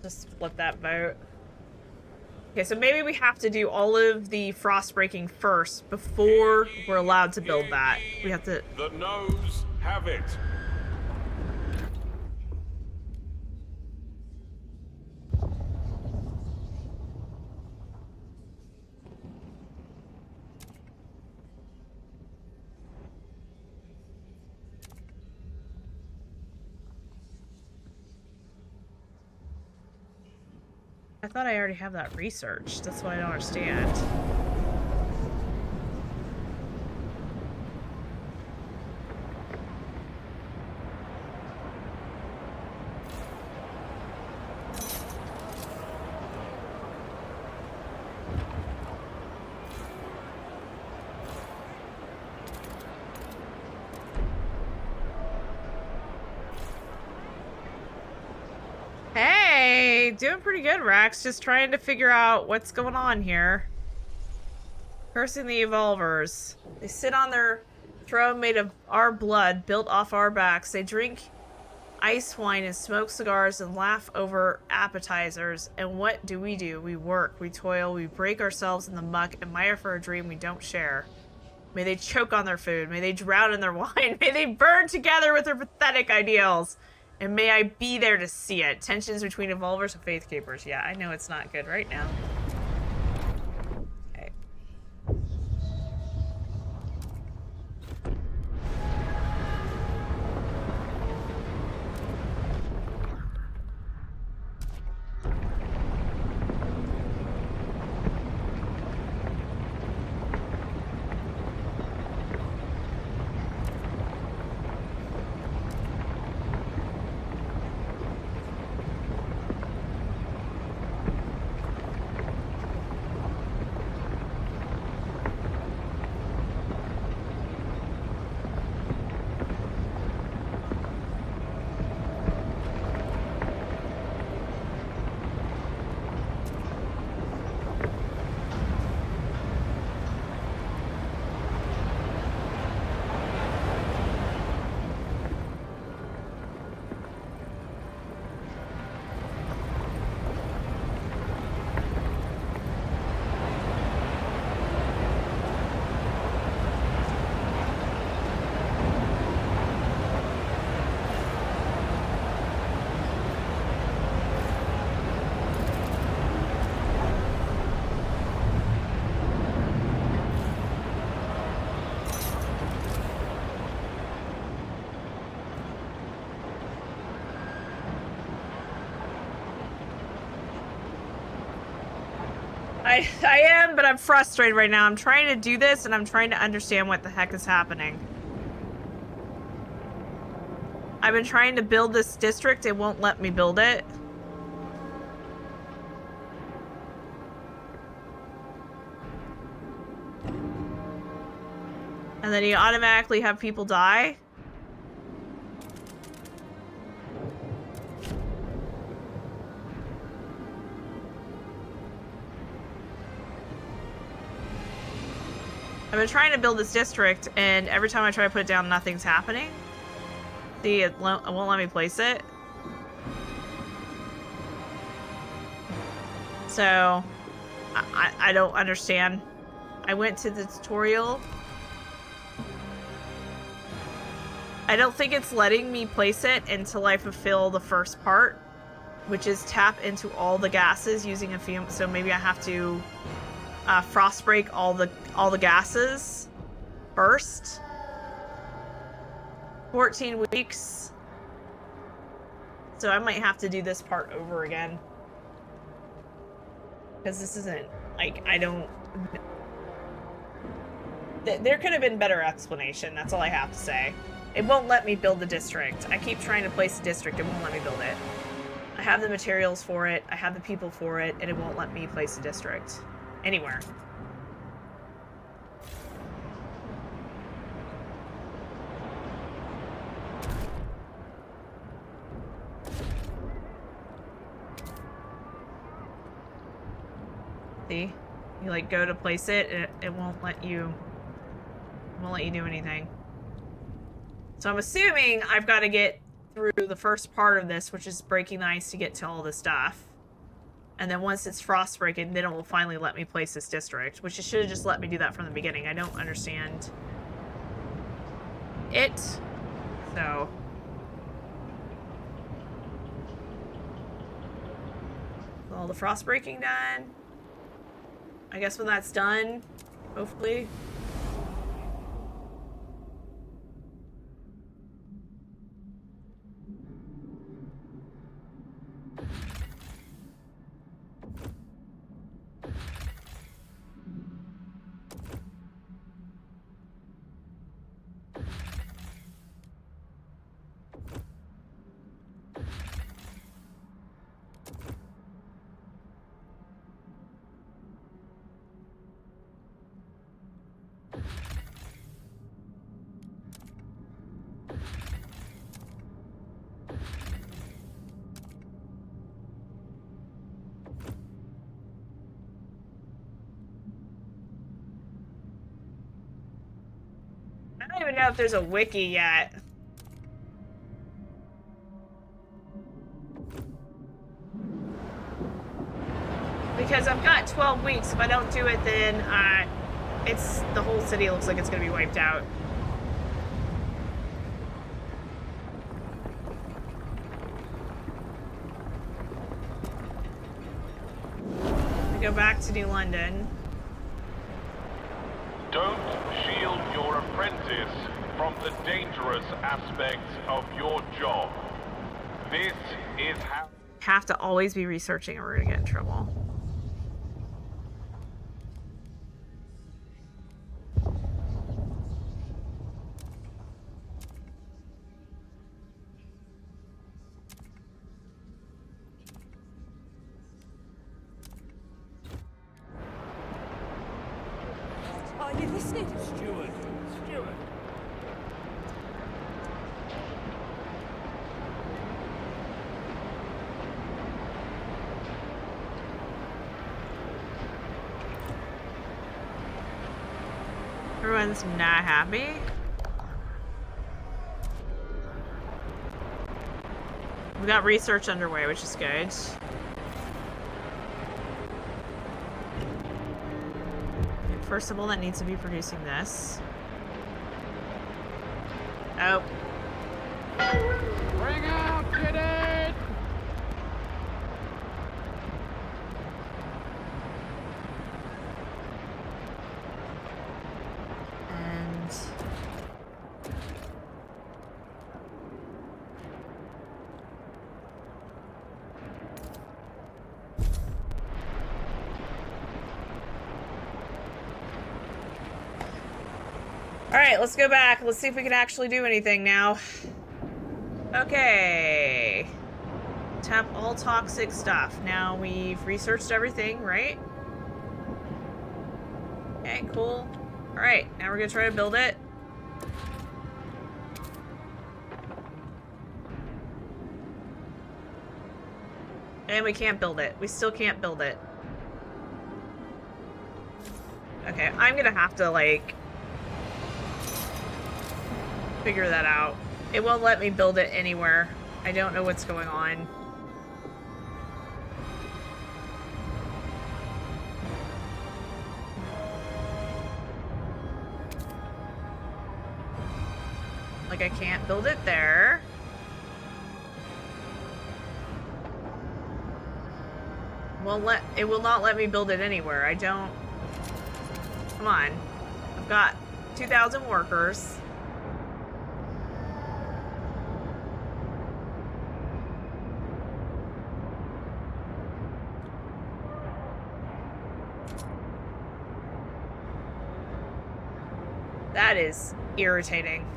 Just flip that vote. Okay, so maybe we have to do all of the frost breaking first before we're allowed to build that. We have to... The noes have it. I thought I already have that researched. That's what I don't understand. Hey, doing pretty good, Rex. Just trying to figure out what's going on here. Cursing the Evolvers. They sit on their throne made of our blood, built off our backs. They drink ice wine and smoke cigars and laugh over appetizers. And what do? We work, we toil, we break ourselves in the muck, admire for a dream we don't share. May they choke on their food. May they drown in their wine. May they burn together with their pathetic ideals. And may I be there to see it. Tensions between Evolvers and Faith Keepers. Yeah, I know it's not good right now. Okay. I am, but I'm frustrated right now. I'm trying to do this, and I'm trying to understand what the heck is happening. I've been trying to build this district. It won't let me build it. And then you automatically have people die. I've been trying to build this district, and every time I try to put it down, nothing's happening. See, it won't let me place it. So, I don't understand. I went to the tutorial. I don't think it's letting me place it until I fulfill the first part, which is tap into all the gases using a fume. So maybe I have to frost break all the gases first. 14 weeks. So I might have to do this part over again. Because this isn't, like, I don't... There could have been better explanation, that's all I have to say. It won't let me build the district. I keep trying to place the district, it won't let me build it. I have the materials for it, I have the people for it, and it won't let me place the district. Anywhere. See? You like go to place it, and it won't let you do anything. So I'm assuming I've got to get through the first part of this, which is breaking the ice to get to all the stuff. And then once it's frost breaking, then it will finally let me place this district, which it should have just let me do that from the beginning. I don't understand it. So all the frost breaking done. I guess when that's done, hopefully. I don't even know if there's a wiki yet. Because I've got 12 weeks. If I don't do it, then the whole city looks like it's gonna be wiped out. I go back to New London. Don't shield your apprentice from the dangerous aspects of your job. This is how... Have to always be researching or we're gonna get in trouble. Are you listening? Steward. Everyone's not happy. We got research underway, which is good. First of all, that needs to be producing this. Oh. Bring out, get it! And Alright, let's go back. Let's see if we can actually do anything now. Okay. Tap all toxic stuff. Now we've researched everything, right? Okay, cool. Alright, now we're gonna try to build it. And we can't build it. We still can't build it. Okay, I'm gonna have to, like, figure that out. It won't let me build it anywhere. I don't know what's going on. Like, I can't build it there. It will not let me build it anywhere. I don't... Come on. I've got 2,000 workers. That is irritating.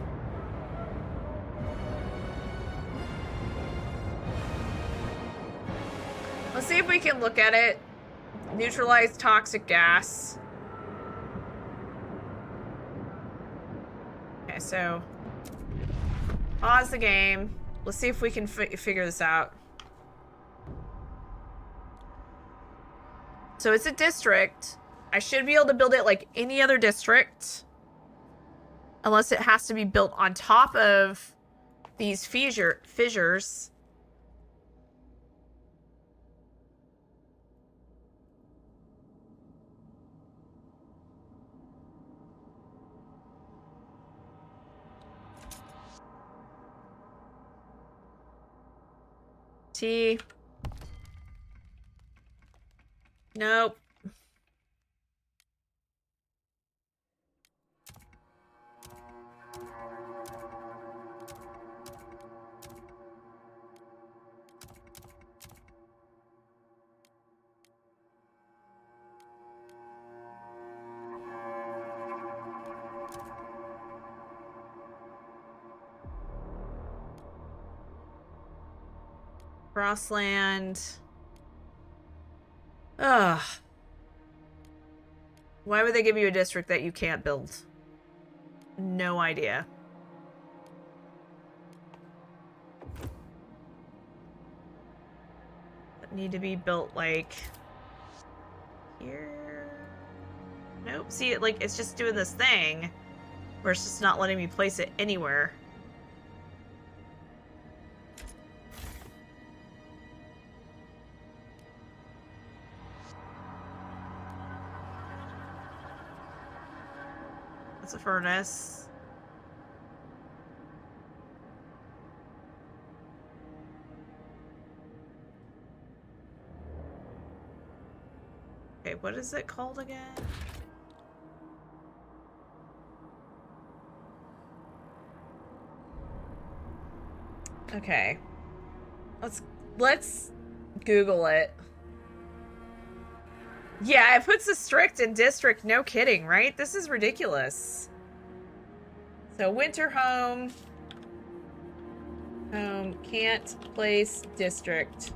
Let's see if we can look at it. Neutralize toxic gas. Okay, so pause the game. Let's see if we can figure this out. So it's a district. I should be able to build it like any other district. Unless it has to be built on top of these fissures. T. Nope. Crossland. Ugh. Why would they give you a district that you can't build? No idea. That need to be built like here. Nope. See, it's just doing this thing where it's just not letting me place it anywhere. That's a furnace. Okay, what is it called again? Okay. Let's Google it. Yeah, it puts a strict in district. No kidding, right? This is ridiculous. So winter home. Can't place district.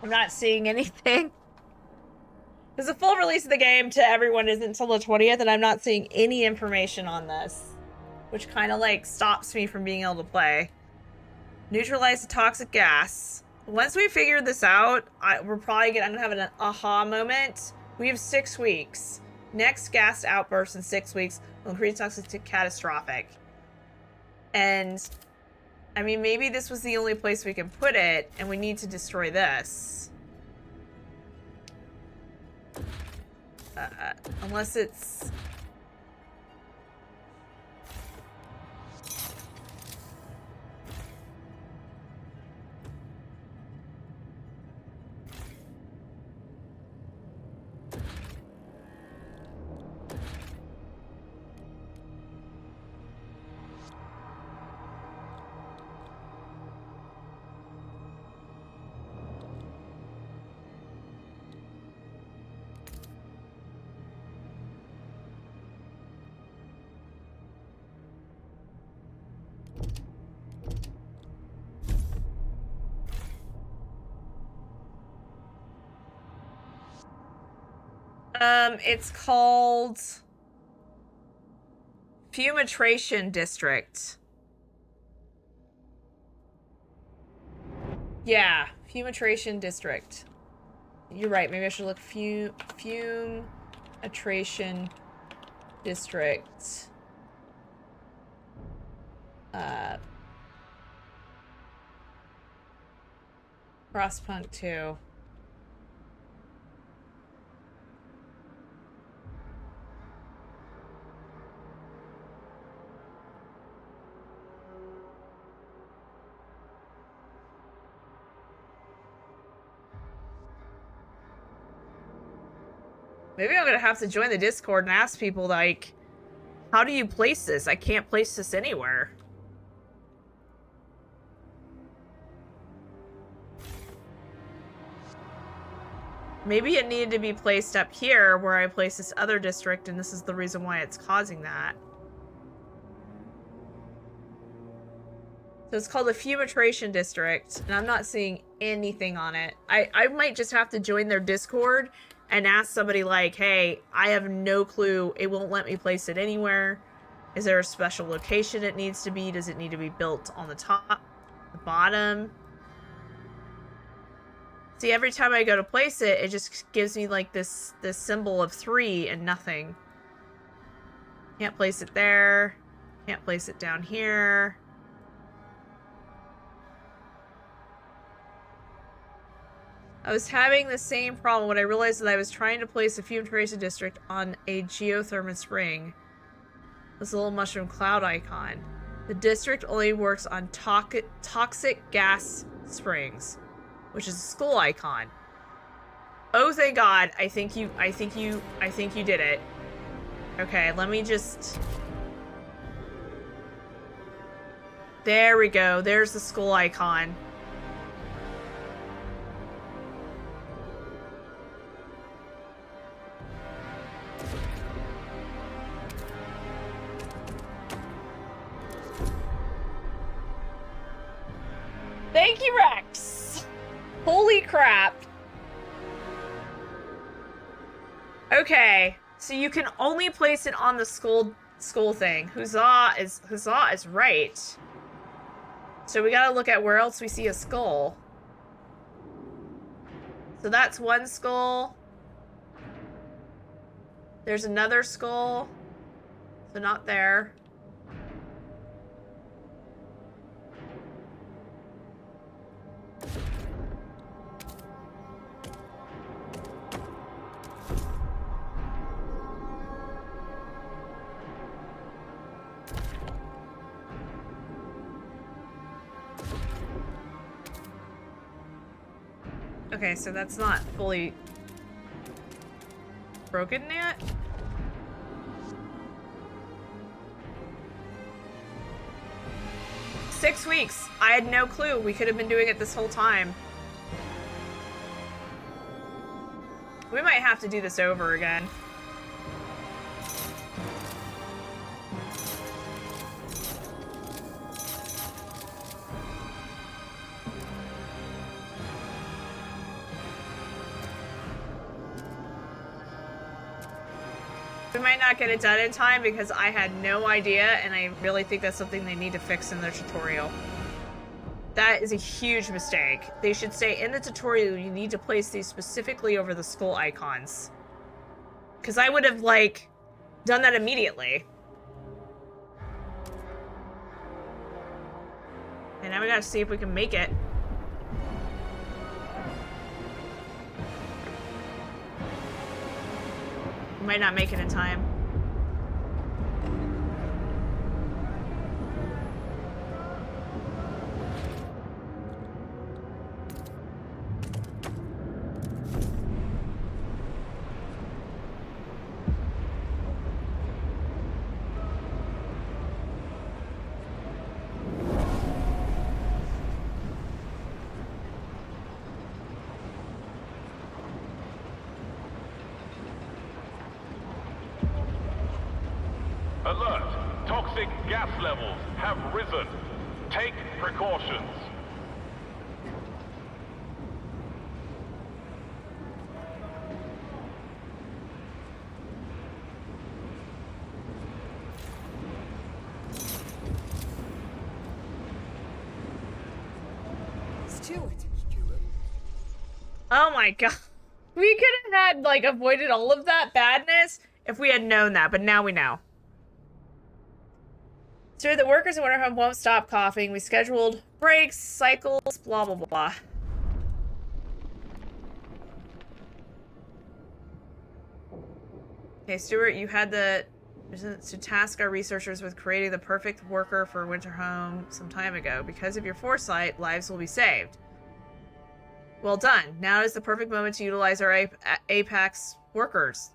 I'm not seeing anything. Because the full release of the game to everyone isn't until the 20th, and I'm not seeing any information on this. Which kind of, like, stops me from being able to play. Neutralize the toxic gas. Once we figure this out, we're probably gonna have an aha moment. We have 6 weeks. Next gas outburst in 6 weeks will increase toxic to catastrophic. And, I mean, maybe this was the only place we can put it, and we need to destroy this. Unless it's... It's called Fumigation District. Yeah, Fumigation District. You're right, maybe I should look Fumigation District. Frostpunk2. Maybe I'm gonna have to join the Discord and ask people, like, how do you place this? I can't place this anywhere. Maybe it needed to be placed up here where I place this other district, and this is the reason why it's causing that. So it's called the Fumigation District, and I'm not seeing anything on it. I might just have to join their Discord and ask somebody like, hey, I have no clue. It won't let me place it anywhere. Is there a special location it needs to be? Does it need to be built on the top, the bottom? See, every time I go to place it, it just gives me like this symbol of 3 and nothing. Can't place it there. Can't place it down here. I was having the same problem when I realized that I was trying to place a Fumigation District on a geothermal spring. This little mushroom cloud icon. The district only works on toxic gas springs, which is a skull icon. Oh, thank God. I think you did it. Okay, let me just... There we go. There's the skull icon. Thank you, Rex. Holy crap. Okay, so you can only place it on the skull thing. Huzzah is right. So we gotta look at where else we see a skull. So that's one skull. There's another skull. So not there. Okay, so that's not fully broken yet. Six weeks. I had no clue. We could have been doing it this whole time. We might have to do this over again. We might not get it done in time because I had no idea, and I really think that's something they need to fix in their tutorial. That is a huge mistake. They should say in the tutorial you need to place these specifically over the skull icons. Because I would have, like, done that immediately. And now we gotta see if we can make it. We might not make it in time. Alert! Toxic gas levels have risen. Take precautions. Stuart. Oh my god. We could have had, like, avoided all of that badness if we had known that, but now we know. So the workers in Winterhome won't stop coughing. We scheduled breaks, cycles, blah, blah, blah. Okay, Stuart, you had to task our researchers with creating the perfect worker for Winterhome some time ago. Because of your foresight, lives will be saved. Well done. Now is the perfect moment to utilize our Apex workers.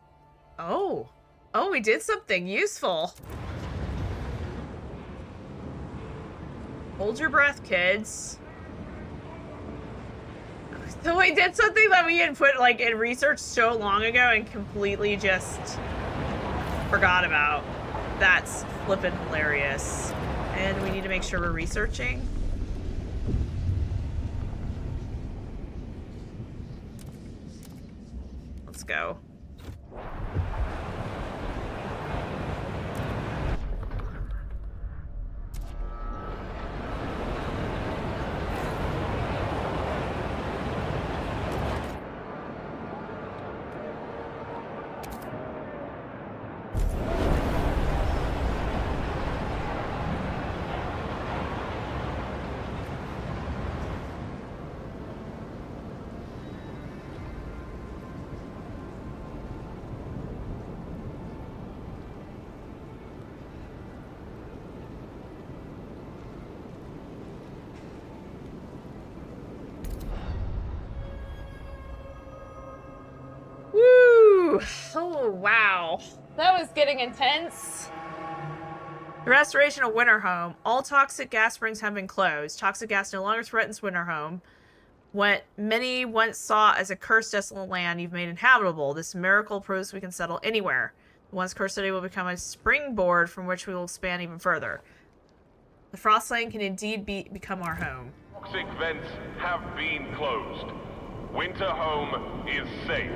Oh. Oh, we did something useful. Hold your breath, kids. So we did something that we had put, like, in research so long ago and completely just forgot about. That's flippin' hilarious. And we need to make sure we're researching. Let's go. Oh, wow. That was getting intense. The restoration of Winterhome. All toxic gas springs have been closed. Toxic gas no longer threatens Winterhome. What many once saw as a cursed, desolate land you've made inhabitable. This miracle proves we can settle anywhere. The once cursed city will become a springboard from which we will expand even further. The Frostpunk can indeed become our home. Toxic vents have been closed. Winterhome is safe.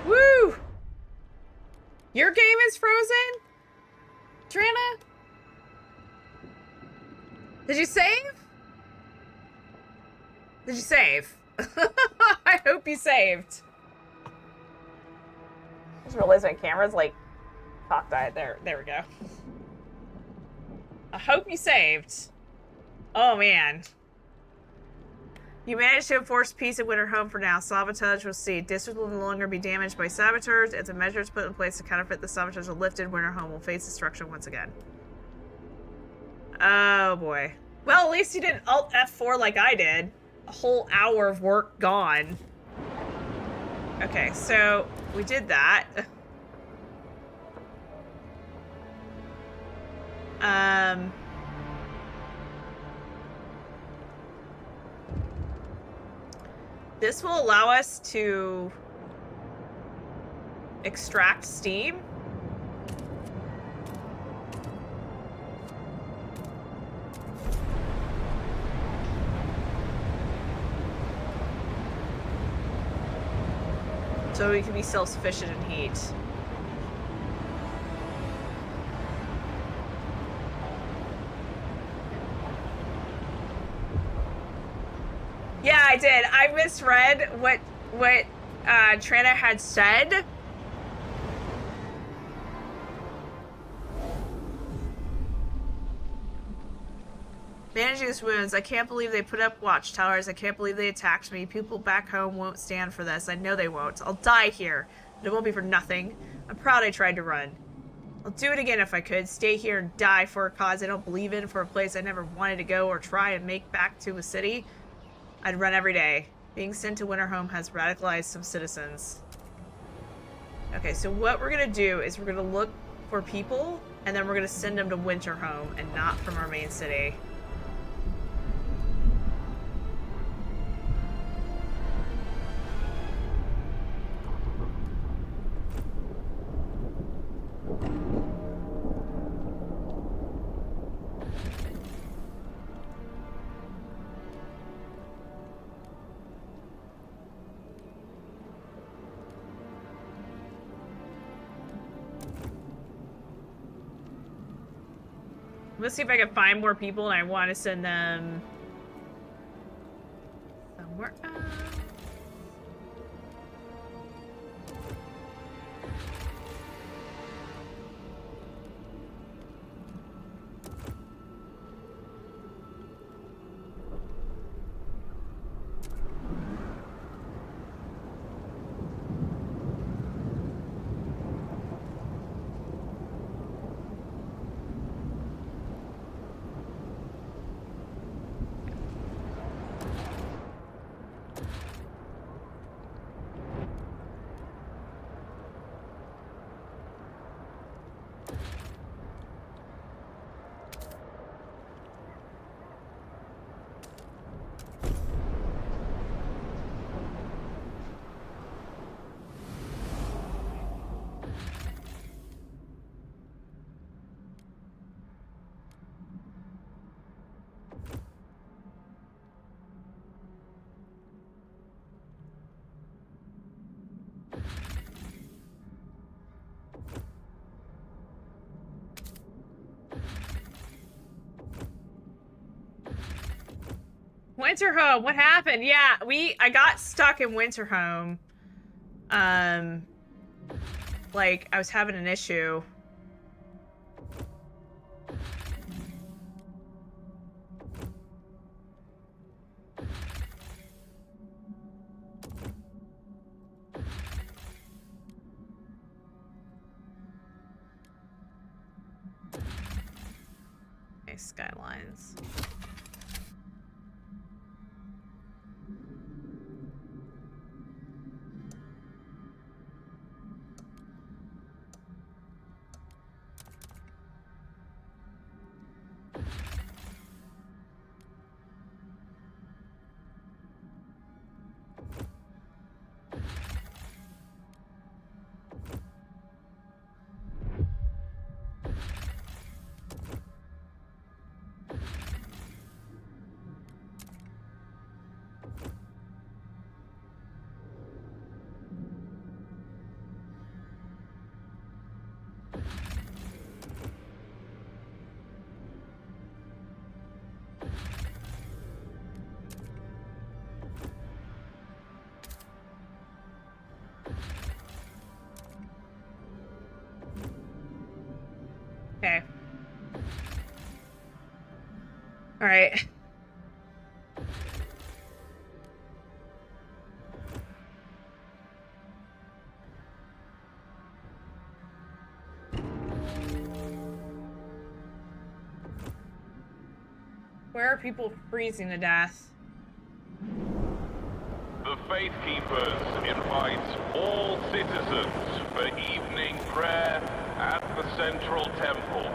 Woo! Your game is frozen? Trina? Did you save? Did you save? I hope you saved. I just realized my camera's like cocked-eyed. There we go. I hope you saved. Oh man. You managed to enforce peace at Winterhome for now. Sabotage will cease. District will no longer be damaged by saboteurs. As the measures put in place to counterfeit the sabotage are lifted, Winterhome will face destruction once again. Oh boy. Well, at least you didn't Alt F4 like I did. A whole hour of work gone. Okay, so we did that. This will allow us to extract steam? So we can be self-sufficient in heat. Yeah, I did. I misread what Trina had said. Managing his wounds. I can't believe they put up watchtowers. I can't believe they attacked me. People back home won't stand for this. I know they won't. I'll die here. But it won't be for nothing. I'm proud I tried to run. I'll do it again if I could. Stay here and die for a cause I don't believe in, for a place I never wanted to go or try and make back to a city. I'd run every day. Being sent to Winterhome has radicalized some citizens. Okay, so what we're gonna do is we're gonna look for people, and then we're gonna send them to Winterhome and not from our main city. Let's see if I can find more people, and I want to send them somewhere else. Winterhome, what happened? Yeah, I got stuck in Winterhome. Like, I was having an issue. Okay, skylines. Okay. All right. Where are people freezing to death? The Faith Keepers invite all citizens for evening prayer at the Central Temple.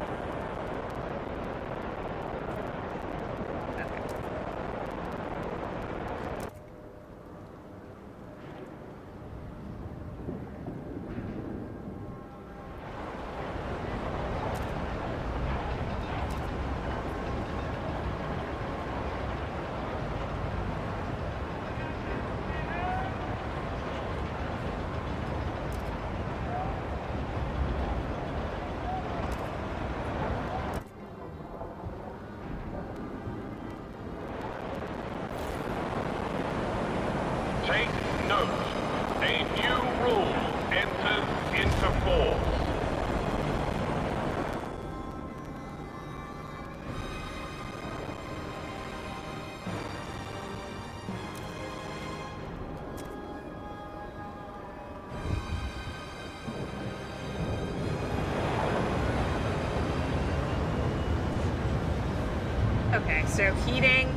Okay, so heating.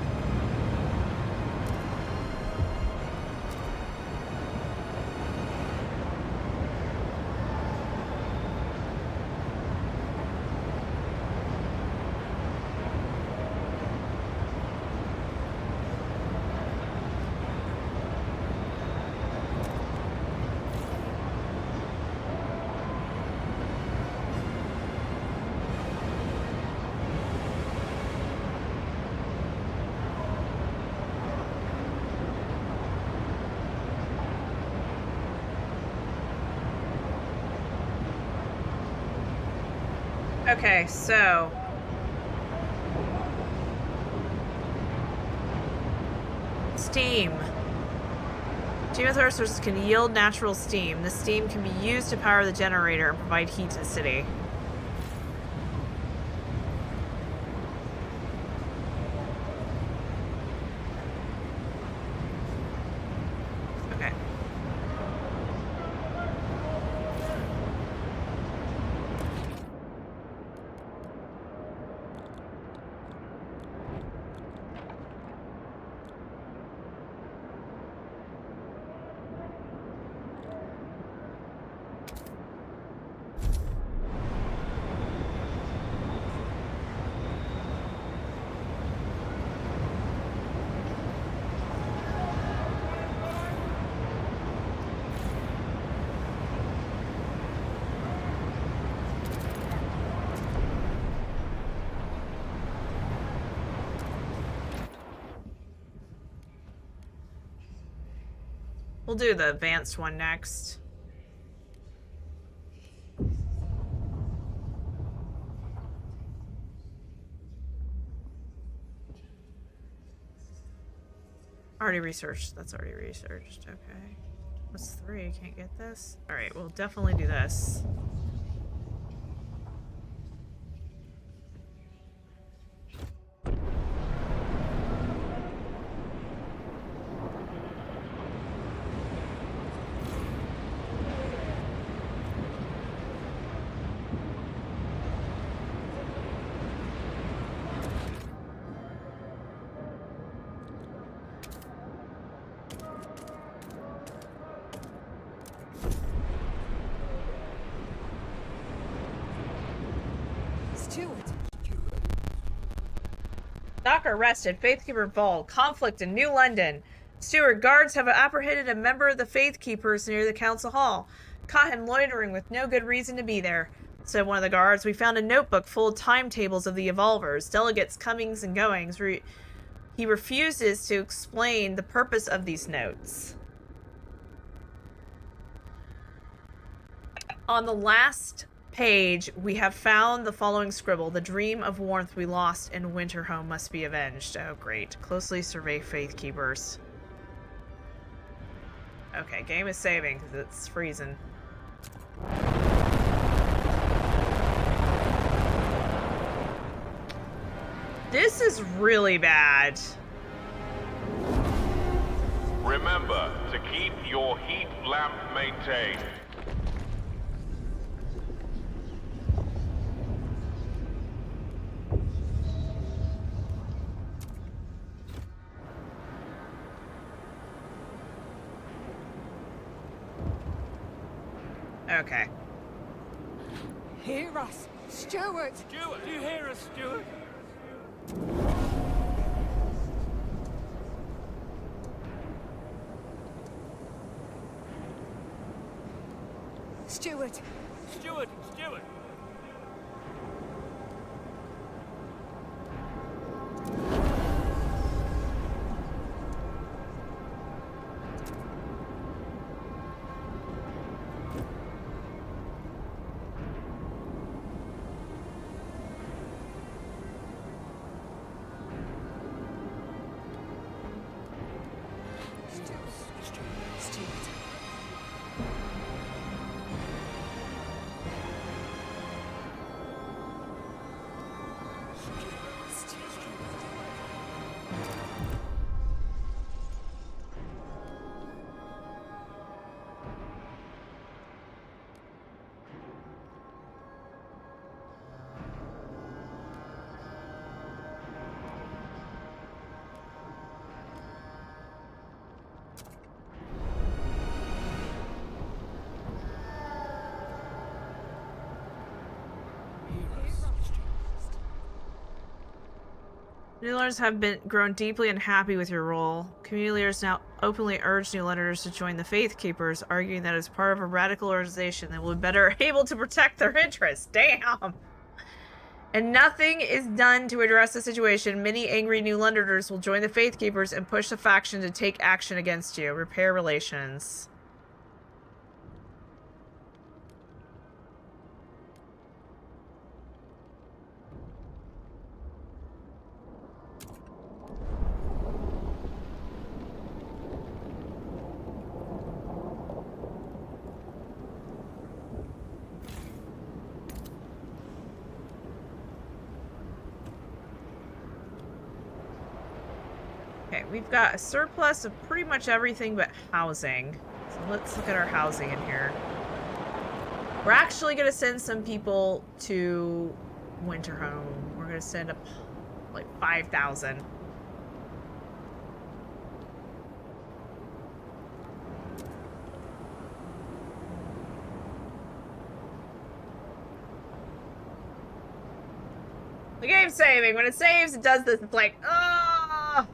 Okay, so steam. Geothermal sources can yield natural steam. This steam can be used to power the generator and provide heat to the city. Okay. We'll do the advanced one next. Already researched. That's already researched. Okay. What's 3? Can't get this? Alright, we'll definitely do this. Stewart. Doc arrested. Faithkeeper Ball. Conflict in New London. Stewart, guards have apprehended a member of the Faithkeepers near the council hall. Caught him loitering with no good reason to be there, said one of the guards. We found a notebook full of timetables of the evolvers, delegates' comings and goings. He refuses to explain the purpose of these notes. On the last page, we have found the following scribble. The dream of warmth we lost in Winterhome must be avenged. Oh, great. Closely survey Faithkeepers. Okay, game is saving because it's freezing. This is really bad. Remember to keep your heat lamp maintained. Okay. Hear us, Stewart. Stuart, do you hear us, Stuart? Stewart. Stuart, Stuart. Stewart. New Londoners have been grown deeply unhappy with your role. Community leaders now openly urge New Londoners to join the Faith Keepers, arguing that as part of a radical organization, they will be better able to protect their interests. Damn! And nothing is done to address the situation. Many angry New Londoners will join the Faith Keepers and push the faction to take action against you. Repair relations. Okay, we've got a surplus of pretty much everything but housing. So let's look at our housing in here. We're actually going to send some people to Winterhome. We're going to send up like 5,000. The game's saving. When it saves, it does this. It's like, ah!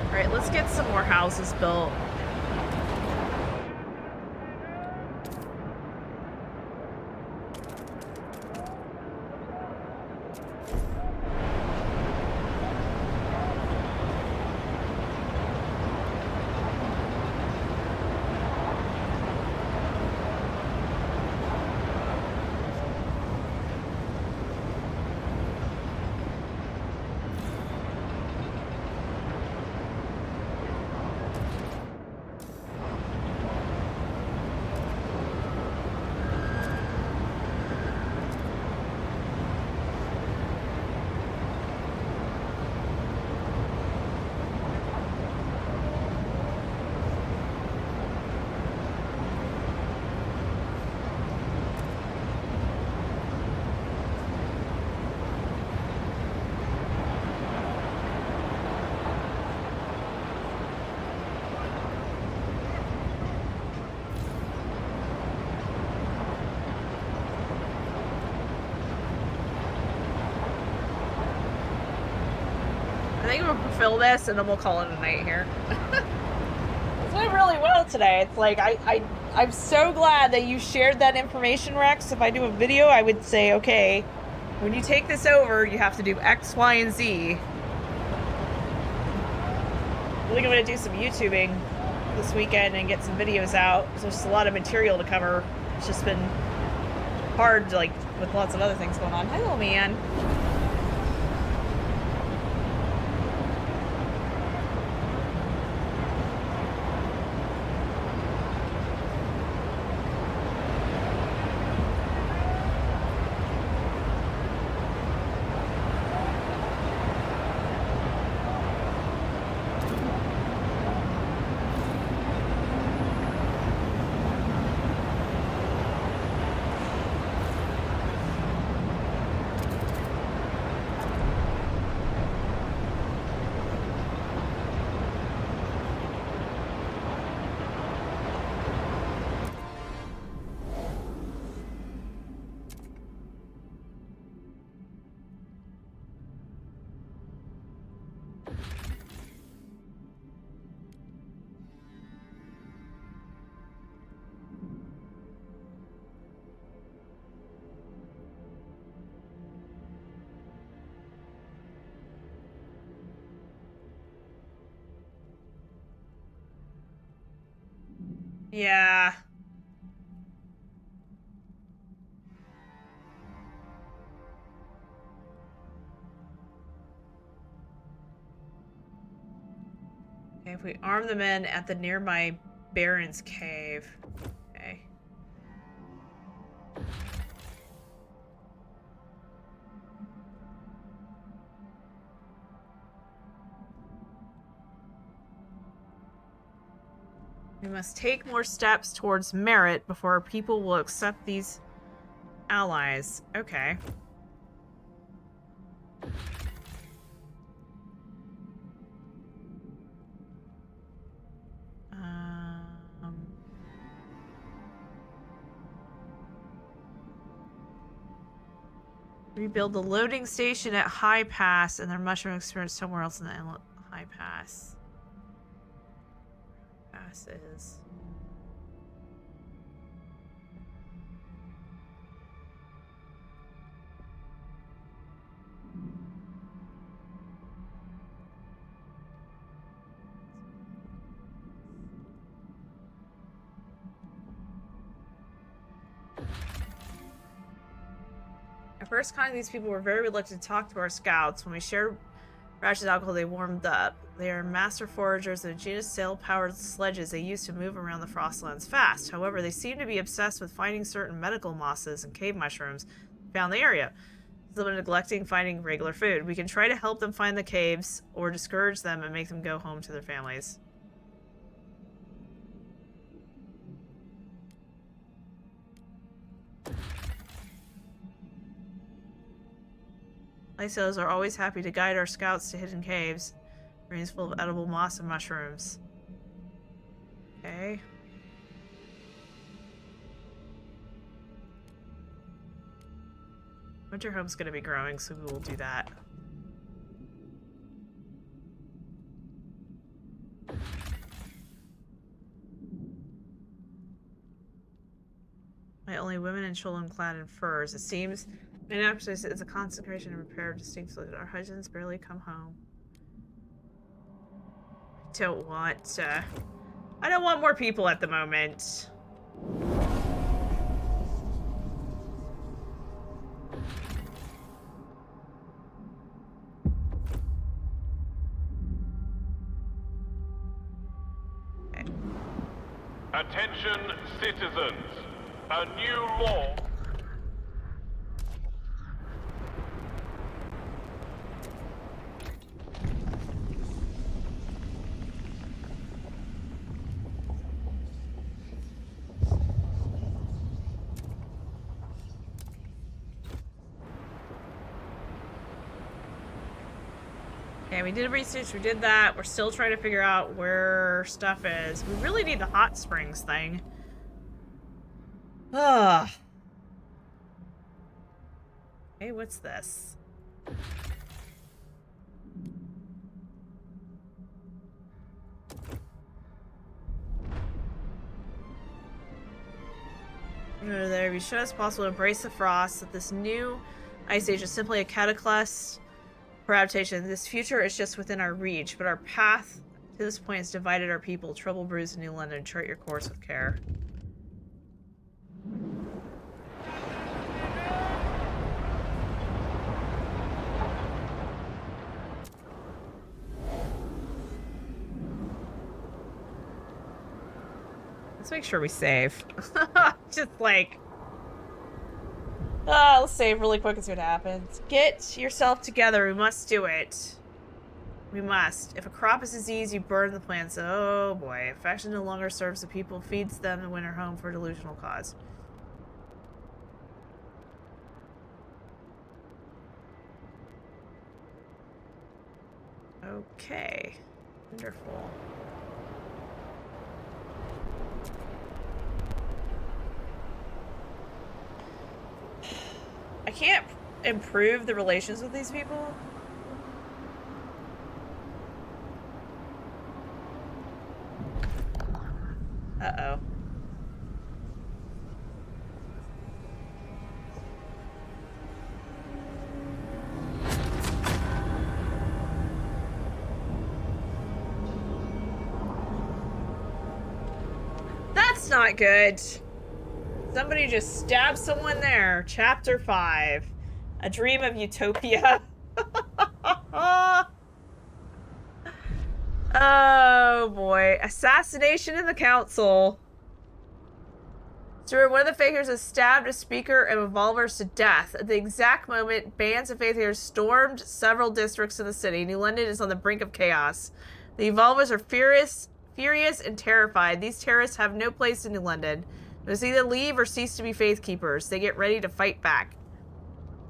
Alright, let's get some more houses built. I think we'll fulfill this and then we'll call it a night here. It's went really well today. It's like, I'm so glad that you shared that information, Rex. If I do a video, I would say, okay, when you take this over, you have to do X, Y, and Z. I think I'm going to do some YouTubing this weekend and get some videos out. There's just a lot of material to cover. It's just been hard, like, with lots of other things going on. Hi, little man. Yeah. Okay, if we arm the men at the nearby Baron's Cave. Okay. We must take more steps towards merit before our people will accept these allies. Okay. Rebuild the loading station at High Pass and their mushroom experience somewhere else in the High Pass. Pass is. At first kind, these people were very reluctant to talk to our scouts. When we shared rations alcohol, they warmed up. They are master foragers of ingenious sail-powered sledges they use to move around the Frostlands fast. However, they seem to be obsessed with finding certain medical mosses and cave mushrooms found in the area. Instead of neglecting finding regular food, we can try to help them find the caves or discourage them and make them go home to their families. Lysos are always happy to guide our scouts to hidden caves. Rains full of edible moss and mushrooms. Okay. Winter home's gonna be growing, so we will do that. My only women and children clad in furs. It seems. And actually, it's a consecration and repair distinctly. Our husbands barely come home. I don't want more people at the moment. Okay. Attention, citizens. A new law. Okay, we did research, we did that. We're still trying to figure out where stuff is. We really need the hot springs thing. Ugh. Hey, what's this? There, be sure as possible to embrace the frost, that this new ice age is simply a cataclysm for adaptation. This future is just within our reach, but our path to this point has divided our people. Trouble brews in New London. Chart your course with care. Let's make sure we save. Just like... let's save really quick and see what happens. Get yourself together. We must do it. We must. If a crop is diseased, you burn the plants. Oh boy. If faction no longer serves the people, feeds them the winter home for a delusional cause. Okay. Wonderful. I can't improve the relations with these people. Uh-oh. That's not good. Somebody just stabbed someone there. Chapter 5. A Dream of Utopia. Oh boy. Assassination in the council. Stuart, one of the fakers has stabbed a speaker and revolvers to death. At the exact moment, bands of fakers stormed several districts in the city. New London is on the brink of chaos. The revolvers are Furious and terrified, these terrorists have no place in New London. They must either leave or cease to be Faith Keepers. They get ready to fight back.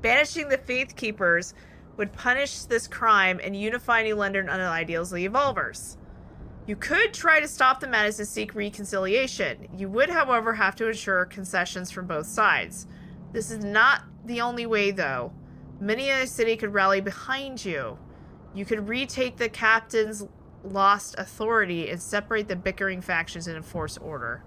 Banishing the Faith Keepers would punish this crime and unify New London under the ideals of the Evolvers. You could try to stop the menace and seek reconciliation. You would, however, have to ensure concessions from both sides. This is not the only way, though. Many in the city could rally behind you. You could retake the captain's lost authority and separate the bickering factions and enforce order.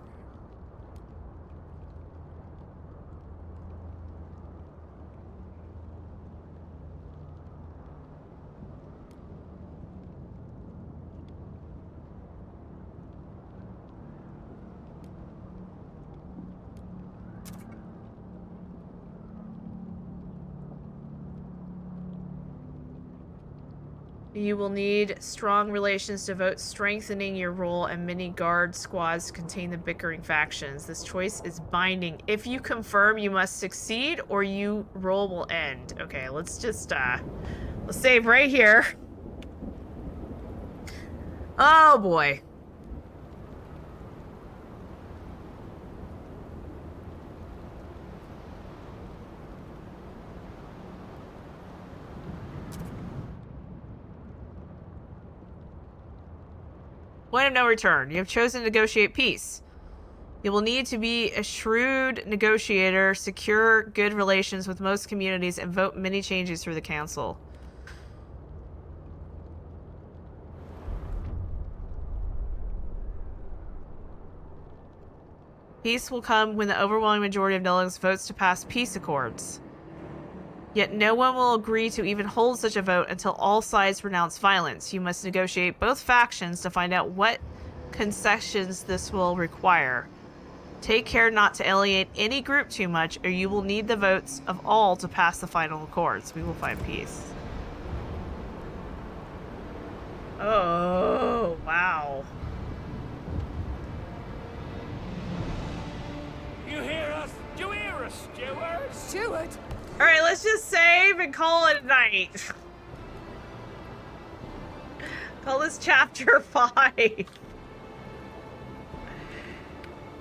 You will need strong relations to devote strengthening your role, and many guard squads contain the bickering factions. This choice is binding. If you confirm, you must succeed or you roll will end. Okay, let's just let's save right here. Oh boy. Point of no return. You have chosen to negotiate peace. You will need to be a shrewd negotiator, secure good relations with most communities, and vote many changes through the council. Peace will come when the overwhelming majority of delegates votes to pass peace accords. Yet no one will agree to even hold such a vote until all sides renounce violence. You must negotiate both factions to find out what concessions this will require. Take care not to alienate any group too much, or you will need the votes of all to pass the final accords. We will find peace. Oh, wow. You hear us? Do you hear us, Stewart? Stewart! Alright, let's just save and call it a night. Call this chapter 5.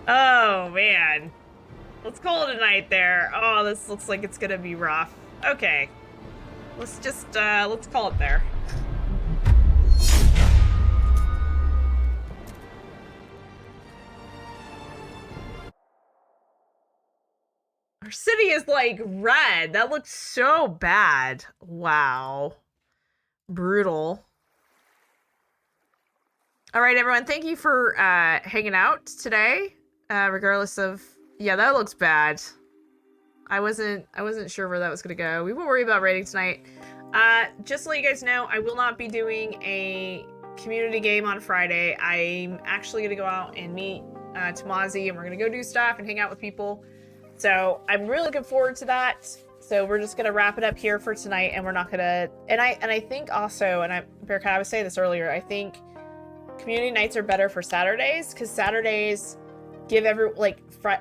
Oh, man. Let's call it a night there. Oh, this looks like it's gonna be rough. Okay. Let's just, let's call it there. Our city is like red. That looks so bad. Wow. Brutal. All right, everyone. Thank you for hanging out today. Regardless of, yeah, that looks bad. I wasn't sure where that was gonna go. We won't worry about rating tonight. Just to let you guys know, I will not be doing a community game on Friday. I'm actually gonna go out and meet Tamazi, and we're gonna go do stuff and hang out with people. So I'm really looking forward to that. So we're just gonna wrap it up here for tonight, and we're not gonna. And I think also, Bearcat, I was saying this earlier. I think community nights are better for Saturdays, because Saturdays give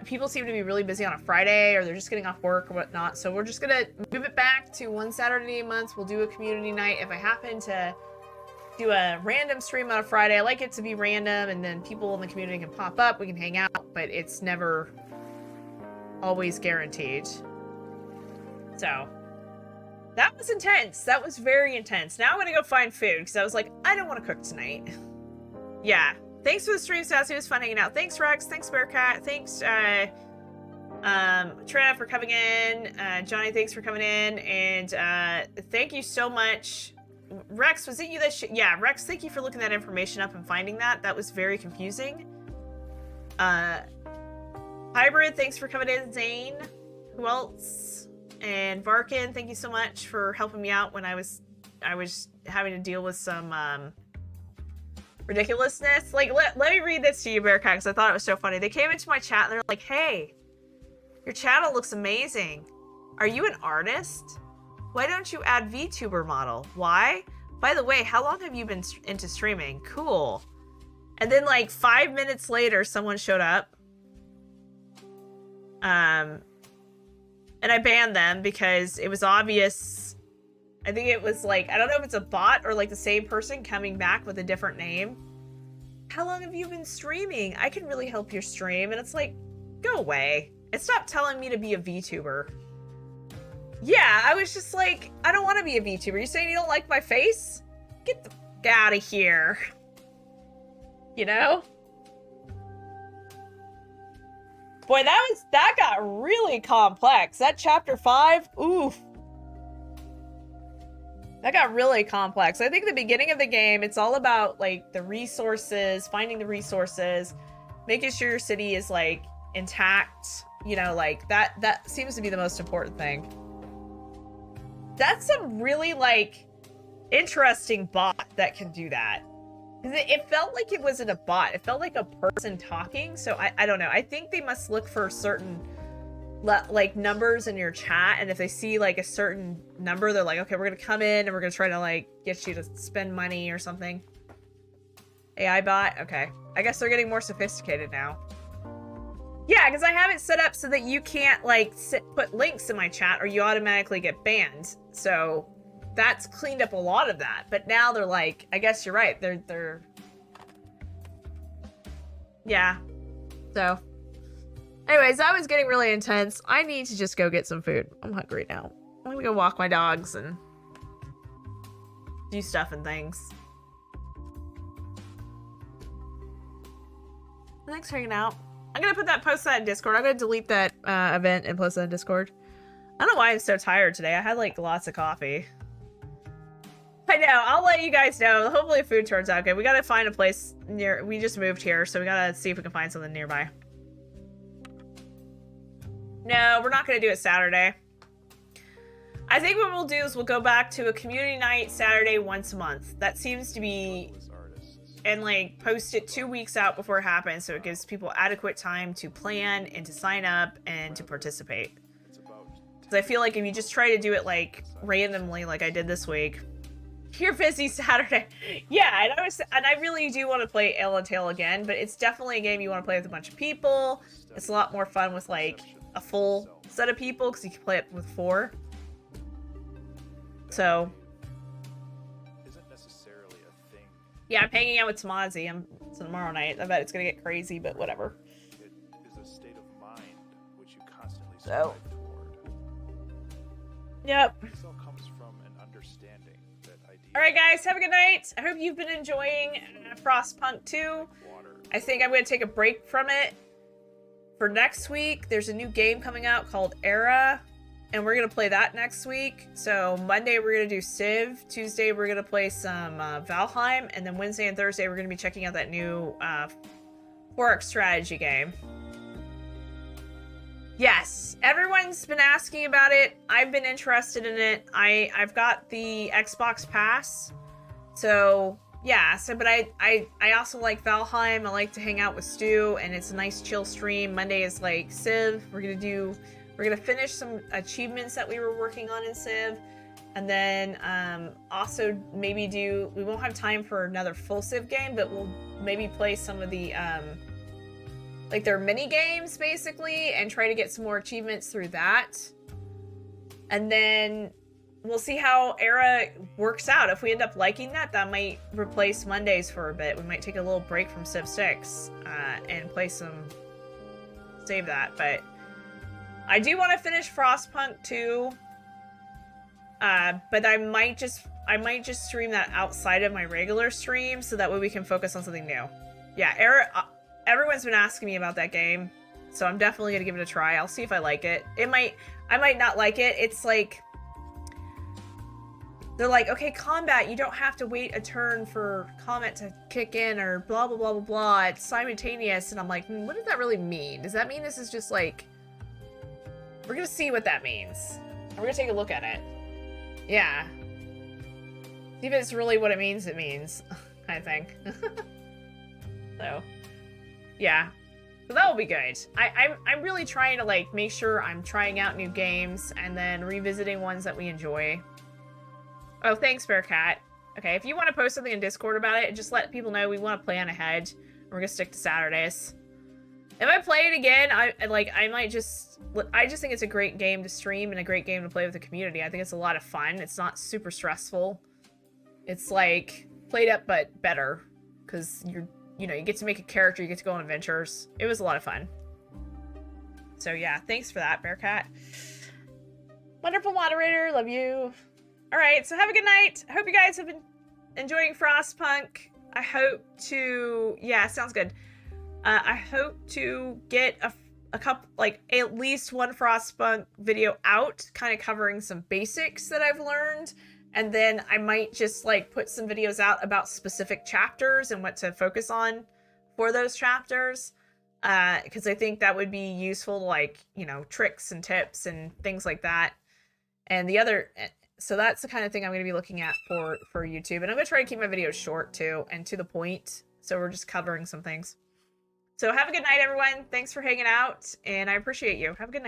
people seem to be really busy on a Friday, or they're just getting off work or whatnot. So we're just gonna move it back to one Saturday a month. We'll do a community night. If I happen to do a random stream on a Friday, I like it to be random, and then people in the community can pop up. We can hang out, but it's never always guaranteed. So that was intense. That was very intense. Now I'm gonna go find food, because I was like, I don't want to cook tonight. Yeah. Thanks for the stream, Sassy. It was fun hanging out. Thanks, Rex. Thanks, Bearcat. Thanks, Trina, for coming in. Johnny, thanks for coming in. And thank you so much. Rex, was it you that yeah, Rex, thank you for looking that information up and finding that. That was very confusing. Hybrid, thanks for coming in. Zane, who else? And Varkin, thank you so much for helping me out when I was having to deal with some ridiculousness. Like, let me read this to you, Bearcat, because I thought it was so funny. They came into my chat and they're like, hey, your channel looks amazing. Are you an artist? Why don't you add VTuber model? Why? By the way, how long have you been into streaming? Cool. And then like 5 minutes later, someone showed up. And I banned them because it was obvious. I think it was like, I don't know if it's a bot or like the same person coming back with a different name. how long have you been streaming? I can really help your stream. And it's like, go away. And stop telling me to be a VTuber. Yeah, I was just like, I don't want to be a VTuber. You saying you don't like my face? Get the f out of here. You know? Boy, that got really complex. That chapter 5, oof. That got really complex. I think the beginning of the game, it's all about like the resources, finding the resources, making sure your city is like intact. You know, like that seems to be the most important thing. That's some really like interesting bot that can do that. It felt like it wasn't a bot. It felt like a person talking. So I don't know. I think they must look for certain like numbers in your chat, and if they see like a certain number, they're like, okay, we're gonna come in and we're gonna try to like get you to spend money or something. AI bot? Okay. I guess they're getting more sophisticated now. Yeah, because I have it set up so that you can't like put links in my chat or you automatically get banned. So that's cleaned up a lot of that. But now they're like, I guess you're right. They're yeah. So anyways, that was getting really intense. I need to just go get some food. I'm hungry now. I'm gonna go walk my dogs and do stuff and things. Thanks for hanging out. I'm gonna post that in Discord. I'm gonna delete that event and post that in Discord. I don't know why I'm so tired today. I had like lots of coffee. I know, I'll let you guys know. Hopefully food turns out good. We gotta find a place near, we just moved here, so we gotta see if we can find something nearby. No, we're not gonna do it Saturday. I think what we'll do is we'll go back to a community night Saturday once a month. That seems to be, and like post it 2 weeks out before it happens, so it gives people adequate time to plan and to sign up and to participate. Because I feel like if you just try to do it like randomly, like I did this week, you're busy Saturday. Yeah, and I really do want to play Ale and Tail again, but it's definitely a game you want to play with a bunch of people. It's a lot more fun with like a full set of people because you can play it with 4. So yeah, I'm hanging out with Tamazi. It's tomorrow night. I bet it's gonna get crazy, but whatever. It is a state of mind which you constantly So. strive toward. Yep. This all comes from an understanding that ideas All right, guys, have a good night. I hope you've been enjoying Frostpunk2. I think I'm gonna take a break from it for next week. There's a new game coming out called Era, and we're gonna play that next week. So Monday we're gonna do Civ. Tuesday we're gonna play some Valheim, and then Wednesday and Thursday we're gonna be checking out that new 4X strategy game. Yes, everyone's been asking about it. I've been interested in it. I've got the Xbox Pass, so yeah. So, but I also like Valheim. I like to hang out with Stu, and it's a nice chill stream. Monday is like Civ. We're gonna finish some achievements that we were working on in Civ, and then also maybe we won't have time for another full Civ game, but we'll maybe play some of the like their mini games basically, and try to get some more achievements through that. And then we'll see how Era works out. If we end up liking that, that might replace Mondays for a bit. We might take a little break from Civ 6 and play some, save that. But I do want to finish Frostpunk2, but I might just stream that outside of my regular stream, so that way we can focus on something new. Yeah, everyone's been asking me about that game, so I'm definitely gonna give it a try. I'll see if I like it. I might not like it. It's like, they're like, okay, combat, you don't have to wait a turn for combat to kick in, or blah, blah, blah, blah, blah. It's simultaneous, and I'm like, what does that really mean? Does that mean this is just like, we're gonna see what that means. And we're gonna take a look at it. Yeah. See if it's really what it means, I think. So, yeah. So that will be good. I'm really trying to like make sure I'm trying out new games and then revisiting ones that we enjoy. Oh, thanks, Bearcat. Okay, if you want to post something in Discord about it, just let people know we want to plan ahead. We're gonna stick to Saturdays. If I play it again, I just think it's a great game to stream and a great game to play with the community. I think it's a lot of fun. It's not super stressful. It's like played up but better, because you you know, you get to make a character, you get to go on adventures. It was a lot of fun. So yeah, thanks for that, Bearcat. Wonderful moderator, love you. All right, so have a good night. I hope you guys have been enjoying Frostpunk. I hope to, yeah, sounds good. I hope to get a couple, like at least one Frostpunk video out, kind of covering some basics that I've learned. And then I might just like put some videos out about specific chapters and what to focus on for those chapters. Because I think that would be useful to, like, you know, tricks and tips and things like that. And the other, so that's the kind of thing I'm going to be looking at for YouTube. And I'm going to try to keep my videos short too and to the point. So we're just covering some things. So have a good night, everyone. Thanks for hanging out, and I appreciate you. Have a good night.